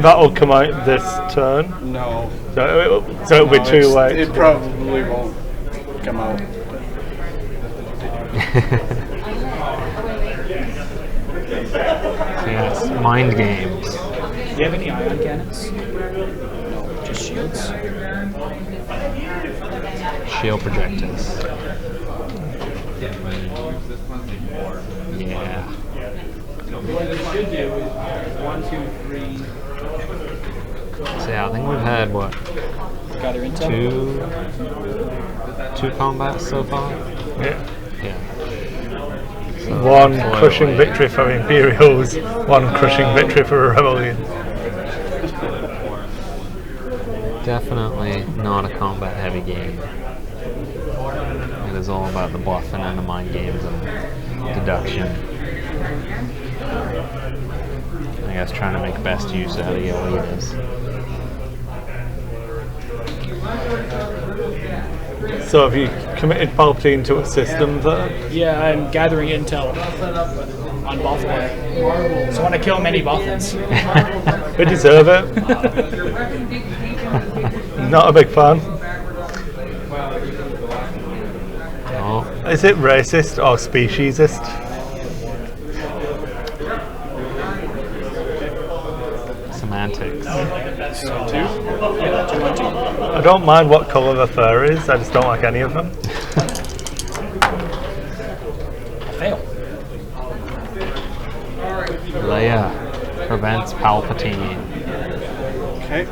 That'll come out this turn. no. So it'll be No, too late. It probably won't come out. Yes, mind games. Do you have any ion cannons? No, just shields. Shield projectors. Yeah. What it should do is 1, 2, 3. So yeah, I think we've had what, Gather intel. two combats so far. Yeah. Yeah. So One hopefully crushing it'll be- victory for Imperials, one crushing victory for Rebellion. Definitely not a combat heavy game. It is all about the bluffing and the mind games and deduction. I guess trying to make best use out of your leaders. So have you committed Palpatine to a system there? Yeah, I'm gathering intel on Boffin. So I want to kill many Boffins. They deserve it. Not a big fan. Oh, Is it racist or speciesist? semantics. I don't mind what colour the fur is, I just don't like any of them. Fail. Leia prevents Palpatine. Okay.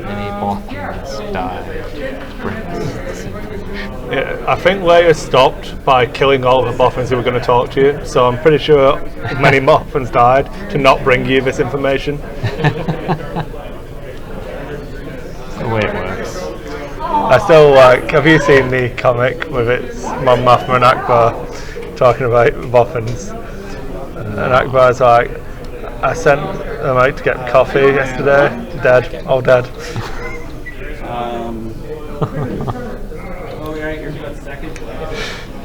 Many Bothans died. Brings this information. Yeah, I think Leia stopped by killing all the Boffins who were going to talk to you, so I'm pretty sure many Boffins died to not bring you this information. That's the way it works. I still like, have you seen the comic with its Mon Mothma and Akbar talking about Boffins? And Akbar's like, I sent them out to get coffee yesterday, dead, all dead.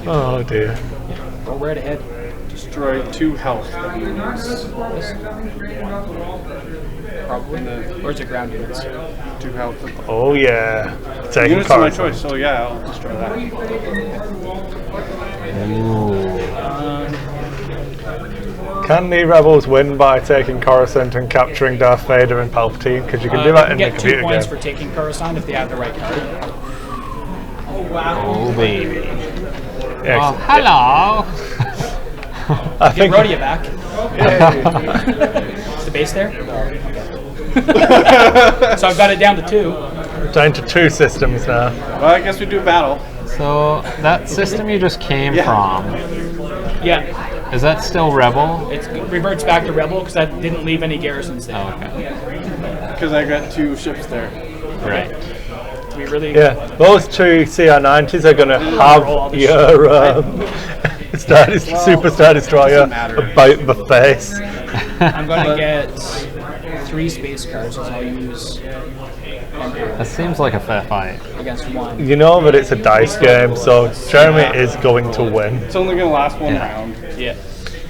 Oh dear. Go right ahead. Destroy 2 health. Probably. Where's the ground units? 2 health. Oh yeah. Taking Units are my Coruscant. choice, so yeah, I'll destroy that. Ooh. Can the rebels win by taking Coruscant and capturing Darth Vader and Palpatine? Because you can do that in they the can get 2 computer points game. for taking Coruscant if they have the right card. Oh baby. Yeah, Oh, hello. I Get think Rhodia back. Is the base there? So I've got it down to 2. down to 2 systems now. Well, I guess we do battle. So that system you just came from, Yeah, is that still Rebel? it reverts back to Rebel because I didn't leave any garrisons there. Oh, okay. Because I got 2 ships there. Right. We really. Yeah, those 2 CR90s are going to have your Super Star Destroyer matter. about the face. I'm going to get 3 space cards because I'll use Emperor That seems like a fair fight. against 1. You know that it's a dice game, so Jeremy is going to win. It's only going to last 1 Yeah. round. Yeah.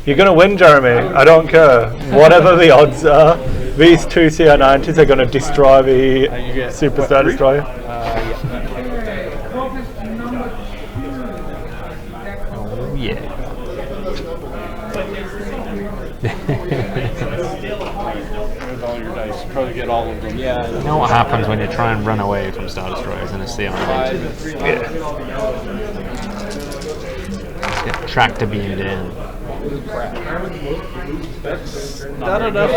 You're going to win, Jeremy. I don't care. Whatever the odds are, these 2 CR90s are going to destroy You the get, Super what, Star 3? Destroyer. Yeah. Oh yeah. With all your dice. You probably get all of them. Yeah. You know what happens when you try and run away from Star Destroyers in a CR90? Yeah. Get tractor beamed in. Crap. Not enough.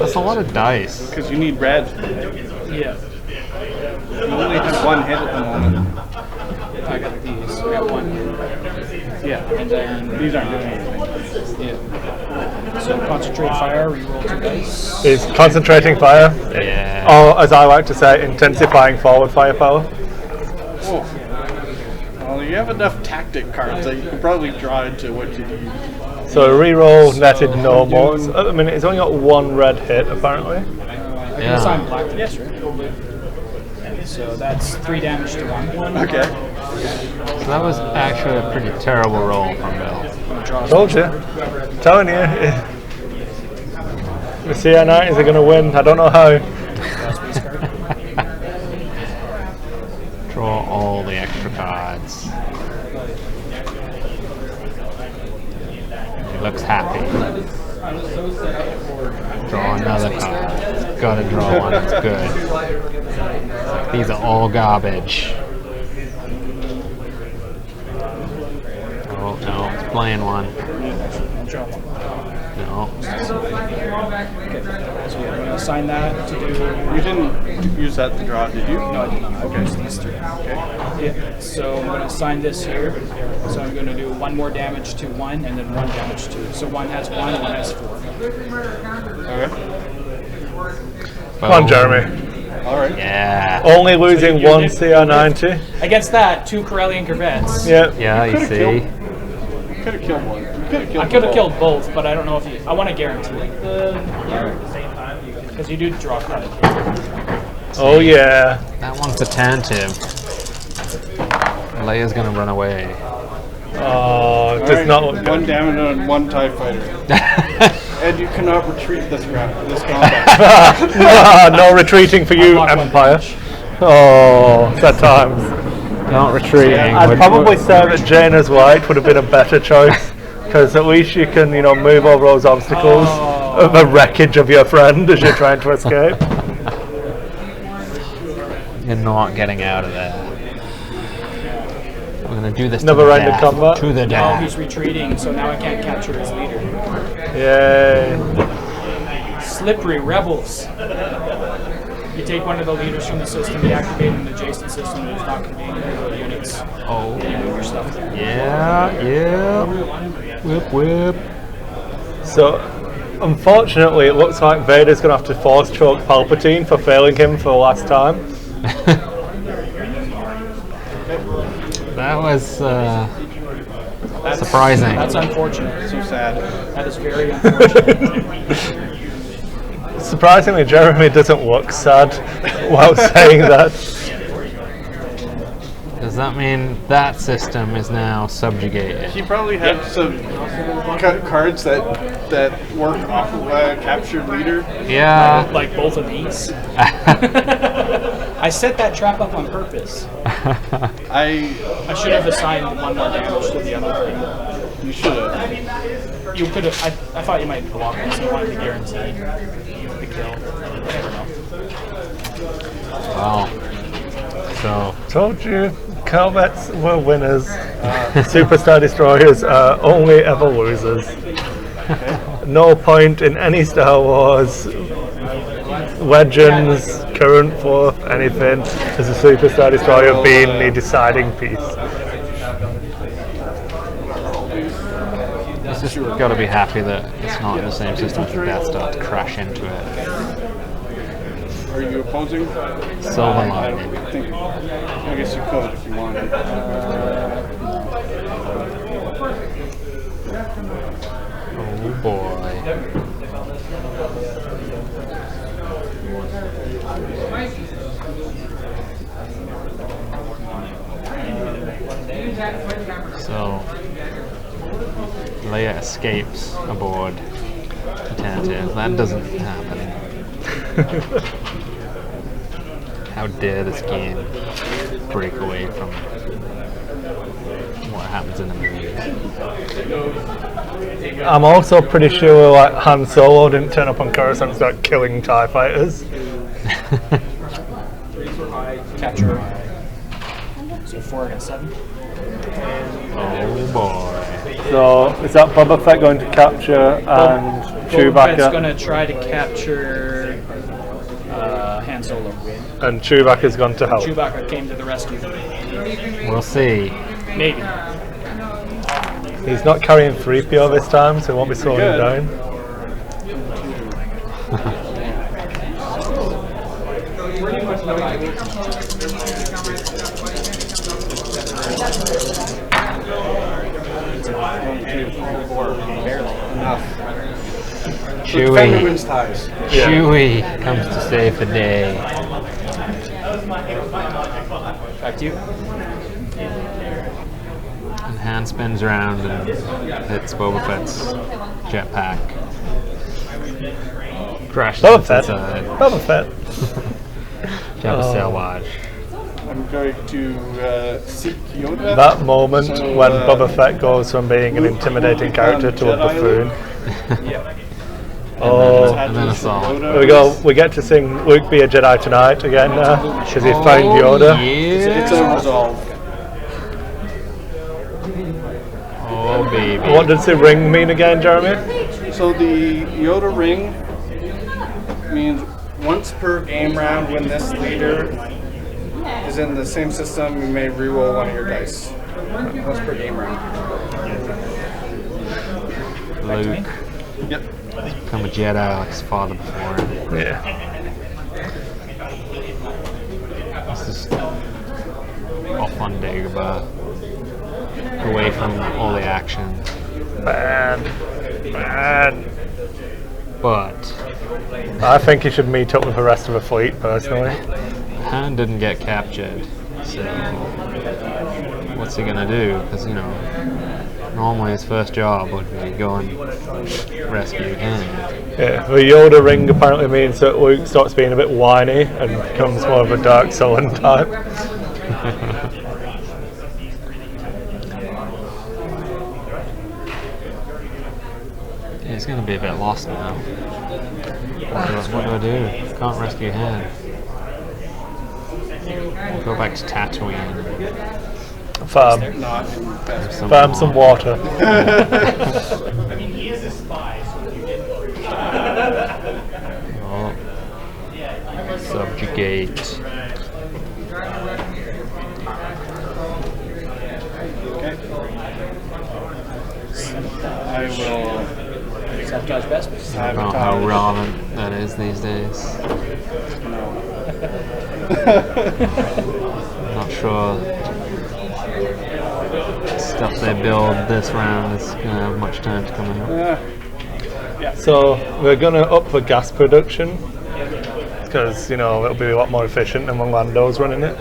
That's a lot of dice. Because you need red. Yeah. You only have 1 hit at the moment. I got these. I got 1. Yeah. And then These aren't doing anything. Yeah. So concentrate fire, reroll 2 dice. Is concentrating fire, Yeah. or as I like to say, intensifying forward firepower. Oh. Well, you have enough tactic cards that you can probably draw into what you need. So reroll netted no more. So at the minute, it's only got 1 red hit apparently. I can assign black to this, right? So that's 3 damage to 1. Okay. So that was actually a pretty terrible roll from Bill. Told you. Telling you. The CI90s are going to win. I don't know how. Draw all the extra cards. He looks happy. Draw another card. Gotta draw one that's good. These are all garbage. Oh no, it's playing one. No. So yeah, I'm going to assign that to do. You didn't use that to draw, did you? No, I did not. Okay, so these 3. Okay. Yeah. So I'm going to assign this here. So I'm going to do 1 more damage to 1 and then 1 damage to. So 1 has 1 and 1 has 4. Okay. Come on, Jeremy. All right. Yeah. Only losing you 1 did- CI90. Against that, 2 Corellian Corvettes. Yeah. Yeah, you see. You could have killed one. You could have killed I could have both. killed both, but I don't know if you. I want to guarantee it. Because you do draw a card. Oh yeah. That one's attentive. Leia's gonna run away. Oh, it does not look good. 1 damage on 1 TIE fighter. And you cannot retreat this round, this combat. No retreating for you, Empire. Oh, sad times. Not retreating. I'd probably say that Jaina's White would have been a better choice, because at least you can, move over those obstacles of the wreckage of your friend as you're trying to escape. You're not getting out of there. We're gonna do this Never to the end of death. combat. To the Now death. he's retreating, so now I can't capture his leader. Yay. Slippery rebels. You take one of the leaders from the system, deactivate an adjacent system that is not convenient for the units. Oh. And you move your stuff there. Yeah. Whip, whip. So, unfortunately, it looks like Vader's going to have to force choke Palpatine for failing him for the last time. That was surprising. That's unfortunate. So sad. That is very unfortunate. Surprisingly, Jeremy doesn't look sad while saying that. Does that mean that system is now subjugated? He probably had some cards that work off of a captured leader. Yeah. Like both of these. I set that trap up on purpose. I should have assigned 1 more damage to the other thing. You should have. You could have. I thought you might block this. I wanted to guarantee the kill. Never know. Wow. So Told you, Corvettes were winners. Superstar Destroyers are only ever losers. No point in any Star Wars, Legends, current fourth, anything, as a Superstar Destroyer being the deciding piece. it's just got to be happy that it's not in the same system as the Death Star to crash into it. Are you opposing? Silver lining. I guess you could if you wanted. Oh boy. So Leia escapes aboard Attentive. That doesn't happen. How dare this game break away from what happens in the movies? I'm also pretty sure like Han Solo didn't turn up on Coruscant and start killing TIE fighters. Capture. So 4 against 7. Oh boy. So is that Boba Fett going to capture and Boba Fett's Chewbacca? going to try to capture Han Solo. And Chewbacca's gone to help. Chewbacca came to the rescue. We'll see. Maybe. He's not carrying 3PO this time, so he won't be slowing him Good. down. Defender wins ties. Chewy comes to save the day. Back to you. And hand spins around and hits Boba Fett's jetpack. Crashes Boba into Fett. the side. Boba Fett. Jabba sail lodge. I'm going to seek Yoda. That moment So, when Boba Fett goes from being an intimidating character to a Jedi. buffoon. Oh, And then a song. there we go. We get to sing Luke Be a Jedi Tonight again now, because he found Yoda. It's a resolve. Oh, baby. What does the ring mean again, Jeremy? So the Yoda ring means once per game round when this leader is in the same system, you may reroll one of your dice. Once per game round. Luke. Yep. Become a Jedi like his father before him. Yeah. This is off on Dagobah. Away from all the action. Man. But I think he should meet up with the rest of the fleet, personally. Han didn't get captured, so what's he gonna do? Because, you know, normally his first job would be go and rescue Han. Yeah, the Yoda ring apparently means that Luke starts being a bit whiny and becomes more of a Dark Sullen type. Yeah, he's gonna be a bit lost now. What do I do? Can't rescue Han. Go back to Tatooine. Farm Not in best. Farm some water. Oh. Subjugate. Okay. I will Sabotage best. I don't know how relevant that is these days. Not sure stuff they build this round is going to have much time to come out. So we're gonna up the gas production because you know it'll be a lot more efficient than when Lando's running it.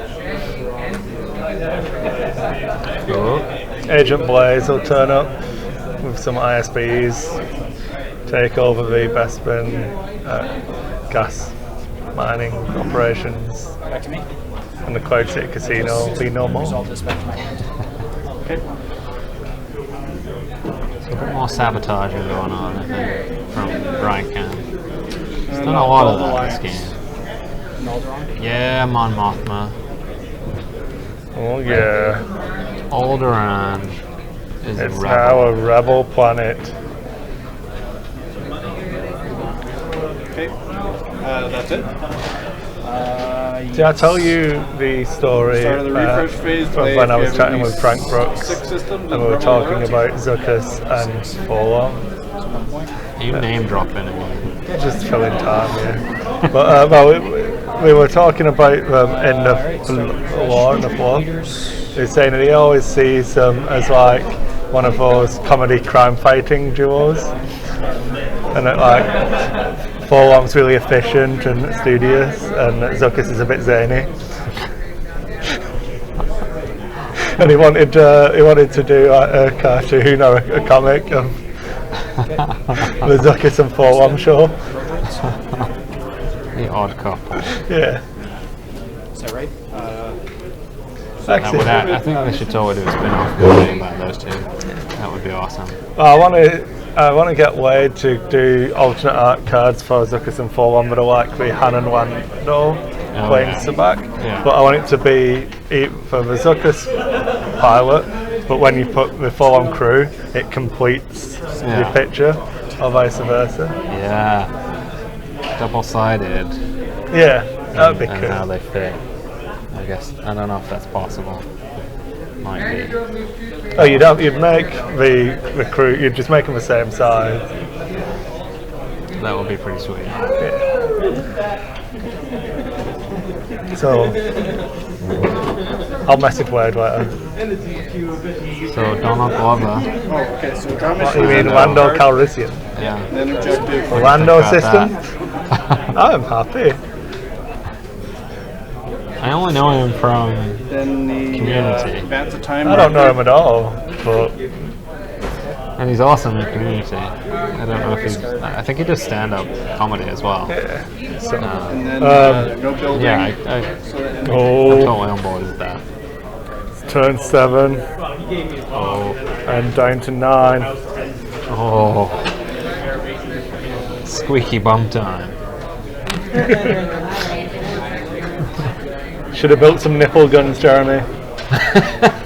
Cool. Agent Blaze will turn up with some ISBs, take over the Bespin gas mining operations, Back to me. and the Cloud City Casino will be no more. Resolve this back to my hand. Okay. So a bit more sabotaging going on, I think, from Brian Cam. He's done a lot of that this game. Alderaan. Yeah, I'm on Mothma. Oh yeah, Alderaan is a it's rebel. now a rebel planet. Okay. That's it. Did I tell you the story Start of the refresh phase. from play when I if you was have chatting at with least Frank Brooks 6 systems and we were talking about Zuckuss and Forlorn? You name dropping again. Just filling time, yeah. But well, we were talking about in the war, in the floor. He was saying that he always sees them as like one of those comedy crime fighting duos, and that like Forlorn's really efficient and studious, and Zuckuss is a bit zany. And he wanted to do a cartoon or a comic of the Zuckuss and Forlorn show. The odd couple. Yeah. Is that right? Actually, I think they should totally do a spin-off movie about those two. That would be awesome. I want to get Wade to do alternate art cards for Zuckuss and Forlorn that are like the Han and Lando playing yeah. Sabak. Yeah. But I want it to be for the Zuckuss pilot, but when you put the Forlorn crew, it completes Yeah. your picture, or vice versa. Yeah. Double-sided. Yeah, that'd be and how cool. they fit. I guess. I don't know if that's possible. might be. Oh, you'd make the crew. You'd just make them the same size. That would be pretty sweet. So I'll message Wade later. So Donald Glover. Oh, okay, so draw What do you mission. mean, Lando Calrissian? Yeah. Then objective. Lando about system? that? I'm happy. I only know him from. Then the Community. advance of time. I don't know him at all, but And he's awesome in Community. I don't know if he's. I think he does stand-up comedy as well. yeah. So, And then no building. Yeah, I'm totally on board with that. turn 7 Oh, and down to 9. oh, squeaky bum time. Should have built some nipple guns, Jeremy.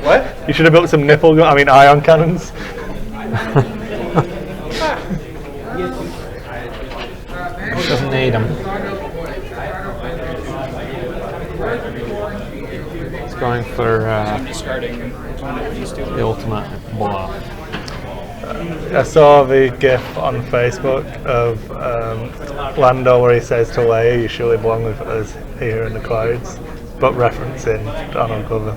What? You should have built some ion cannons. Doesn't need him. He's going for Discarding one of these two. the ultimate bluff. I saw the GIF on Facebook of Lando where he says to Leia, "You surely belong with us here in the clouds," but referencing Donald Glover.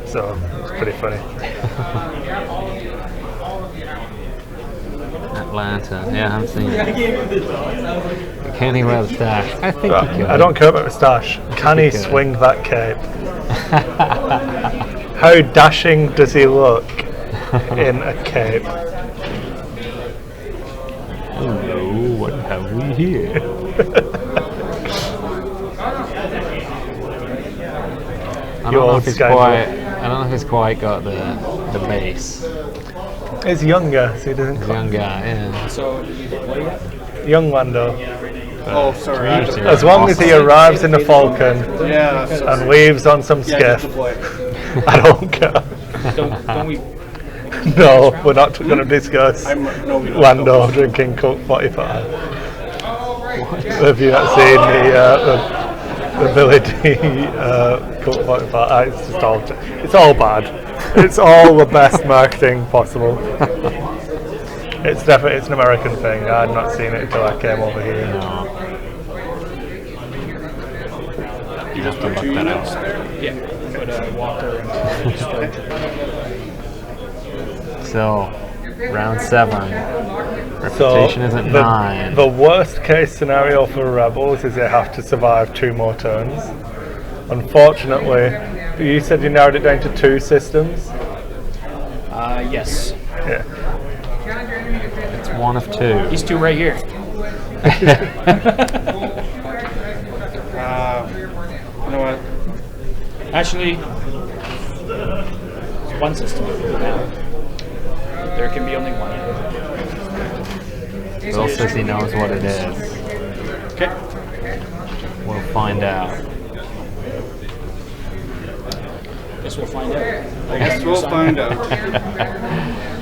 So it's pretty funny. Atlanta. Yeah, I haven't seen it. Can he wear the stash? I think he could. I don't care about the stash. Can he could. swing that cape? How dashing does he look in a cape? Hello, what have we here? I don't know if he's quite got the base. He's younger, so he doesn't. He's a young guy, yeah. So, Young Lando. Oh, sorry. Community. As long as he arrives in the Falcon Yeah. So, and leaves on some yeah, skiff, deploy. I don't care. don't we? No, we're not going to discuss No, we don't. Lando drinking Coke 45. Have you not seen the Billy D Coke 45? It's all bad. It's all the best marketing possible. It's an American thing. I had not seen it until I came over here. No. You have to look that up. Yeah, put a Walker and So, round 7. So Reputation is at 9. the worst case scenario for Rebels is they have to survive 2 more turns. Unfortunately, you said you narrowed it down to 2 systems. yes. Yeah. It's 1 of 2. These two right here. You know what? Actually, it's one system now. There can be only one. Bill says he knows what it is. Okay. We'll find out. Guess we'll find out. I guess we'll find out.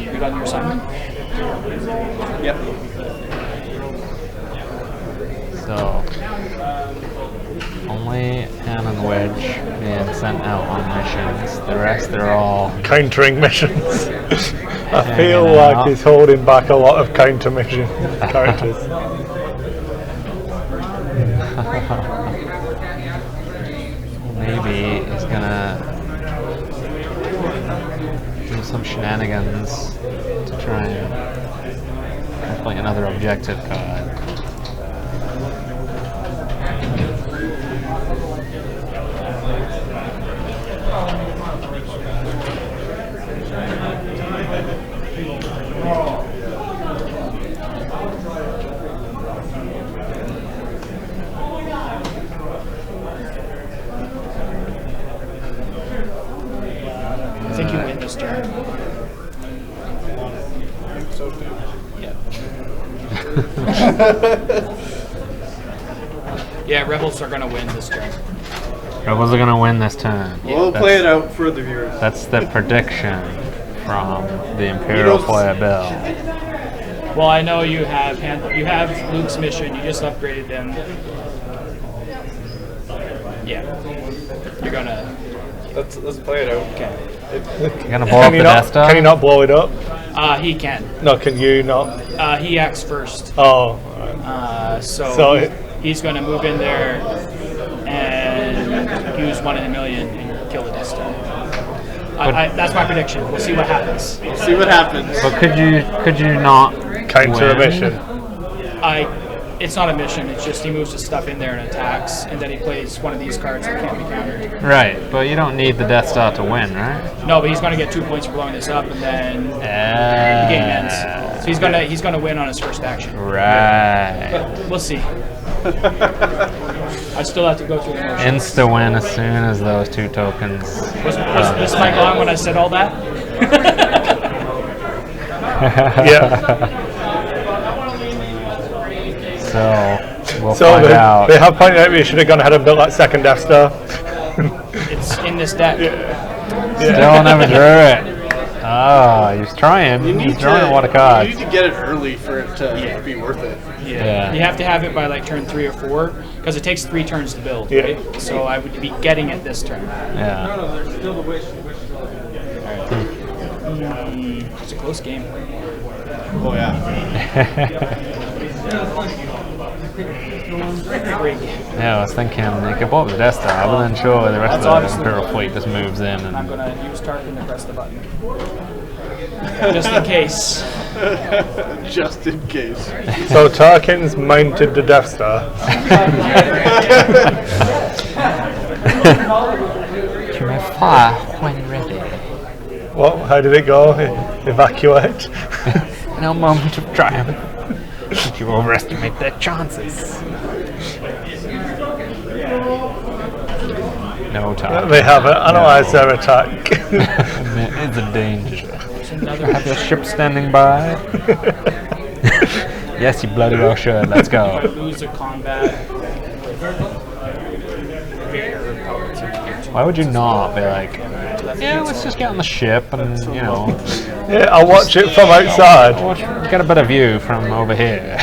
You got your assignment? Yep. So, only Han and Wedge being sent out on missions. The rest, they're all Countering missions. I feel Hanging like out. he's holding back a lot of counter mission characters. maybe he's gonna do some shenanigans to try and play another objective card. I think you win this turn. So too. Yeah. Yeah, Rebels are gonna win this turn. Rebels are gonna win this turn. We'll play it out for the viewers. That's the prediction from the Imperial player Bill. Well, I know you have Luke's mission. You just upgraded him. Yeah, you're gonna. Let's play it out. Okay. You're gonna blow up the Death Star? Can you not blow it up? He can. No, can you not? He acts first. Oh. So he's going to move in there and use 1 in a million and kill the Death Star. That's my prediction. We'll see what happens. See what happens. But could you not Counter a win? mission. It's not a mission. It's just he moves his stuff in there and attacks, and then he plays one of these cards that can't be countered. Right, but you don't need the Death Star to win, right? No, but he's going to get 2 points for blowing this up, and then the game ends. So he's gonna win on his first action. Right. But we'll see. I still have to go through the motions. Insta win as soon as those 2 tokens. Was this mic on when I said all that? Yeah. So we'll So find out. they have pointed out we should have gone ahead and built that second Death Star. It's in this deck. Still never drew it. Oh, he's trying. He's drawing a lot of cards. You need to get it early for it to be worth it. Yeah. You have to have it by like turn 3 or 4 because it takes 3 turns to build, Yeah. right? So I would be getting it this turn. Yeah. It's a close game. Oh yeah. Great game. Yeah, I was thinking they could blow up the Death Star, but then surely the rest That's of the obviously- Imperial fleet just moves in I'm and gonna use Tarkin to press the button. Just in case. Just in case. So Tarkin's mounted the Death Star. you may fire when ready. What? How did it go? Evacuate? No moment of triumph. Did you overestimate their chances? No time. They haven't analysed their attack. It's a danger. Another Have your ship standing by? Yes, you bloody well should. Let's go. lose a combat. Why would you not be like, yeah, let's just get on the ship and, you know, Yeah, I'll watch it from outside. get a better view from over here.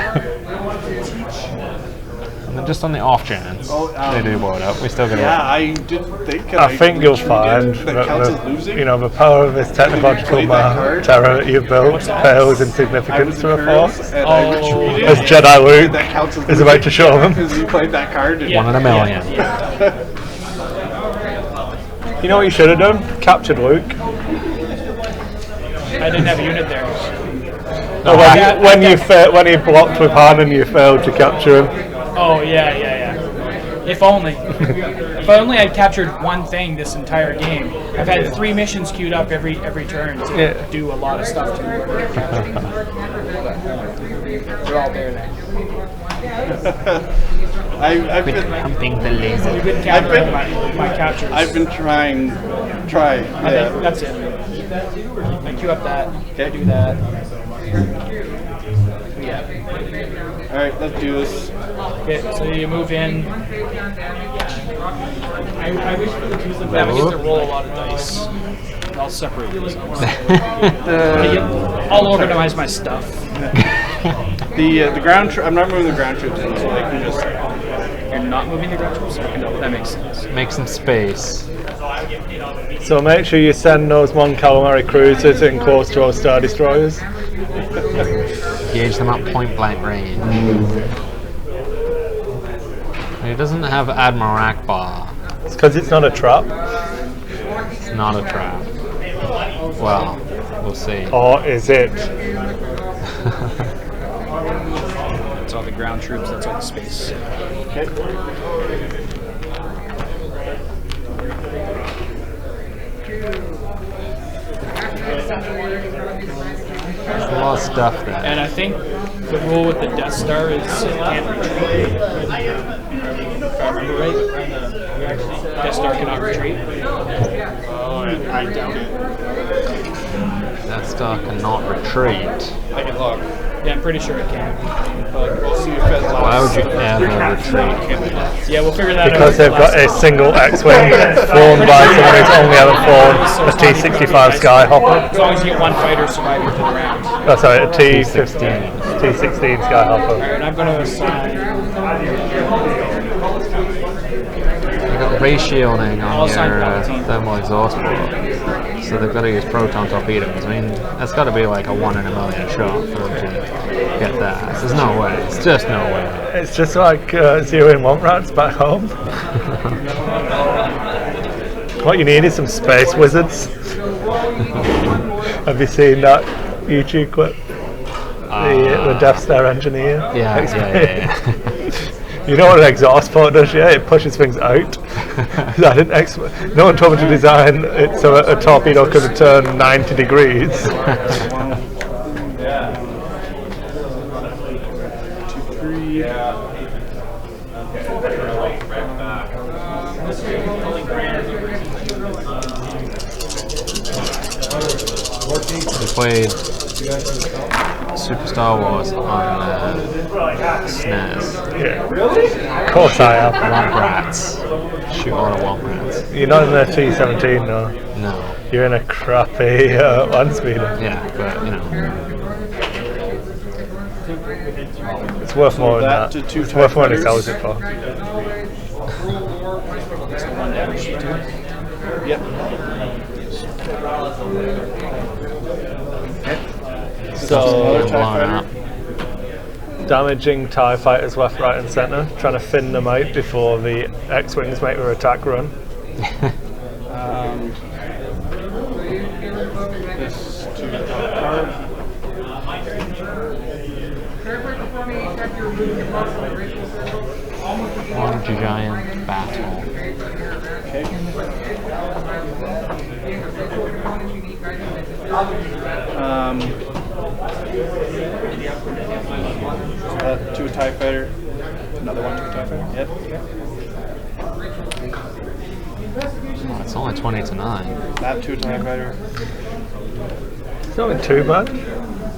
And then just on the off chance they do blow it up, we still get Yeah, it. I didn't think. I think you'll find that counts as losing. the power of this technological terror that you've built pales in significance to a force. And I retreated. As Jedi Luke That counts as is about to show them. because you played that card. And 1 in a million. You know what you should have done? Captured Luke. I didn't have a unit there. No, when he blocked with Han and you failed to capture him. Oh yeah. If only. If only I'd captured one thing this entire game. I've had 3 missions queued up every turn to do a lot of stuff to capture. They're all there now. I've been Pumping the laser. You didn't capture my captures. I've been trying. I think that's it. I queue up that. I do that. Yeah. All right, let's do this. Okay, so you move in. I wish for the twos of them. I get to roll a lot of dice. I'll separate these. I'll organize my stuff. The ground. I'm not moving the ground troops in, so I can just. You're not moving the ground troops? No, that makes sense. Make some space. So make sure you send those Mon Calamari cruisers in close to our Star Destroyers. Gauge them at point blank range. He doesn't have Admiral Akbar. It's because it's not a trap. It's not a trap. Well, we'll see. Or is it? That's all the ground troops, that's all the space. Okay. There's a lot of stuff there. And I think the rule with the Death Star is it can't retreat. If I remember right, Death Star cannot retreat. I doubt it. That star cannot retreat. I can log. Yeah, I'm pretty sure it can. We'll see if it allows. Why would you ever retreat? Yeah, we'll figure that Because out. they've got a single X-Wing flown by someone who's only ever flown a T-65 Skyhopper. As long as you get one fighter survivor to the round. Oh, sorry, a T-16 Skyhopper. Alright, I'm going to assign. You got ray shielding on All signed your Palpatine. thermal exhaust port. So they've got to use proton torpedoes. I mean, that's got to be like a 1 in a million shot for them to get that. There's no way. It's just no way. It's just like Zero in Womp Rats back home. What you need is some space wizards. Have you seen that YouTube clip? The Death Star engineer. Yeah. You know what an exhaust port does? Yeah, it pushes things out. I didn't no one told me to design it so a torpedo could turn 90 degrees. We played Super Star Wars on SNES. Yeah. Of course I am. Womp rats. Shoot all the womp rats. You're not in the T-17 though. No. You're in a crappy land speeder. Yeah, but you know. It's worth more than that. It's worth more than it sells it for. So Blown up. damaging TIE fighters left, right and centre, trying to thin them out before the X-Wings make their attack run. This to the card. One giant battle. To a TIE fighter. Another one to a TIE fighter. Yep. Oh, it's only 20-9. That to a TIE fighter. It's not too bad.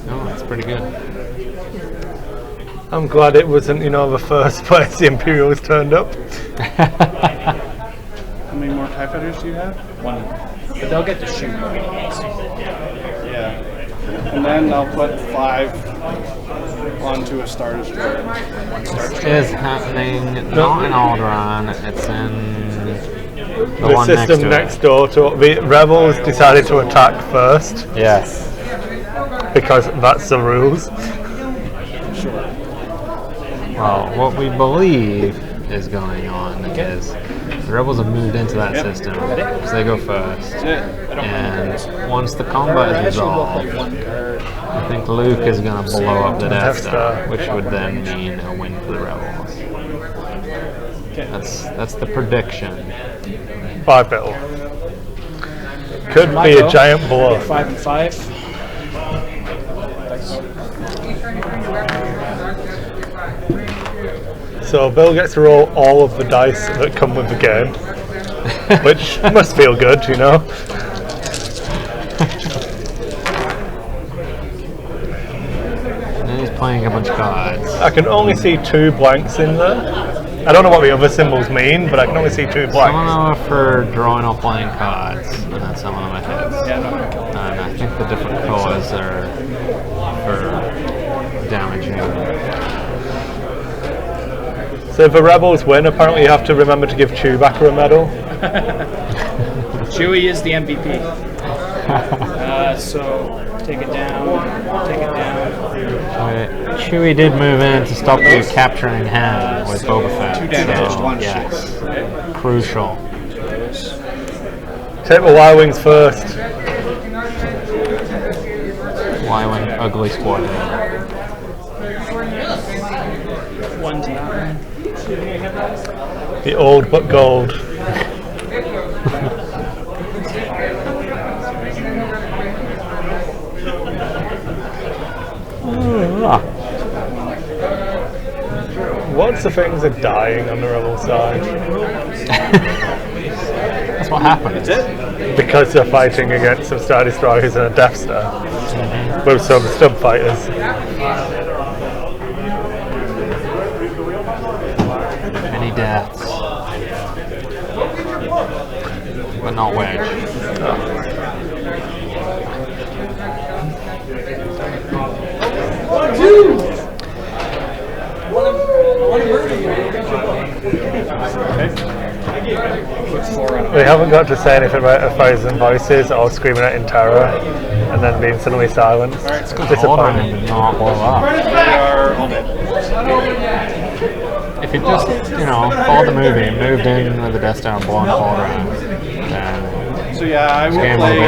No, it's pretty good. I'm glad it wasn't, the first place the Imperials turned up. How many more TIE fighters do you have? One. But they'll get to shoot. Yeah. And then I'll put 5 onto a Star Destroyer. It is happening not in Alderaan, it's in the The one system next door to the Rebels decided to attack first Yes. because that's the rules. Well, what we believe is going on is the Rebels have moved into that system, so they go first. And once the combat is resolved, I think Luke is going to blow up the Death Star, which would then mean a win for the Rebels. That's the prediction. 5 bill. Could be a giant bluff. 5 and 5. So Bill gets to roll all of the dice that come with the game, which must feel good, And he's playing a bunch of cards. I can only see 2 blanks in there. I don't know what the other symbols mean, but I can only see 2 Some of them blanks. are for drawing or playing cards, and then some of them are hits. And I think the different colors are for damaging. So if the Rebels win, apparently you have to remember to give Chewbacca a medal. Chewie is the MVP. So take it down. Take it down. Chewie did move in to stop you capturing Han with Boba Fett. 2 damage, so, 1 yes, crucial. Take the Y-Wings first. Y-Wing ugly squad. 1 to 9. The old but gold. What's the things that are dying on the Rebel side? That's what happens. Because they're fighting against some Star Destroyers and a Death Star. With some stub fighters. Many deaths. But not Wedge. Okay. We haven't got to say anything about 1,000 voices all screaming out in terror and then being suddenly silenced. Disappointing. Did not blow up. We are on it. If you just, followed the movie and moved in with the Death Star and blown Cauldron, then So yeah, I will game play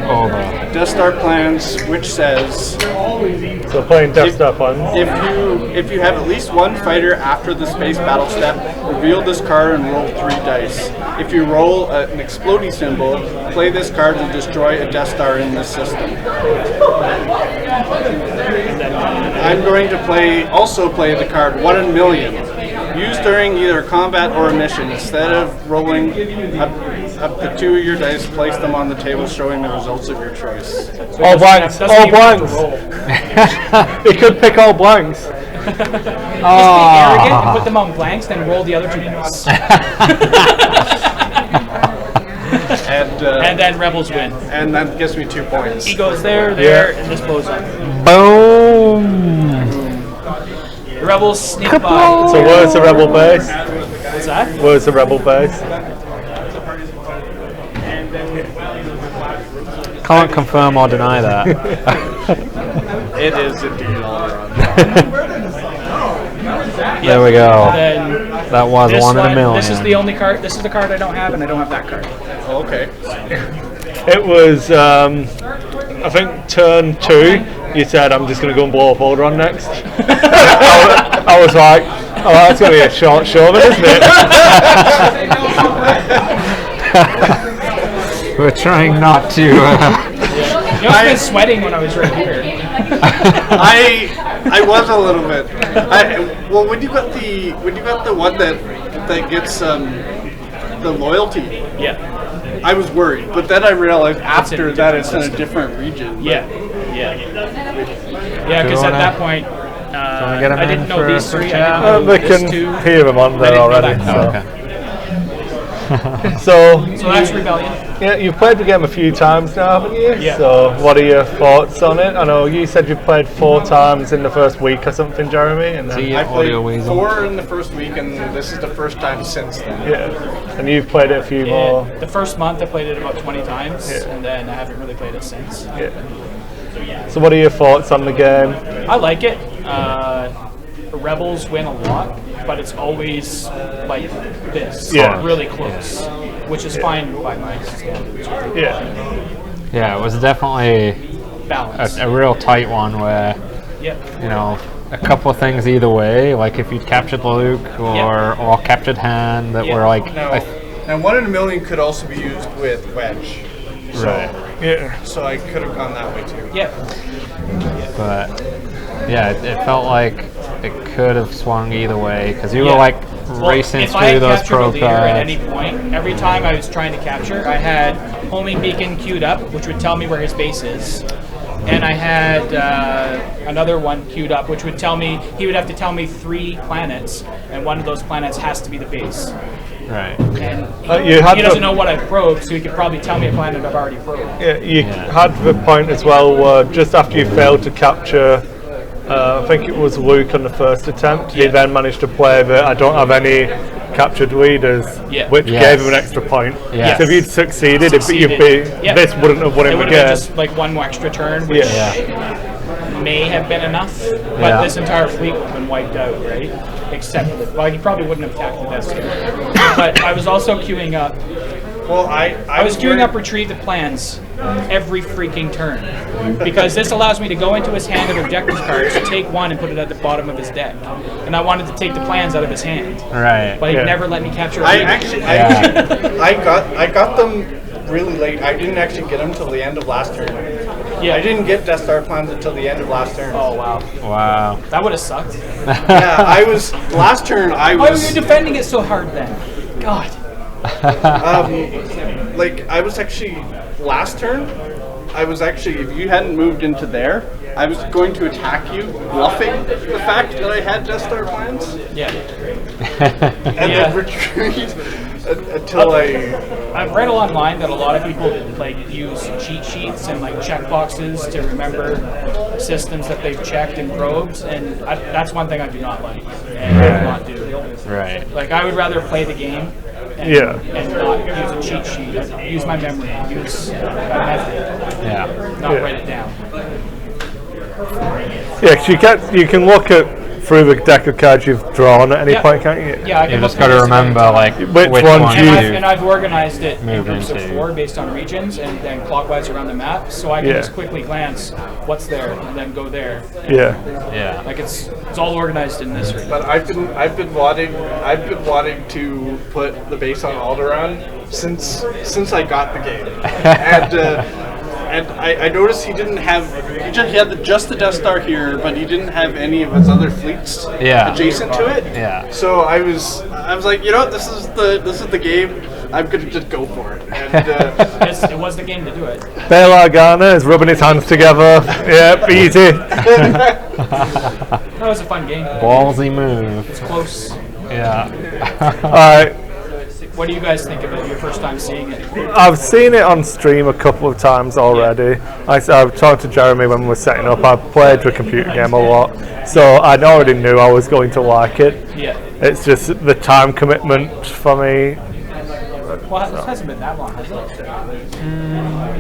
over. Death Star plans, which says So playing Death Star plans. if you have at least one fighter after the space battle step, reveal this card and roll 3 dice. If you roll an exploding symbol, play this card to destroy a Death Star in this system. I'm going to also play the card 1 in a million. Used during either combat or a mission. Instead of rolling up to 2 of your dice, place them on the table showing the results of your choice. All blanks. Doesn't All even have to blanks. roll. He could pick all blanks. Just be arrogant and put them on blanks, then roll the other 2 dice. And then rebels win. And that gives me 2 points. He goes there, and dispose of. Boom! The rebels sneak by. So where's the rebel base? What's that? Where's the rebel base? Can't confirm or deny that. It is indeed all around. There we go. Then That was this 1 in a one, million. this is the only card. This is the card I don't have, and I don't have that card. Okay. It was, I think, turn 2. You said, I'm just going to go and blow up Alderaan next. I was like, oh, that's going to be a short show, then, isn't it? We're trying not to. I've been sweating when I was right here. I was a little bit. Well, when you got the one that gets the loyalty, Yeah. I was worried, but then I realized after that it's in a different region. Yeah. Because at that point, get 'em I didn't in know for these 3. chat? I didn't know They this can 2. hear them on I there didn't know already. that. So. Okay. So, So that's Rebellion. yeah, you've played the game a few times now, haven't you? Yeah. So, what are your thoughts on it? I know you said you played 4 times in the first week or something, Jeremy. And then, See, I played Audio Weasel. 4 in the first week, and this is the first time since then. yeah, and you've played it a few more. The first month I played it about 20 times, Yeah. and then I haven't really played it since. Yeah. So, what are your thoughts on the game? I like it. Rebels win a lot, but it's always like this, Yeah. really close, which is fine by my standards. Yeah. Yeah, it was definitely Balance. a real tight one where, Yep. a couple of things either way, like if you'd captured Luke or captured Han that were like, Now 1 in a million could also be used with Wedge. So, right. Yeah. So I could have gone that way too. Yep. But yeah, it felt like it could have swung either way because you Yeah. were like Well, racing if I through had those captured a pro leader at any cards. point, every time I was trying to capture, I had homing beacon queued up, which would tell me where his base is. And I had another one queued up, which would tell me, he would have to tell me 3 planets, and one of those planets has to be the base. Right. And You had he doesn't the- know what I've probed, so he could probably tell me a planet I've already probed. Yeah, you had the point as well where just after you failed to capture, I think it was Luke on the first attempt, he Yeah. then managed to play the I don't have any captured leaders, Yeah. which Yes. gave him an extra point. Yes. So if you'd succeeded, Succeeded. you'd be, Yeah. this wouldn't have won It him would have been again. just like one more extra turn, which Yeah. may have been enough, but Yeah. this entire fleet would have been wiped out, right? Except, well, he probably wouldn't have attacked the Death Star. But I was also queuing up. Well, I I was queuing up retrieve the plans every freaking turn because this allows me to go into his hand of objectives cards, take one and put it at the bottom of his deck, and I wanted to take the plans out of his hand, Right. but he Yeah. never let me capture. I a actually, I got them really late. I didn't actually get them till the end of last turn. Yeah. I didn't get Death Star plans until the end of last turn. Oh wow, Wow. that would have sucked. Yeah, I was last turn. I Why were was you defending it so hard then? God. like I was actually last turn. I was actually, if you hadn't moved into there, I was going to attack you, bluffing the fact that I had Death Star plans, Yeah. and Yeah. then retreat until I've read online that a lot of people like use cheat sheets and like check boxes to remember systems that they've checked and probed, and that's one thing I do not like and will not do. Right. Like I would rather play the game and, Yeah. and not use a cheat sheet, use my memory, use my method, Yeah. not Yeah. write it down. Yeah, 'cause you can look at through the deck of cards you've drawn at any Yeah. point, can't you? Yeah, I You can just look got to through this remember every like time. Which which ones one you- you And I've organized it in move groups of into. 4 based on regions and then clockwise around the map, so I can Yeah. just quickly glance what's there and then go there. Yeah. Yeah. Like it's all organized in this region. But I've been wanting to put the base on Alderaan since I got the game, and I noticed he had just the Death Star here, but he didn't have any of his other fleets adjacent to it. Yeah. So I was like, you know what, this is the game. I'm gonna just go for it. And It was the game to do it. Bail Organa is rubbing his hands together. Yep, easy. That was a fun game. Ballsy move. It's close. Yeah. Alright, What do you guys think of it? Your first time seeing it? I've seen it on stream a couple of times already. I've talked to Jeremy when we were setting up. I've played the computer game a lot, so I already knew I was going to like it. Yeah. It's just the time commitment for me. Well, it hasn't been that long, has it?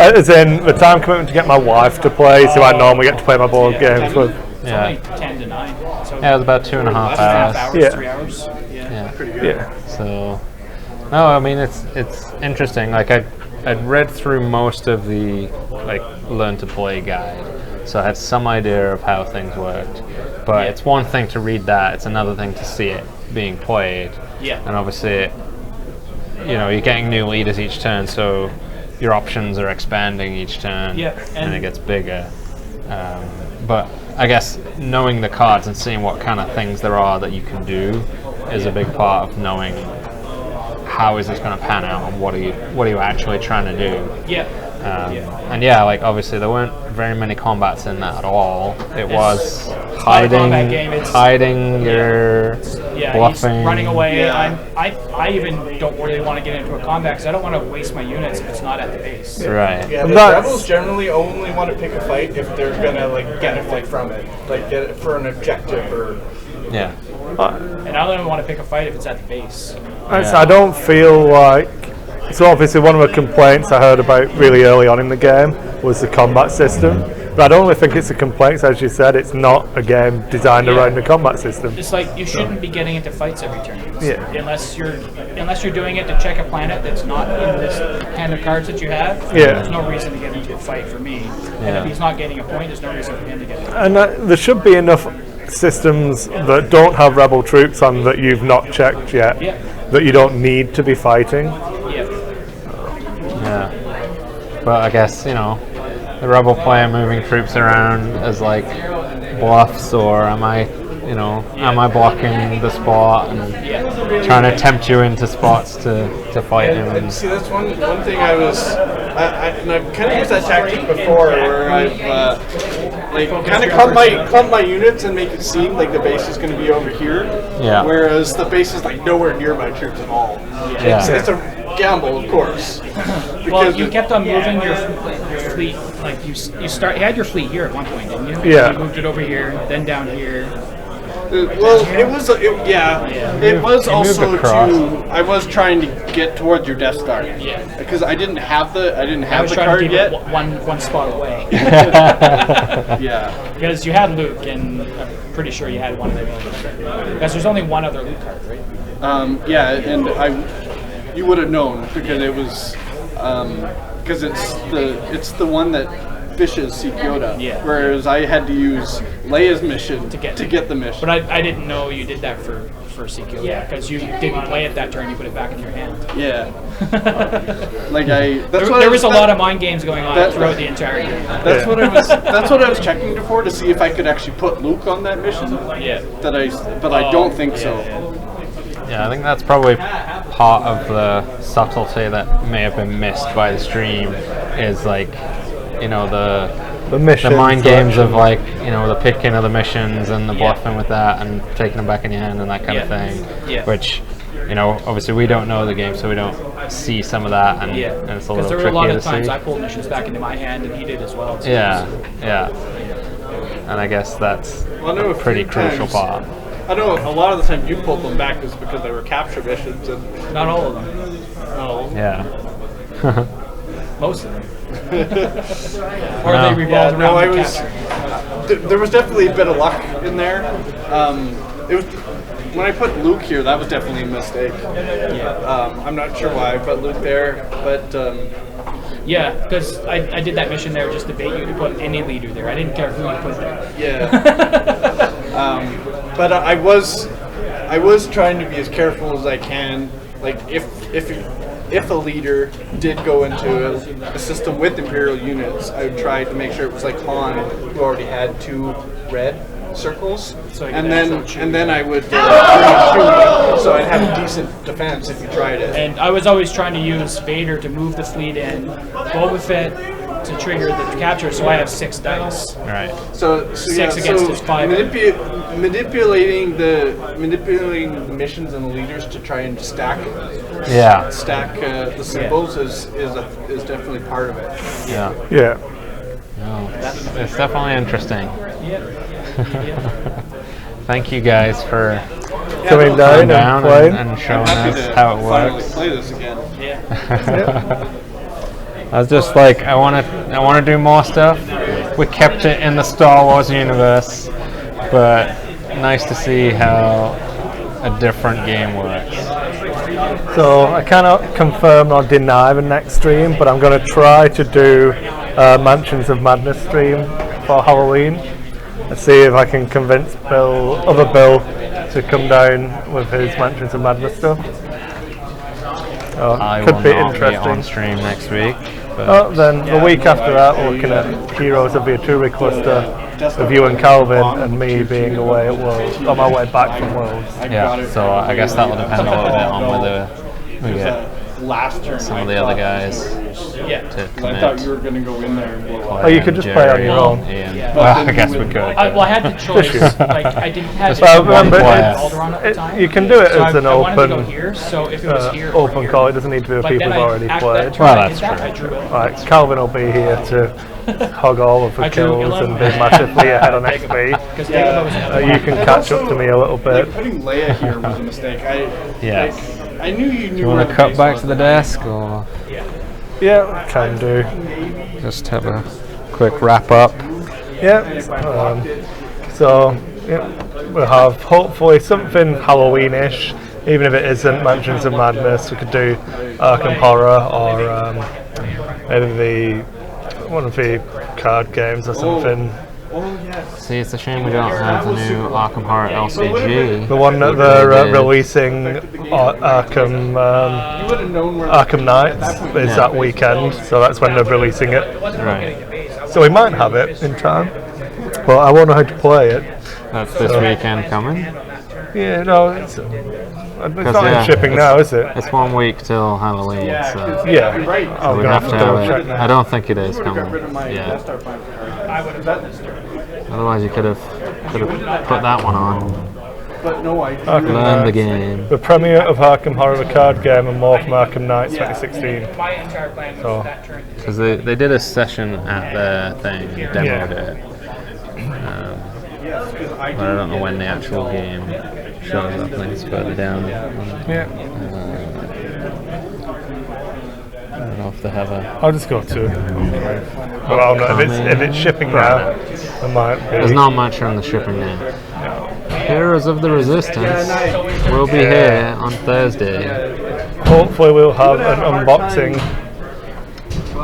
As in, the time commitment to get my wife to play, so I normally get to play my board games with. It's Yeah. only 10 to 9. So Yeah, it was about 2.5 2.5 hours. hours, Yeah. 3 hours. Yeah. Yeah. Yeah. So, no, I mean it's interesting. Like I'd read through most of the like learn to play guide, so I had some idea of how things worked. But it's one thing to read that; it's another thing to see it being played. Yeah. And obviously, you know, you're getting new leaders each turn, so your options are expanding each turn. Yeah, And and- it gets bigger. But I guess knowing the cards and seeing what kind of things there are that you can do is a big part of knowing how is this going to pan out and what are you actually trying to do. Yeah. And yeah, like obviously there weren't very many combats in that at all. It was not a combat game, hiding your Yeah, bluffing. he's running away. Yeah. I even don't really want to get into a combat because I don't want to waste my units if it's not at the base. Right. yeah, the That's- rebels generally only want to pick a fight if they're gonna like benefit from it, like get it for an objective or. Yeah. And I don't even want to pick a fight if it's at the base. I don't feel like. So obviously one of the complaints I heard about really early on in the game was the combat system. But I don't really think it's a complaint, as you said, it's not a game designed around the combat system. It's like you shouldn't be getting into fights every turn. Yeah. Unless you're doing it to check a planet that's not in this hand of cards that you have. Yeah. There's no reason to get into a fight for me. And Yeah. if he's not getting a point, there's no reason for him to get a And there should be enough systems that don't have rebel troops on that you've not checked yet, Yeah. that you don't need to be fighting. Yeah. Yeah. But I guess, you know, the rebel player moving troops around as like bluffs, or am I blocking the spot and trying to tempt you into spots to fight him? And see, that's one thing and I've kind of used that tactic before, where I've like kind of clump my units and make it seem like the base is going to be over here. Yeah. Whereas the base is like nowhere near my troops at all. Yeah. It's a gamble, of course. Well, you kept on moving your fleet. Like you had your fleet here at one point, didn't you? Yeah. You moved it over here, then down here. Well, it was also across. I was trying to get towards your Death Star. Yeah. Because I didn't have the I was the trying to card keep yet. it one spot away. Yeah. Because you had Luke, and I'm pretty sure you had one of them. Because there's only one other Luke card, right? Yeah, and you would have known because it was because it's the one that fishes seek Yoda. Yeah. Whereas I had to use Leia's mission to get the mission. But I didn't know you did that for CQ. Yeah. Because you didn't play it that turn, you put it back in your hand. Yeah. There was a lot of mind games going on throughout the entire game. That's what I was checking for, to see if I could actually put Luke on that mission. Yeah. But I don't think so. Yeah, I think that's probably part of the subtlety that may have been missed by the stream, is like, you know, the missions, mind games of like, you know, the picking of the missions and the Yeah. bluffing with that and taking them back in your hand and that kind of Yeah. thing. Yeah. Which, you know, obviously we don't know the game, so we don't see some of that, and, and it's a Because little there were a lot trickier of to times see. I pulled missions back into my hand, and he did as well. Too. Yeah, yeah. And I guess that's Well, I know a pretty few crucial times- part. I know a lot of the time you pulled them back is because they were capture missions and Not all of them. Yeah. Most of them. Or they revolved no, around I the was. capture. There was definitely a bit of luck in there. It was when I put Luke here. That was definitely a mistake. I'm not sure why I put Luke there, but Yeah, because I did that mission there just to bait you to put any leader there. I didn't care who you put there. yeah. But I was trying to be as careful as I can. Like if a leader did go into a system with Imperial units, I would try to make sure it was like Han, who already had 2 red circles, So you and could then actually and then I would turn and shoot, so I'd have a decent defense if you tried it. And I was always trying to use Vader to move the fleet in, Boba Fett to trigger the capture, so I have 6 dice. All right. So Six against his 5. Manipulating the missions and the leaders to try and stack Yeah. the symbols is definitely part of it. Yeah. Yeah. No, it's definitely interesting. Yep. Thank you guys for Coming coming down down and playing. and showing Happy us to how it finally works. play this again. I was just like, I want to do more stuff. We kept it in the Star Wars universe, but nice to see how a different game works. So I cannot confirm or deny the next stream, but I'm going to try to do a Mansions of Madness stream for Halloween. Let's see if I can convince other Bill, to come down with his Mansions of Madness stuff. I Could will be not be on interesting. stream next week. But Oh, then the week after that, we're looking at Heroes of the Artillery Cluster with you and Calvin and me being away at Worlds, on my way back from Worlds. yeah, so I guess that will depend a little bit on whether we get Last turn, some of the other guys Yeah. to I commit. thought you were going to go in there and blow up. Oh, you could just play on Jerry your own. and Ian. Yeah. Well, I guess we could. I had the choice. Like I didn't have Just it remember, player. Alderaan at the time. you can do it So as an I wanted to go open here, so if it was here, or open here. call. It doesn't need to be with But people then who've already after played. that turn Well, I that's did that, true. I drew it. Right, Calvin will be here to hog all of the I drew kills 11. and be massively ahead on XP. Because Dagobah was another You one. can catch up to me a little bit. Like putting Leia here was a mistake. Yes. I knew you knew. You want to cut back to the desk or Yeah, can do. just have a quick wrap up? Yeah. So yeah, we'll have hopefully something Halloween-ish, even if it isn't Mansions of Madness. We could do Arkham Horror or maybe one of the card games or something. See, it's a shame we don't have the new Arkham Horror LCG. The one that they're releasing Arkham You would have known where. Arkham Knights is that weekend, so that's when they're releasing it. Right. So we might have it in time, but I won't know how to play it. That's this weekend coming. Yeah, no, it's not yeah, in shipping it's- now, is it? It's 1 week till Halloween, so Yeah, Right. I'm we gonna have have to to double have check it. now. I don't think it is Got rid of coming. my Yeah. Death Star plan. I would have done this. Otherwise, you could have put that one on. But no, I. Learn the game. The premiere of Arkham Horror, the card game, and more from Arkham Knights 2016. My entire plan was So- that turn. Because they did a session at their thing, demoed it. But I don't know when the actual game shows up. I think it's further down. Yeah, I don't know if they have a. I'll just go to. Well, no, if it's shipping now, it might be. There's not much on the shipping now. Heroes of the Resistance will be here on Thursday. Hopefully, we'll have an unboxing.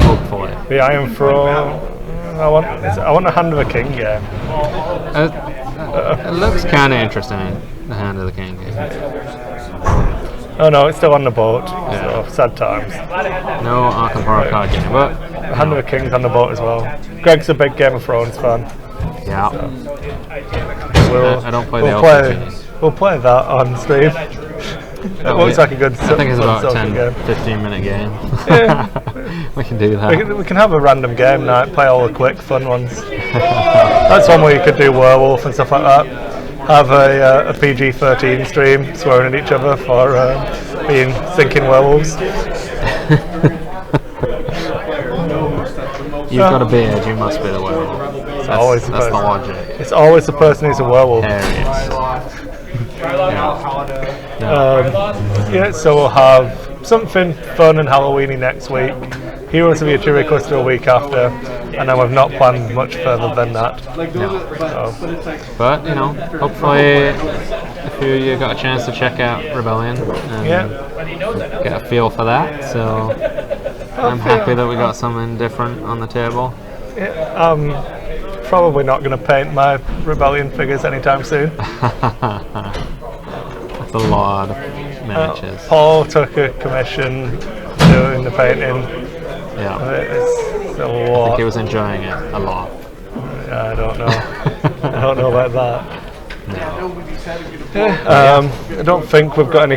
Hopefully. The Iron Throne. I want a Hand of the King game. It looks kind of interesting, the Hand of the King game. Oh no, it's still on the boat. So sad times. No Arkham Horror card game, but Hand of the King's on the boat as well. Greg's a big Game of Thrones fan. yeah. I don't play the LCG. We'll play that on stream. It looks like a good. I think it's about a social 10, game. 15 minute game. Yeah. We can do that. We can have a random game night, play all the quick fun ones. That's one where you could do werewolf and stuff like that. Have a PG-13 stream, swearing at each other for being sinking werewolves. You've got a beard, you must be the werewolf. That's always the the person. logic. It's always the person who's a werewolf. Hilarious. Yeah, so we'll have something fun and Halloweeny next week. Heroes of Future Cluster a week after, and then we've not planned much further than that. But you know, hopefully, if you got a chance to check out Rebellion and get a feel for that, so I'm happy that we got something different on the table. I'm probably not going to paint my Rebellion figures anytime soon. That's a lot of miniatures. Paul took a commission doing the painting. Yeah, It's a I lot. think he was enjoying it a lot. I don't know. I don't know about that. No. I don't think we've got any